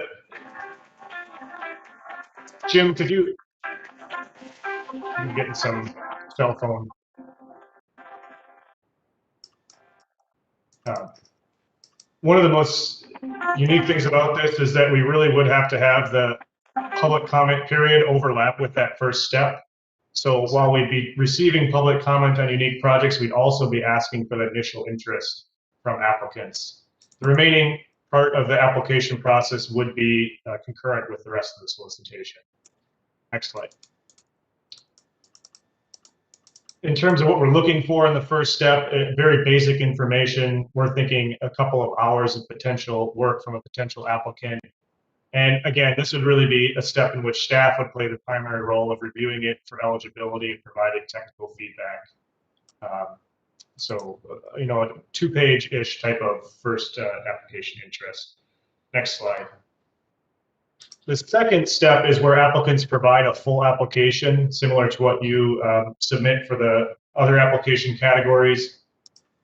S12: Jim, could you, I'm getting some cell phone. One of the most unique things about this is that we really would have to have the public comment period overlap with that first step. So while we'd be receiving public comment on unique projects, we'd also be asking for the initial interest from applicants. The remaining part of the application process would be concurrent with the rest of the solicitation. Next slide. In terms of what we're looking for in the first step, very basic information. We're thinking a couple of hours of potential work from a potential applicant. And again, this would really be a step in which staff would play the primary role of reviewing it for eligibility and providing technical feedback. So, you know, a two-page-ish type of first application interest. Next slide. The second step is where applicants provide a full application, similar to what you submit for the other application categories.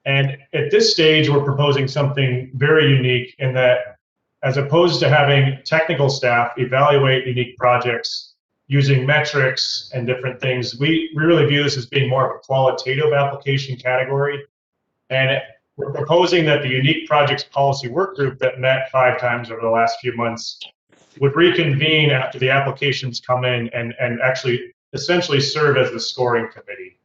S12: And at this stage, we're proposing something very unique in that, as opposed to having technical staff evaluate unique projects using metrics and different things, we really view this as being more of a qualitative application category. And we're proposing that the unique projects policy work group that met 5 times over the last few months would reconvene after the applications come in and actually essentially serve as the scoring committee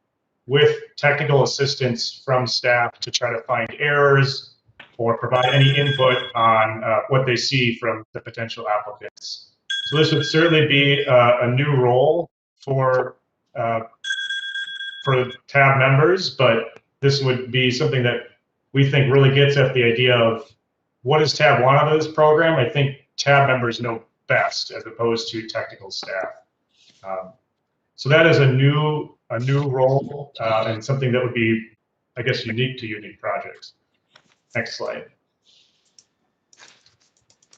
S12: with technical assistance from staff to try to find errors or provide any input on what they see from the potential applicants. So this would certainly be a new role for TAB members, but this would be something that we think really gets at the idea of what does TAB want out of this program. I think TAB members know best as opposed to technical staff. So that is a new role and something that would be, I guess, unique to unique projects. Next slide.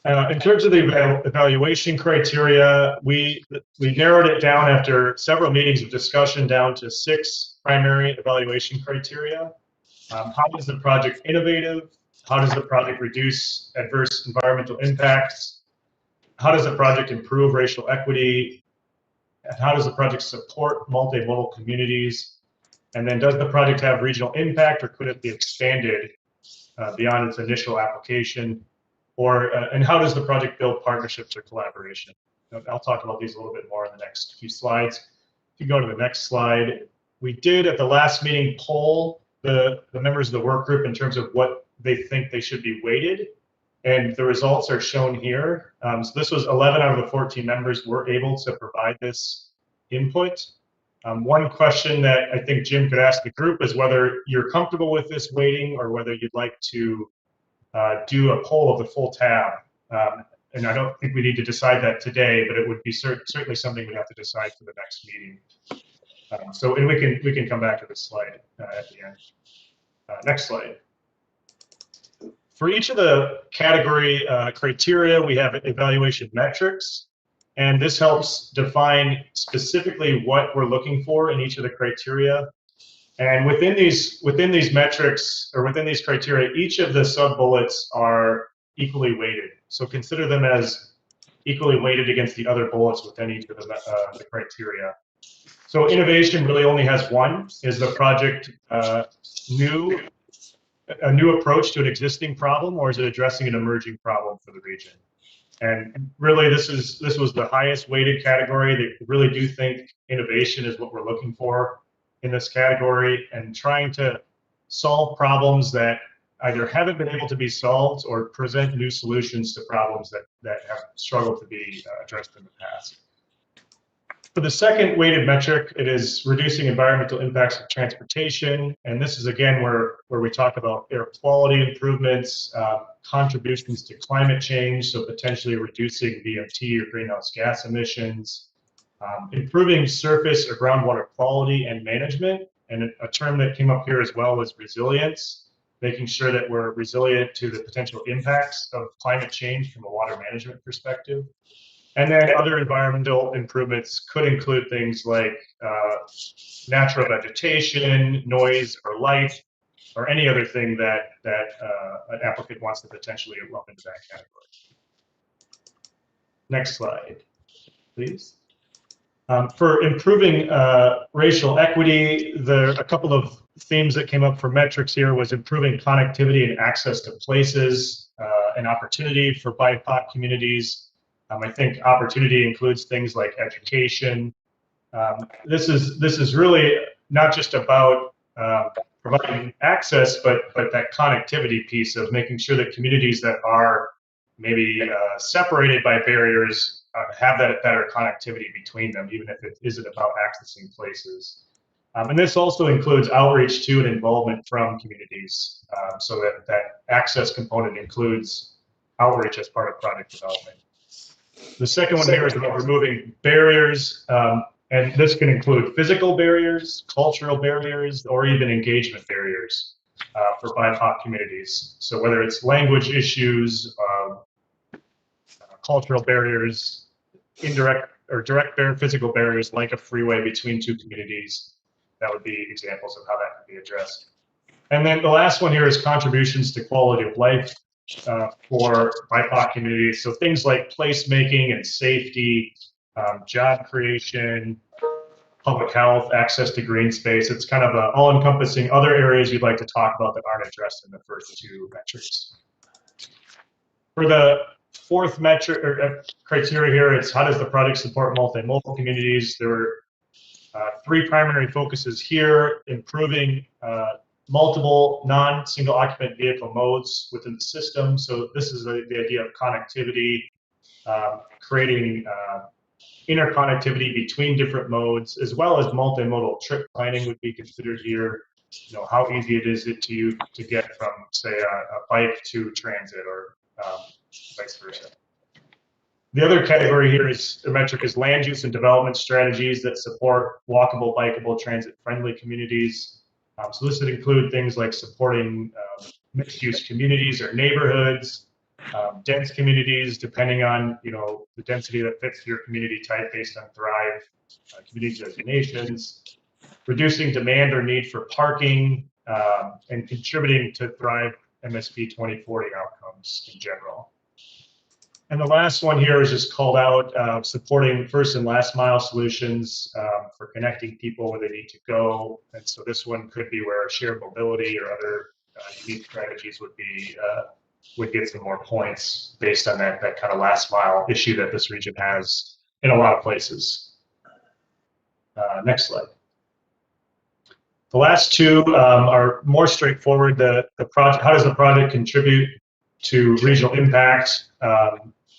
S12: In terms of the evaluation criteria, we narrowed it down after several meetings of discussion down to 6 primary evaluation criteria. How is the project innovative? How does the project reduce adverse environmental impacts? How does the project improve racial equity? And how does the project support multimodal communities? And then does the project have regional impact, or could it be expanded beyond its initial application? Or, and how does the project build partnerships or collaboration? I'll talk about these a little bit more in the next few slides. If you go to the next slide, we did at the last meeting poll the members of the work group in terms of what they think they should be weighted. And the results are shown here. So this was 11 out of the 14 members were able to provide this input. One question that I think Jim could ask the group is whether you're comfortable with this weighting or whether you'd like to do a poll of the full tab. And I don't think we need to decide that today, but it would be certainly something we'd have to decide for the next meeting. So and we can come back to this slide at the end. Next slide. For each of the category criteria, we have evaluation metrics, and this helps define specifically what we're looking for in each of the criteria. And within these metrics, or within these criteria, each of the sub-bullets are equally weighted. So consider them as equally weighted against the other bullets within each of the criteria. So innovation really only has one. Is the project a new approach to an existing problem, or is it addressing an emerging problem for the region? And really, this was the highest weighted category. They really do think innovation is what we're looking for in this category, and trying to solve problems that either haven't been able to be solved or present new solutions to problems that have struggled to be addressed in the past. For the second weighted metric, it is reducing environmental impacts of transportation. And this is, again, where we talk about air quality improvements, contributions to climate change, so potentially reducing VMT or greenhouse gas emissions, improving surface or groundwater quality and management. And a term that came up here as well was resilience, making sure that we're resilient to the potential impacts of climate change from a water management perspective. And then other environmental improvements could include things like natural vegetation, noise or light, or any other thing that an applicant wants to potentially lump into that category. Next slide, please. For improving racial equity, a couple of themes that came up for metrics here was improving connectivity and access to places and opportunity for BIPOC communities. I think opportunity includes things like education. This is really not just about providing access, but that connectivity piece of making sure that communities that are maybe separated by barriers have that better connectivity between them, even if it isn't about accessing places. And this also includes outreach to and involvement from communities, so that access component includes outreach as part of project development. The second one here is about removing barriers, and this can include physical barriers, cultural barriers, or even engagement barriers for BIPOC communities. So whether it's language issues, cultural barriers, indirect or direct physical barriers like a freeway between two communities, that would be examples of how that could be addressed. And then the last one here is contributions to quality of life for BIPOC communities. So things like placemaking and safety, job creation, public health, access to green space. It's kind of all-encompassing other areas you'd like to talk about that aren't addressed in the first two metrics. For the fourth metric or criteria here, it's how does the project support multimodal communities? There were three primary focuses here: improving multiple non-single occupant vehicle modes within the system. So this is the idea of connectivity, creating interconnectivity between different modes, as well as multimodal trip planning would be considered here. You know, how easy it is to get from, say, a bike to transit, or vice versa. The other category here is the metric is land use and development strategies that support walkable, bikeable, transit-friendly communities. So this would include things like supporting mixed-use communities or neighborhoods, dense communities, depending on the density that fits your community type based on Thrive community designations, reducing demand or need for parking, and contributing to Thrive MSP 2040 outcomes in general. And the last one here is just called out, supporting first and last mile solutions for connecting people where they need to go. And so this one could be where shared mobility or other unique strategies would get some more points based on that kind of last mile issue that this region has in a lot of places. Next slide. The last two are more straightforward. The project, how does the project contribute to regional impact?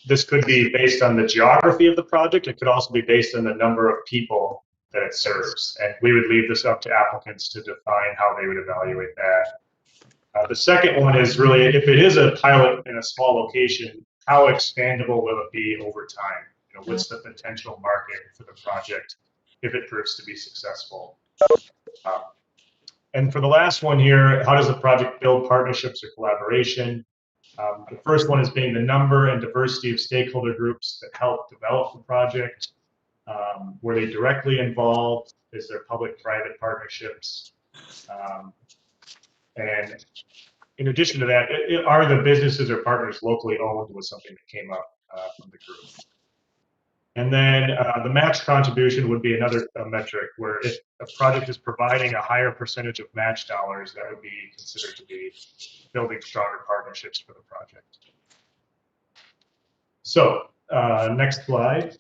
S12: This could be based on the geography of the project. It could also be based on the number of people that it serves. And we would leave this up to applicants to define how they would evaluate that. The second one is really, if it is a pilot in a small location, how expandable will it be over time? What's the potential market for the project if it proves to be successful? And for the last one here, how does the project build partnerships or collaboration? The first one is being the number and diversity of stakeholder groups that help develop the project. Were they directly involved? Is there public-private partnerships? And in addition to that, are the businesses or partners locally owned was something that came up from the group. And then the match contribution would be another metric where if a project is providing a higher percentage of match dollars, that would be considered to be building stronger partnerships for the project. So next slide.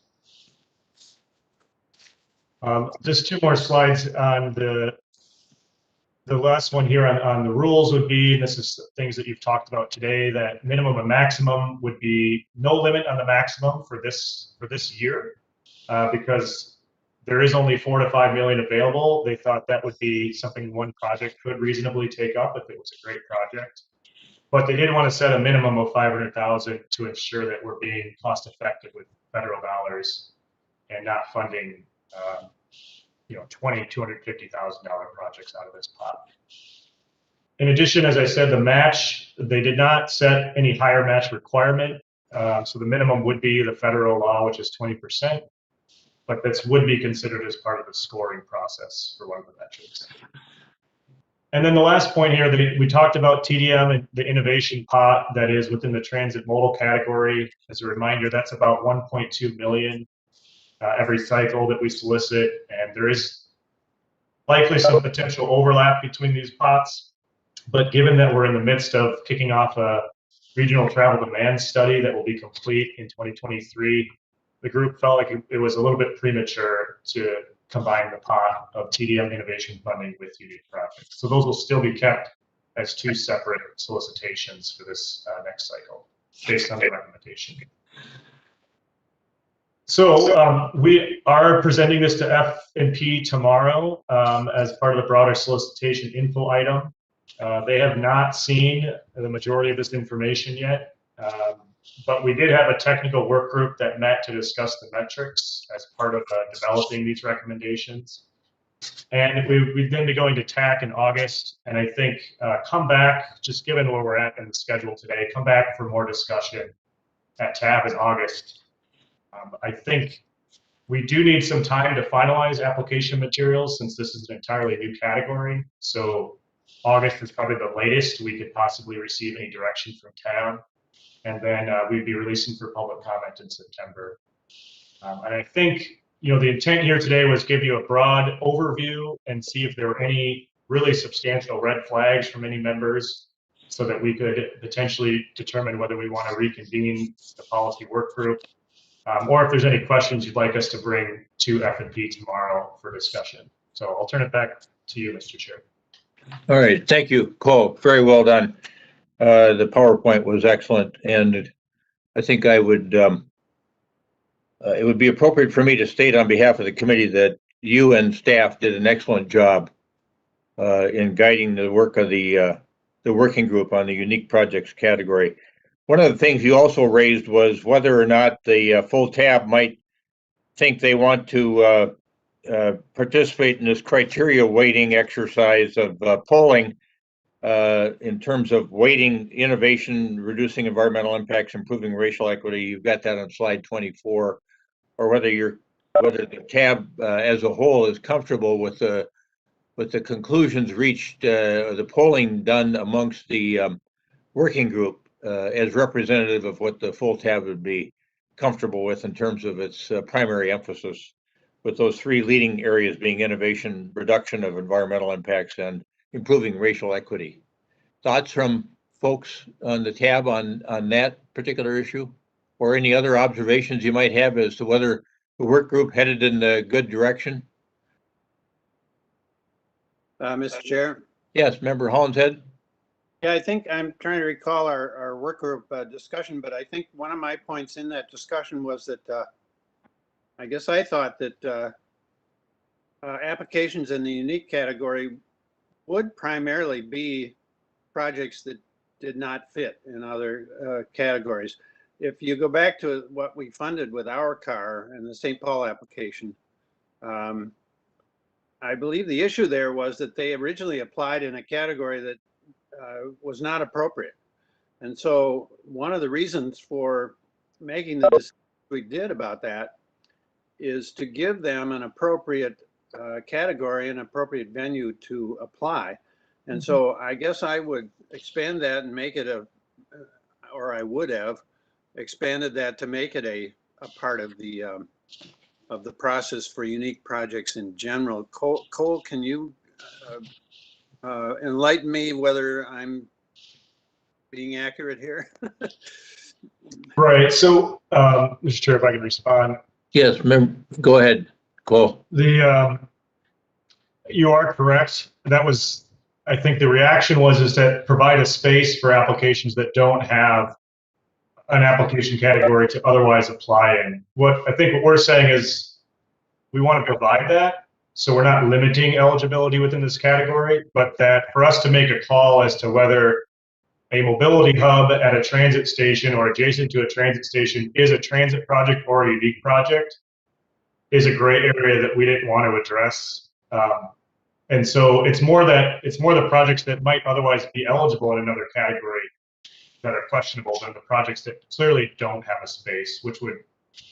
S12: Just two more slides on the last one here on the rules would be, and this is things that you've talked about today, that minimum and maximum would be no limit on the maximum for this year, because there is only 4 to 5 million available. They thought that would be something one project could reasonably take up if it was a great project. But they did want to set a minimum of 500,000 to ensure that we're being cost effective with federal dollars and not funding $250,000 projects out of this pot. In addition, as I said, the match, they did not set any higher match requirement. So the minimum would be the federal law, which is 20%, but this would be considered as part of the scoring process for one of the metrics. And then the last point here, that we talked about TDM and the innovation pot that is within the transit modal category. As a reminder, that's about 1.2 million every cycle that we solicit, and there is likely some potential overlap between these pots. But given that we're in the midst of kicking off a regional travel demand study that will be complete in 2023, the group felt like it was a little bit premature to combine the pot of TDM innovation funding with unique projects. So those will still be kept as two separate solicitations for this next cycle, based on the recommendation. So we are presenting this to F&P tomorrow as part of the broader solicitation info item. They have not seen the majority of this information yet, but we did have a technical work group that met to discuss the metrics as part of developing these recommendations. And we've then be going to TAC in August, and I think come back, just given where we're at in the schedule today, come back for more discussion at TAB in August. I think we do need some time to finalize application materials since this is an entirely new category. So August is probably the latest we could possibly receive any direction from TAB. And then we'd be releasing for public comment in September. And I think, the intent here today was give you a broad overview and see if there were any really substantial red flags from any members so that we could potentially determine whether we want to reconvene the policy work group. Or if there's any questions you'd like us to bring to F&P tomorrow for discussion. So I'll turn it back to you, Mr. Chair.
S1: All right, thank you, Cole. Very well done. The PowerPoint was excellent, and I think I would, it would be appropriate for me to state on behalf of the committee that you and staff did an excellent job in guiding the work of the working group on the unique projects category. One of the things you also raised was whether or not the full tab might think they want to participate in this criteria weighting exercise of polling in terms of weighting innovation, reducing environmental impacts, improving racial equity. You've got that on slide 24, or whether the tab as a whole is comfortable with the conclusions reached, the polling done amongst the working group as representative of what the full tab would be comfortable with in terms of its primary emphasis, with those three leading areas being innovation, reduction of environmental impacts, and improving racial equity. Thoughts from folks on the tab on that particular issue, or any other observations you might have as to whether the work group headed in the good direction?
S2: Mr. Chair?
S1: Yes, Member Hollinshead?
S2: Yeah, I think I'm trying to recall our work group discussion, but I think one of my points in that discussion was that I guess I thought that applications in the unique category would primarily be projects that did not fit in other categories. If you go back to what we funded with our car and the St. Paul application, I believe the issue there was that they originally applied in a category that was not appropriate. And so one of the reasons for making the decision we did about that is to give them an appropriate category, an appropriate venue to apply. And so I guess I would expand that and make it or I would have expanded that to make it a part of the process for unique projects in general. Cole, can you enlighten me whether I'm being accurate here?
S12: Right. So, Mr. Chair, if I can respond.
S1: Yes, go ahead, Cole.
S12: You are correct. That was, I think the reaction is that provide a space for applications that don't have an application category to otherwise apply in. What we're saying is we want to provide that, so we're not limiting eligibility within this category, but that for us to make a call as to whether a mobility hub at a transit station or adjacent to a transit station is a transit project or a unique project is a gray area that we didn't want to address. And so it's more the projects that might otherwise be eligible in another category that are questionable than the projects that clearly don't have a space, which would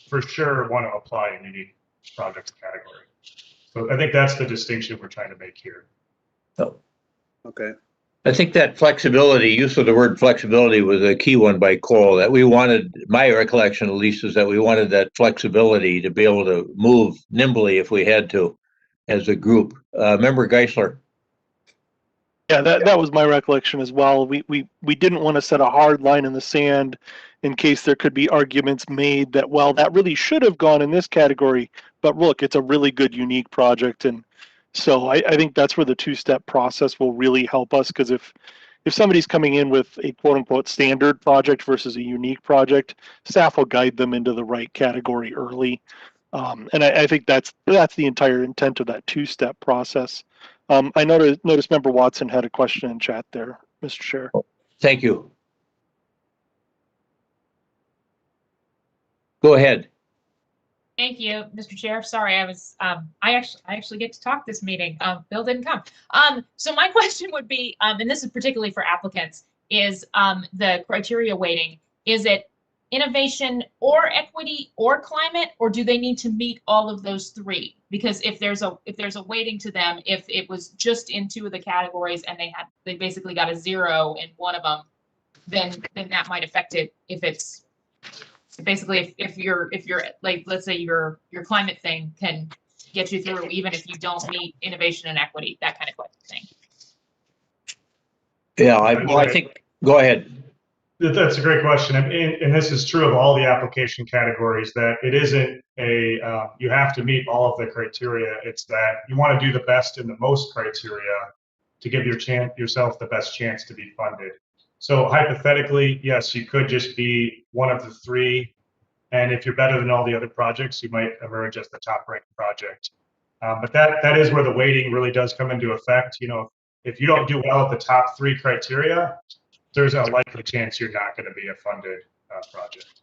S12: for sure want to apply in unique projects category. So I think that's the distinction we're trying to make here.
S1: Oh.
S2: Okay.
S1: I think that flexibility, use of the word flexibility, was a key one by Cole, that we wanted, my recollection at least, is that we wanted that flexibility to be able to move nimbly if we had to as a group. Member Geisler.
S8: Yeah, that was my recollection as well. We didn't want to set a hard line in the sand in case there could be arguments made that, well, that really should have gone in this category, but look, it's a really good unique project. And so I think that's where the two-step process will really help us, because if somebody's coming in with a quote-unquote standard project versus a unique project, staff will guide them into the right category early. And I think that's the entire intent of that two-step process. I noticed Member Watson had a question in chat there, Mr. Chair.
S1: Thank you. Go ahead.
S14: Thank you, Mr. Chair. Sorry, I was I actually get to talk this meeting. Bill didn't come. So my question would be, and this is particularly for applicants, is the criteria weighting. Is it innovation or equity or climate, or do they need to meet all of those three? Because if there's a weighting to them, if it was just in two of the categories and they basically got a 0 in one of them, then that might affect it. If it's basically if you're like, let's say your climate thing can get you through even if you don't meet innovation and equity, that kind of thing.
S1: Yeah, I think, go ahead.
S12: That's a great question. And this is true of all the application categories, that it isn't you have to meet all of the criteria. It's that you want to do the best in the most criteria to give yourself the best chance to be funded. So hypothetically, yes, you could just be one of the three. And if you're better than all the other projects, you might emerge as the top ranked project. But that is where the weighting really does come into effect. If you don't do well at the top three criteria, there's a likely chance you're not going to be a funded project.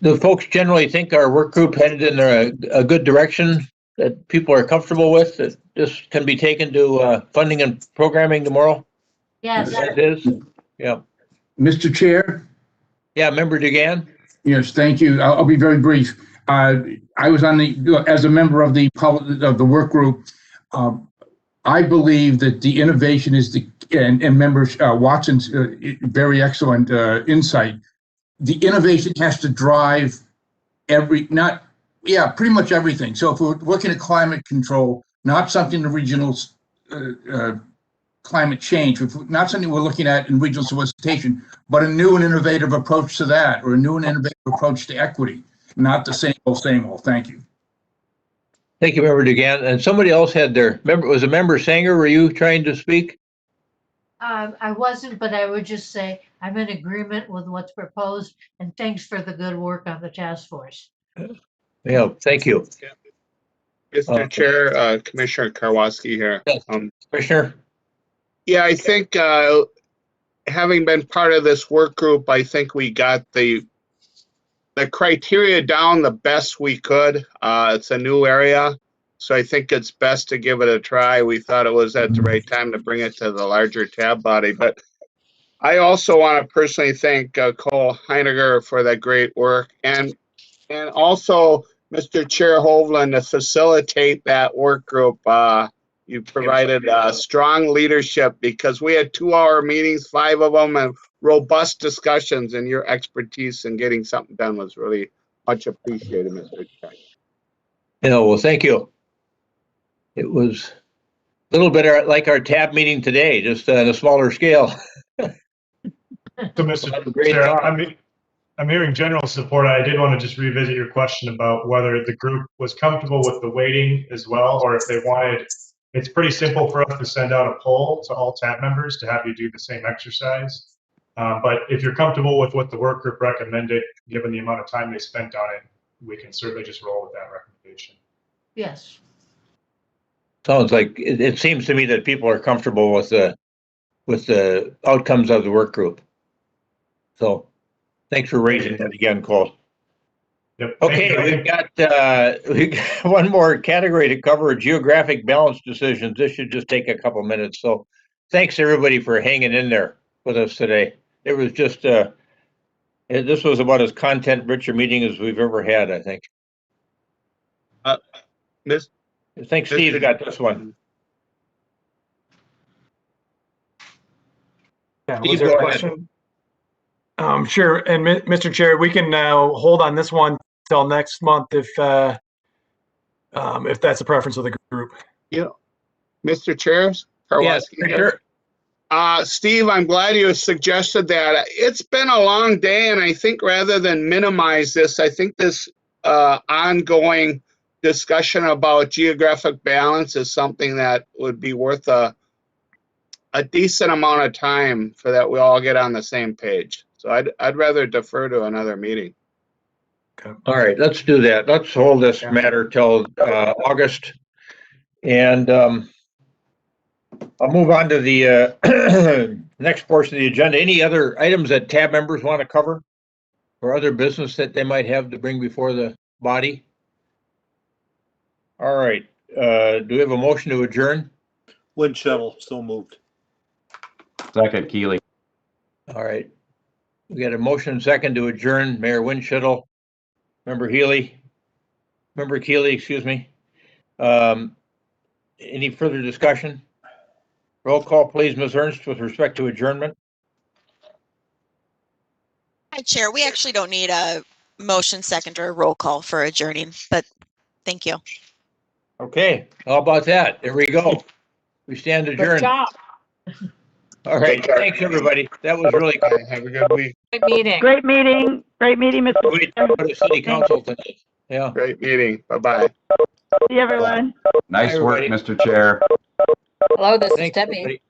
S1: Do folks generally think our work group headed in a good direction that people are comfortable with, that this can be taken to funding and programming tomorrow?
S17: Yes.
S1: It is? Yeah.
S6: Mr. Chair?
S1: Yeah, Member Dugan?
S6: Yes, thank you. I'll be very brief. I was as a member of the work group. I believe that the innovation is and Member Watson's very excellent insight. The innovation has to drive pretty much everything. So if we're looking at climate control, not something the regional climate change, not something we're looking at in regional solicitation, but a new and innovative approach to that, or a new and innovative approach to equity, not the same old, same old. Thank you.
S1: Thank you, Member Dugan. And somebody else had was a Member Sanger, were you trying to speak?
S17: I wasn't, but I would just say I'm in agreement with what's proposed, and thanks for the good work on the task force.
S1: Yeah, thank you.
S4: Mr. Chair, Commissioner Karwoski here.
S1: Yes, Commissioner?
S4: Yeah, I think having been part of this work group, I think we got the criteria down the best we could. It's a new area. So I think it's best to give it a try. We thought it was at the right time to bring it to the larger tab body. But I also want to personally thank Cole Hiniker for that great work. And also Mr. Chair Hovland to facilitate that work group. You provided strong leadership because we had 2-hour meetings, 5 of them, and robust discussions, and your expertise in getting something done was really much appreciated, Mr. Chair.
S1: Well, thank you. It was a little bit like our tab meeting today, just on a smaller scale.
S12: So, Mr. Chair, I'm hearing general support. I did want to just revisit your question about whether the group was comfortable with the weighting as well, or if they wanted. It's pretty simple for us to send out a poll to all tab members to have you do the same exercise. But if you're comfortable with what the work group recommended, given the amount of time they spent on it, we can certainly just roll with that recommendation.
S17: Yes.
S1: Sounds like it seems to me that people are comfortable with the outcomes of the work group. So thanks for raising that again, Cole.
S12: Yep.
S1: Okay, we've got one more category to cover, geographic balance decisions. This should just take a couple minutes. So thanks everybody for hanging in there with us today. It was just this was about as content-rich a meeting as we've ever had, I think. I think Steve got this one.
S21: Yeah, was there a question? Sure. And Mr. Chair, we can now hold on this one till next month if that's the preference of the group.
S4: Yeah, Mr. Chair,
S1: yes, sure.
S4: Steve, I'm glad you suggested that. It's been a long day, and I think rather than minimize this, I think this ongoing discussion about geographic balance is something that would be worth a decent amount of time for that we all get on the same page. So I'd rather defer to another meeting.
S1: Okay. All right, let's do that. Let's hold this matter till August. And I'll move on to the next portion of the agenda. Any other items that tab members want to cover or other business that they might have to bring before the body? All right. Do we have a motion to adjourn?
S15: Wind shuttle, so moved.
S19: Second, Keeley.
S1: All right. We got a motion second to adjourn. Mayor Winchittle, Member Keeley, excuse me. Any further discussion? Roll call, please, Ms. Ernst, with respect to adjournment.
S20: Hi, Chair. We actually don't need a motion second or a roll call for adjourning, but thank you.
S1: Okay, how about that? There we go. We stand adjourned.
S14: Good job.
S1: All right, thanks, everybody. That was really good.
S4: Have a good week.
S14: Good meeting.
S5: Great meeting, Mr.
S1: Wait, go to City Council tonight. Yeah.
S4: Great meeting. Bye-bye.
S5: See everyone.
S19: Nice work, Mr. Chair.
S10: Hello, this is
S1: Thanks,
S10: Debbie.
S1: everybody.